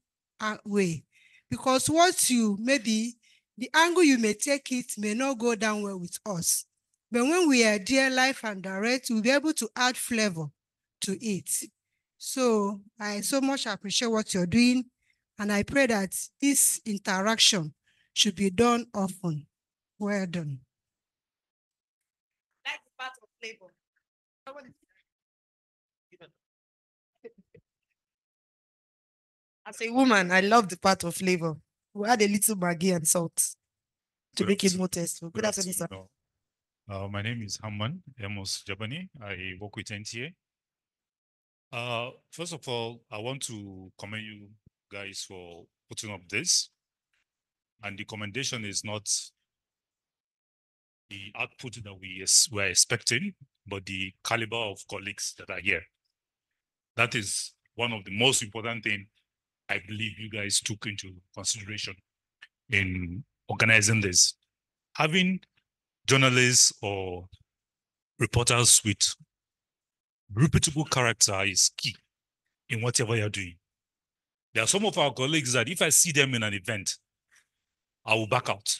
way. Because what you, maybe the angle you may take it may not go down well with us. But when we are there live and direct, we'll be able to add flavor to it. So I so much appreciate what you're doing. And I pray that this interaction should be done often. Well done. That's part of flavor. As a woman, I love the part of flavor. We add a little Maggi and salt to make it more tasteful. Good afternoon, sir. My name is Hamman Amos Jabani. I work with NTA. First of all, I want to commend you guys for putting up this. And the commendation is not the output that we were expecting, but the caliber of colleagues that are here. That is one of the most important things I believe you guys took into consideration in organizing this. Having journalists or reporters with reputable character is key in whatever you're doing. There are some of our colleagues that if I see them in an event, I will back out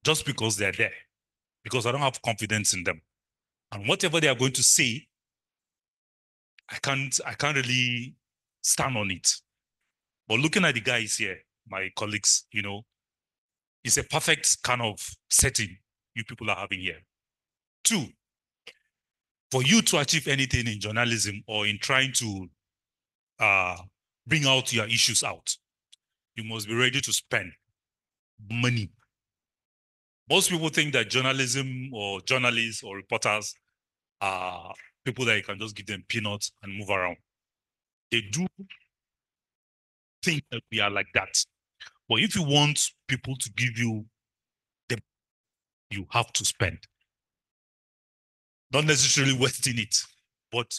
just because they're there, because I don't have confidence in them. And whatever they are going to say, I can't really stand on it. But looking at the guys here, my colleagues, you know, it's a perfect kind of setting you people are having here. Two, for you to achieve anything in journalism or in trying to bring out your issues out, you must be ready to spend money. Most people think that journalism or journalists or reporters are people that you can just give them peanuts and move around. They do think that we are like that. But if you want people to give you the, you have to spend. Not necessarily wasting it, but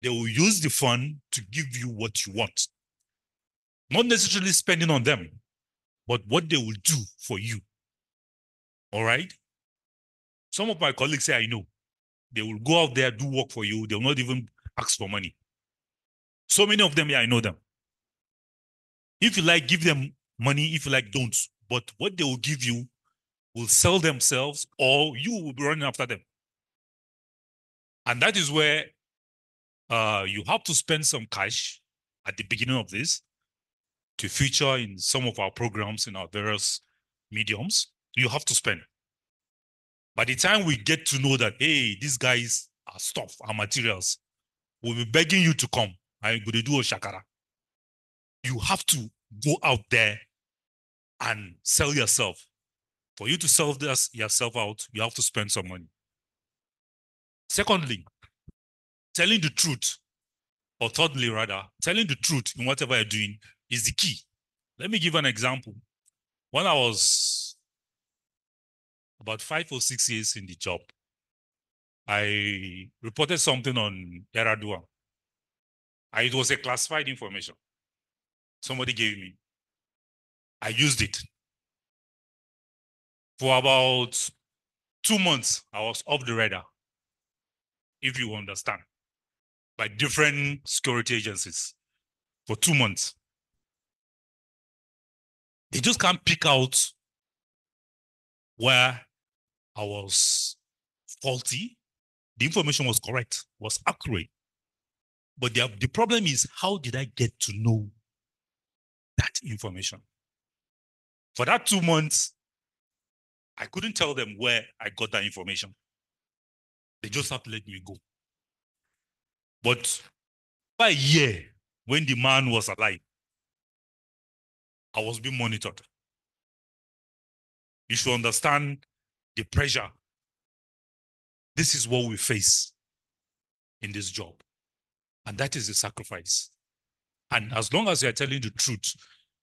they will use the fund to give you what you want. Not necessarily spending on them, but what they will do for you. All right? Some of my colleagues say, I know. They will go out there, do work for you. They will not even ask for money. So many of them, yeah, I know them. If you like, give them money. If you like, don't. But what they will give you will sell themselves or you will be running after them. And that is where you have to spend some cash at the beginning of this to feature in some of our programs in our various mediums. You have to spend. By the time we get to know that, hey, these guys are stuff, are materials, we'll be begging you to come. I'm going to do a shakara. You have to go out there and sell yourself. For you to sell this yourself out, you have to spend some money. Secondly, telling the truth, or thirdly rather, telling the truth in whatever you're doing is the key. Let me give an example. When I was about 5 or 6 years in the job, I reported something on Yaradua. It was a classified information. Somebody gave me. I used it. For about 2 months, I was off the radar, if you understand, by different security agencies for 2 months. They just can't pick out where I was faulty. The information was correct, was accurate. But the problem is, how did I get to know that information? For that 2 months, I couldn't tell them where I got that information. They just have to let me go. But by a year, when the man was alive, I was being monitored. You should understand the pressure. This is what we face in this job. And that is the sacrifice. And as long as you are telling the truth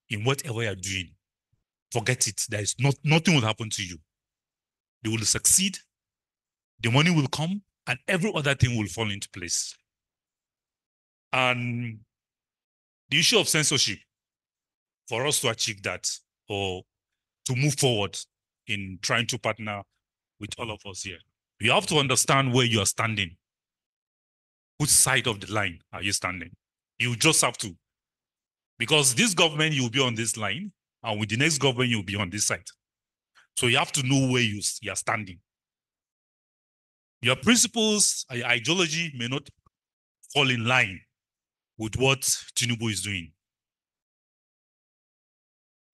in whatever you are doing, forget it. There is nothing will happen to you. You will succeed, the money will come, and every other thing will fall into place. And the issue of censorship, for us to achieve that or to move forward in trying to partner with all of us here, you have to understand where you are standing. Which side of the line are you standing? You just have to. Because this government, you'll be on this line, and with the next government, you'll be on this side. So you have to know where you are standing. Your principles, your ideology may not fall in line with what Tinubu is doing.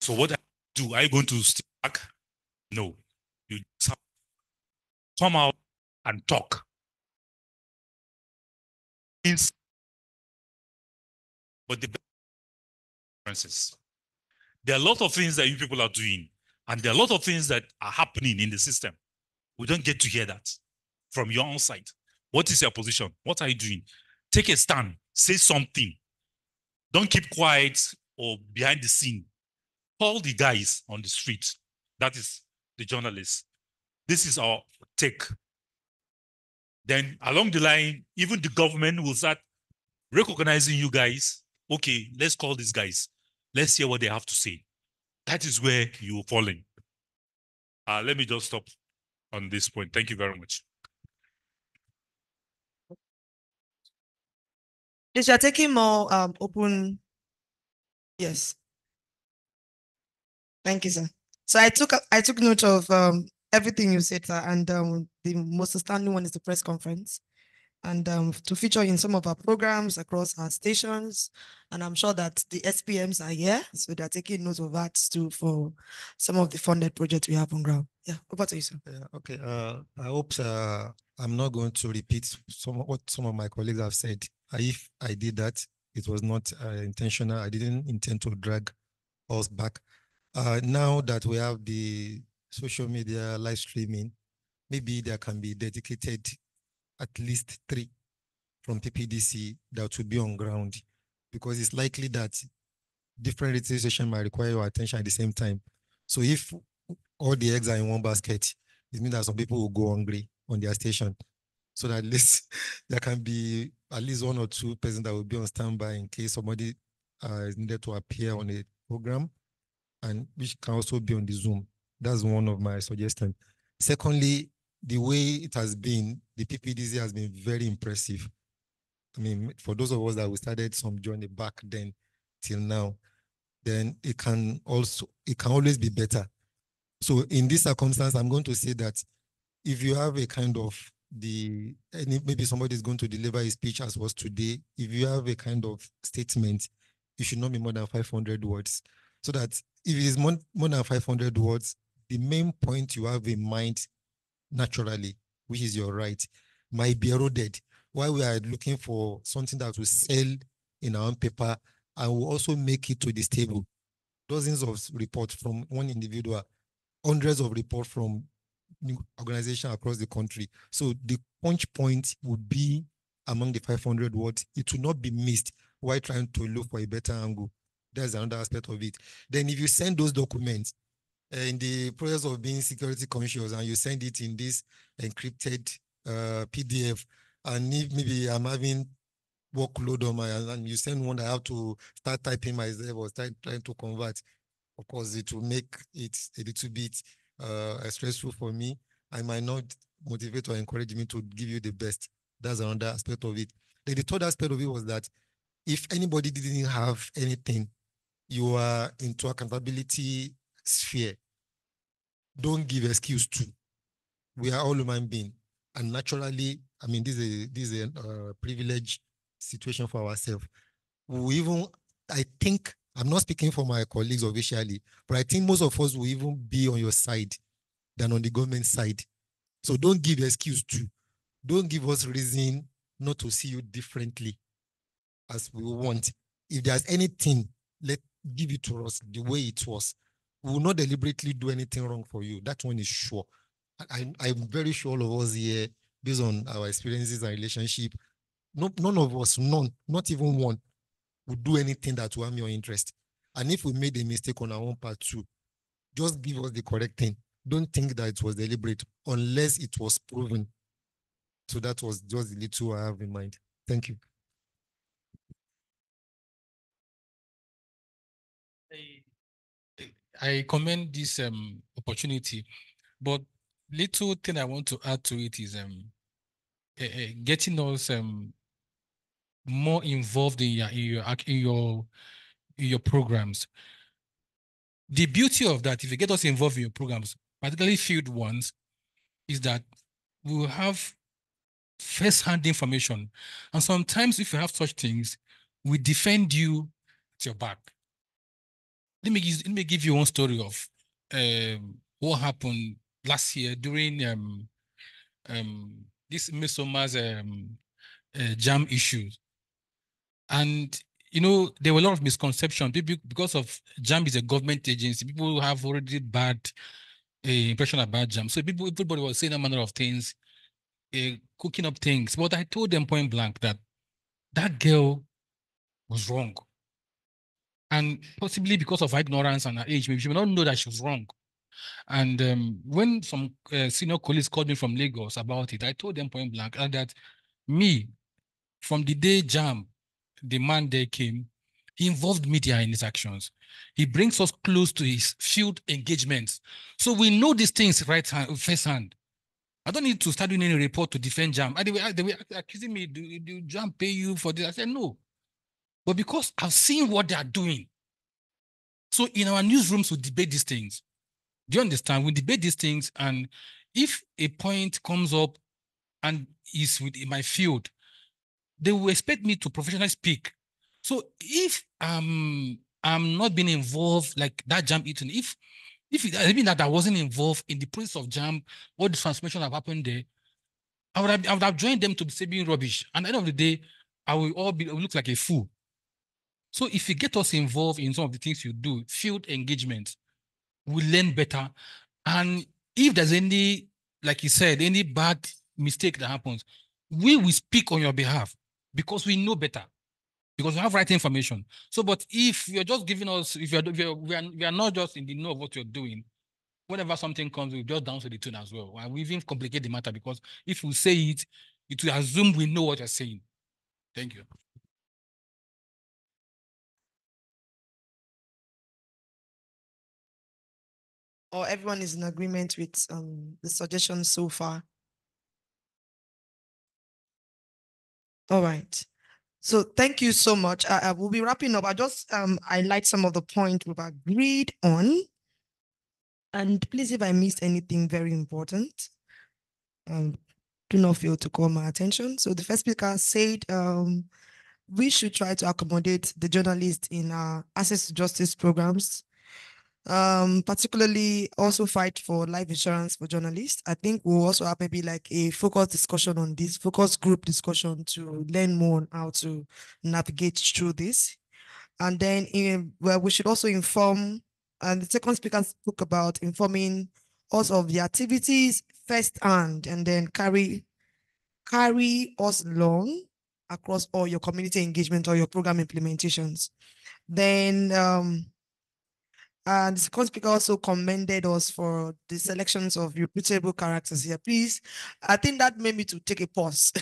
So what I do, are you going to stay back? No. You just have to come out and talk. But the differences. There are a lot of things that you people are doing, and there are a lot of things that are happening in the system. We don't get to hear that from your own side. What is your position? What are you doing? Take a stand. Say something. Don't keep quiet or behind the scene. Call the guys on the street. That is the journalists. This is our take. Then along the line, even the government will start recognizing you guys. Okay, let's call these guys. Let's hear what they have to say. That is where you're falling. Let me just stop on this point. Thank you very much. Please, you are taking more open. Yes. Thank you, sir. So I took note of everything you said, sir, and the most outstanding one is the press conference, and to feature in some of our programs across our stations. And I'm sure that the SPMs are here, so they're taking note of that too for some of the funded projects we have on ground. Yeah, over to you, sir. Yeah, okay. I hope I'm not going to repeat what some of my colleagues have said. If I did that, it was not intentional. I didn't intend to drag us back. Now that we have the social media live streaming, maybe there can be dedicated at least 3 from PPDC that will be on ground, because it's likely that different radio stations might require your attention at the same time. So if all the eggs are in one basket, it means that some people will go hungry on their station. So that at least there can be at least 1 or 2 persons that will be on standby in case somebody is needed to appear on a program, and which can also be on the Zoom. That's one of my suggestions. Secondly, the way it has been, the PPDC has been very impressive. I mean, for those of us that we started some journey back then till now, then it can always be better. So in this circumstance, I'm going to say that if you have a kind of maybe somebody is going to deliver a speech as was today, if you have a kind of statement, it should not be more than 500 words. So that if it is more than 500 words, the main point you have in mind naturally, which is your right, might be eroded. While we are looking for something that will sell in our own paper and will also make it to this table. Dozens of reports from one individual, hundreds of reports from organizations across the country. So the punch point would be among the 500 words. It will not be missed while trying to look for a better angle. That's another aspect of it. Then if you send those documents in the process of being security conscious and you send it in this encrypted PDF, and if maybe I'm having workload on my, and you send one that I have to start typing myself or start trying to convert, of course, it will make it a little bit stressful for me. I might not motivate or encourage me to give you the best. That's another aspect of it. Then the third aspect of it was that if anybody didn't have anything, you are into accountability sphere. Don't give excuse to. We are all human beings, and naturally, I mean, this is a privileged situation for ourselves. We even, I think, I'm not speaking for my colleagues officially, but I think most of us will even be on your side than on the government side. So don't give excuse to. Don't give us reason not to see you differently as we want. If there's anything, let give it to us the way it was. We will not deliberately do anything wrong for you. That one is sure. I'm very sure all of us here, based on our experiences and relationship, none of us, not even one, would do anything that will harm your interest. And if we made a mistake on our own part too, just give us the correct thing. Don't think that it was deliberate unless it was proven. So that was just the little I have in mind. Thank you. I commend this opportunity, but little thing I want to add to it is getting us more involved in your programs. The beauty of that, if you get us involved in your programs, particularly field ones, is that we will have first-hand information. And sometimes if you have such things, we defend you at your back. Let me give you one story of what happened last year during this Midsummer's jam issues. And you know, there were a lot of misconceptions because of JAM is a government agency. People have already bad impression about JAM. So everybody was saying a manner of things, cooking up things. But I told them point blank that that girl was wrong. And possibly because of her ignorance and her age, maybe she may not know that she was wrong. And when some senior colleagues called me from Lagos about it, I told them point blank that me, from the day JAM, the man there came, he involved media in his actions. He brings us close to his field engagements. So we know these things first hand. I don't need to start doing any report to defend JAM. They were accusing me, do JAM pay you for this? I said, no. But because I've seen what they are doing. So in our newsrooms, we debate these things. Do you understand? We debate these things, and if a point comes up and is within my field, they will expect me to professionally speak. So if I'm not being involved like that JAM eating, if it mean that I wasn't involved in the process of JAM, what the transformation have happened there, I would have joined them to say being rubbish. And at the end of the day, I will look like a fool. So if you get us involved in some of the things you do, field engagement, we learn better. And if there's any, like you said, any bad mistake that happens, we will speak on your behalf because we know better, because we have right information. So, but if you're just giving us, we are not just in the know of what you're doing, whenever something comes, we just down to the tune as well. And we even complicate the matter because if we say it, it will assume we know what you're saying. Thank you. Or everyone is in agreement with the suggestions so far? All right. So thank you so much. I will be wrapping up. I just highlight some of the points we've agreed on. And please, if I missed anything very important, do not fail to call my attention. So the first speaker said we should try to accommodate the journalists in our access to justice programs, particularly also fight for life insurance for journalists. I think we'll also have maybe like a focus discussion on this, focus group discussion to learn more on how to navigate through this. And then we should also inform, and the second speaker spoke about informing us of the activities firsthand and then carry us along across all your community engagement or your program implementations. Then And the second speaker also commended us for the selections of reputable characters here. Please, I think that made me to take a pause.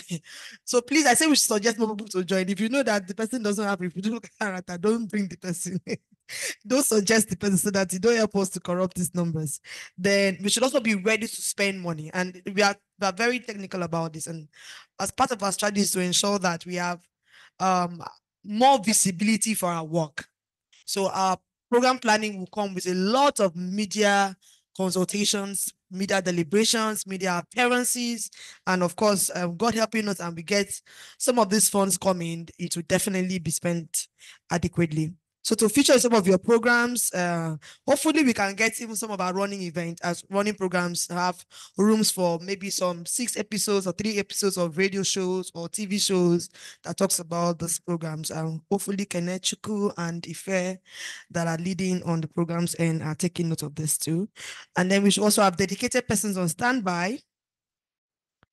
So please, I say we should suggest more people to join. If you know that the person doesn't have reputable character, don't bring the person. Don't suggest the person so that you don't help us to corrupt these numbers. Then we should also be ready to spend money. And we are very technical about this. And as part of our strategy is to ensure that we have more visibility for our work. So our program planning will come with a lot of media consultations, media deliberations, media appearances, and of course, God helping us and we get some of these funds coming, it will definitely be spent adequately. So to feature some of your programs, hopefully we can get even some of our running events as running programs have rooms for maybe some 6 episodes or 3 episodes of radio shows or TV shows that talks about these programs. Hopefully Kenechuku and Ife that are leading on the programs and are taking note of this too. And then we should also have dedicated persons on standby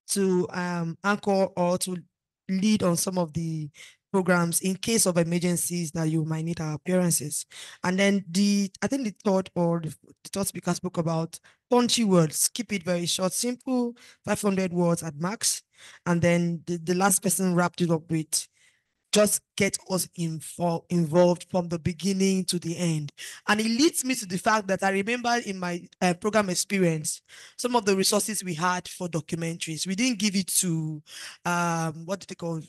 to anchor or to lead on some of the programs in case of emergencies that you might need our appearances. And then I think the third speaker spoke about punchy words. Keep it very short, simple, 500 words at max. And then the last person wrapped it up with just get us involved from the beginning to the end. And it leads me to the fact that I remember in my program experience, some of the resources we had for documentaries, we didn't give it to, what do they call,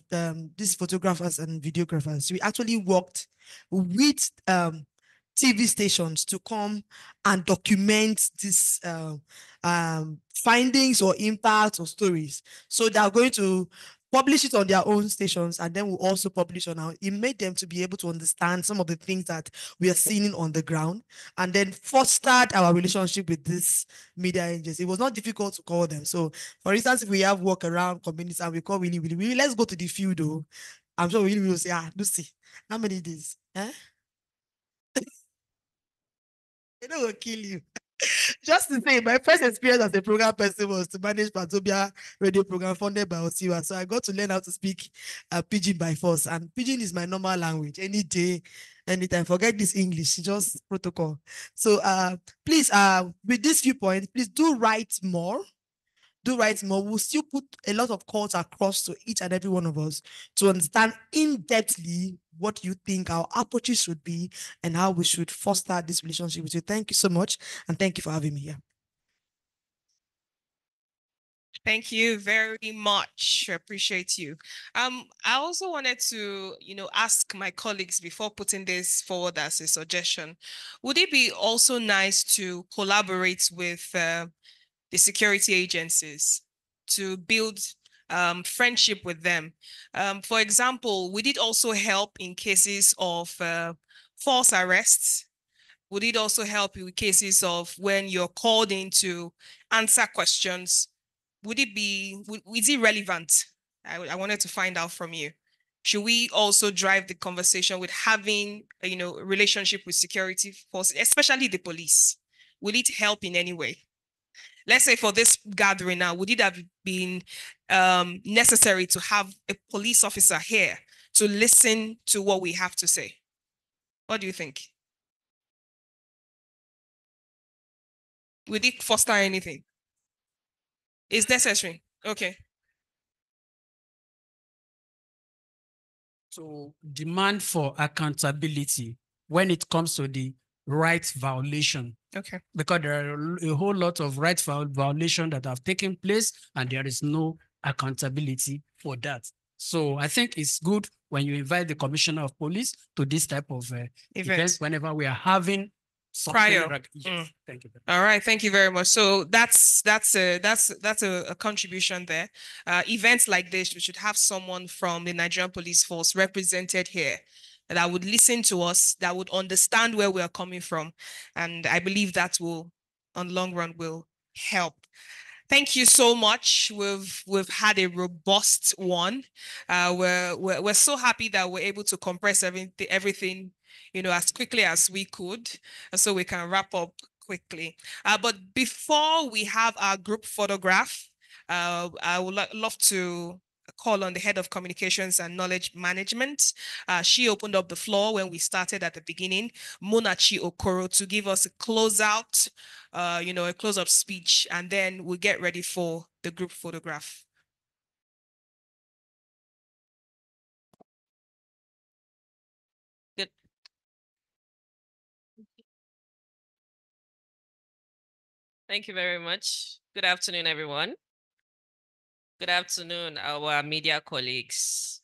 these photographers and videographers. We actually worked with TV stations to come and document these findings or impacts or stories. So they are going to publish it on their own stations, and then we'll also publish on our. It made them to be able to understand some of the things that we are seeing on the ground, and then fostered our relationship with this media agencies. It was not difficult to call them. So, for instance, if we have work around communities and we call Willie, let's go to the field. Though, I'm sure Willie will say, Lucy, how many days? Eh? They don't will kill you. Just to say, my first experience as a program person was to manage Patobia radio program funded by Osiwa. So I got to learn how to speak Pidgin by force. And Pidgin is my normal language. Any day, anytime. Forget this English, just protocol. So please, with this viewpoint, please do write more. Do write more. We'll still put a lot of calls across to each and every one of us to understand in-depthly what you think our approaches should be and how we should foster this relationship with you. Thank you so much, and thank you for having me here. Thank you very much. I appreciate you. I also wanted to, ask my colleagues before putting this forward as a suggestion. Would it be also nice to collaborate with the security agencies to build friendship with them? For example, would it also help in cases of false arrests? Would it also help in cases of when you're called in to answer questions? Is it relevant? I wanted to find out from you. Should we also drive the conversation with having, a relationship with security forces, especially the police? Will it help in any way? Let's say for this gathering now, would it have been necessary to have a police officer here to listen to what we have to say? What do you think? Would it foster anything? It's necessary. Okay. To demand for accountability when it comes to the rights violation. Okay. Because there are a whole lot of rights violation that have taken place and there is no accountability for that. So I think it's good when you invite the commissioner of police to this type of events whenever we are having Prior. Yes, thank you. All right, thank you very much. So that's a contribution there. Events like this, we should have someone from the Nigerian Police Force represented here that would listen to us, that would understand where we are coming from, and I believe that will, on long run, will help. Thank you so much. We've had a robust one. We're so happy that we're able to compress everything, as quickly as we could, so we can wrap up quickly. But before we have our group photograph, I would love to call on the head of communications and knowledge management. She opened up the floor when we started at the beginning, Munachi Okoro, to give us a closeout, a close-up speech, and then we'll get ready for the group photograph. Good. Thank you very much. Good afternoon, everyone. Good afternoon, our media colleagues.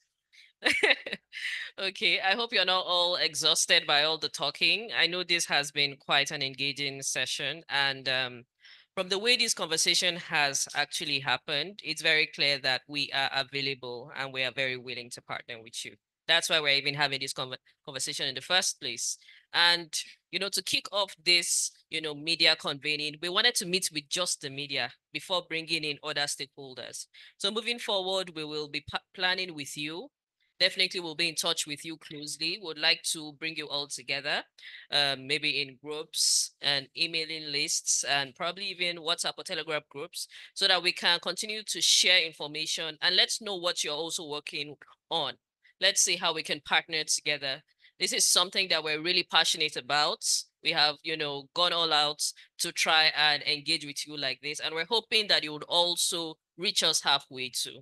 Okay, I hope you're not all exhausted by all the talking. I know this has been quite an engaging session, and from the way this conversation has actually happened, it's very clear that we are available and we are very willing to partner with you. That's why we're even having this conversation in the first place. And, to kick off this, media convening, we wanted to meet with just the media before bringing in other stakeholders. So moving forward, we will be planning with you. Definitely we'll be in touch with you closely. Would like to bring you all together, maybe in groups and emailing lists and probably even WhatsApp or Telegram groups, so that we can continue to share information and let's know what you're also working on. Let's see how we can partner together. This is something that we're really passionate about. We have, gone all out to try and engage with you like this. And we're hoping that you would also reach us halfway too.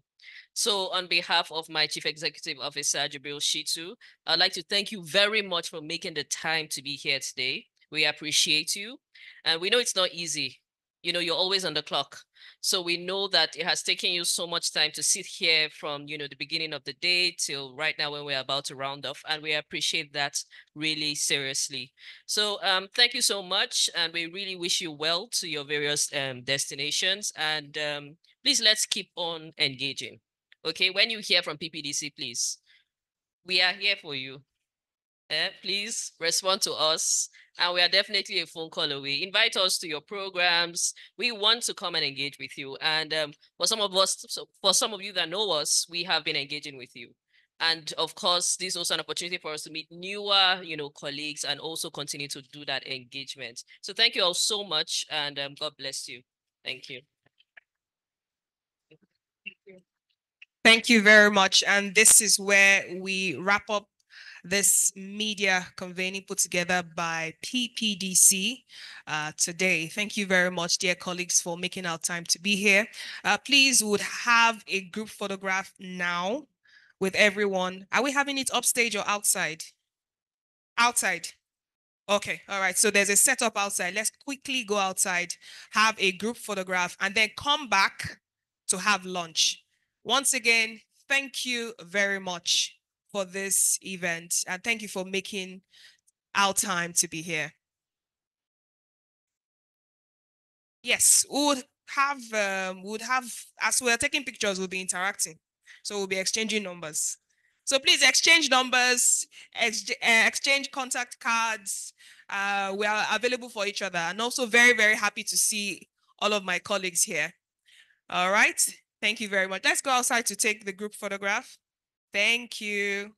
So on behalf of my Chief Executive Officer, Jibril Shitu, I'd like to thank you very much for making the time to be here today. We appreciate you. And we know it's not easy. You're always on the clock. So we know that it has taken you so much time to sit here from, the beginning of the day till right now when we're about to round off. And we appreciate that really seriously. So thank you so much. And we really wish you well to your various destinations. And please, let's keep on engaging. Okay, when you hear from PPDC, please, we are here for you. Please respond to us, and we are definitely a phone call away. Invite us to your programs. We want to come and engage with you. And for some of you that know us, we have been engaging with you. And of course, this is also an opportunity for us to meet newer, colleagues and also continue to do that engagement. So thank you all so much, and God bless you. Thank you. Thank you very much. And this is where we wrap up this media convening put together by PPDC today. Thank you very much, dear colleagues, for making our time to be here. Please, would have a group photograph now with everyone. Are we having it upstage or outside? Outside. Okay, all right. So there's a setup outside. Let's quickly go outside, have a group photograph, and then come back to have lunch. Once again, thank you very much for this event, and thank you for making our time to be here. Yes, would have as we're taking pictures, we'll be interacting. So we'll be exchanging numbers. So please exchange numbers, exchange contact cards. We are available for each other, and also very, very happy to see all of my colleagues here. All right. Thank you very much. Let's go outside to take the group photograph. Thank you.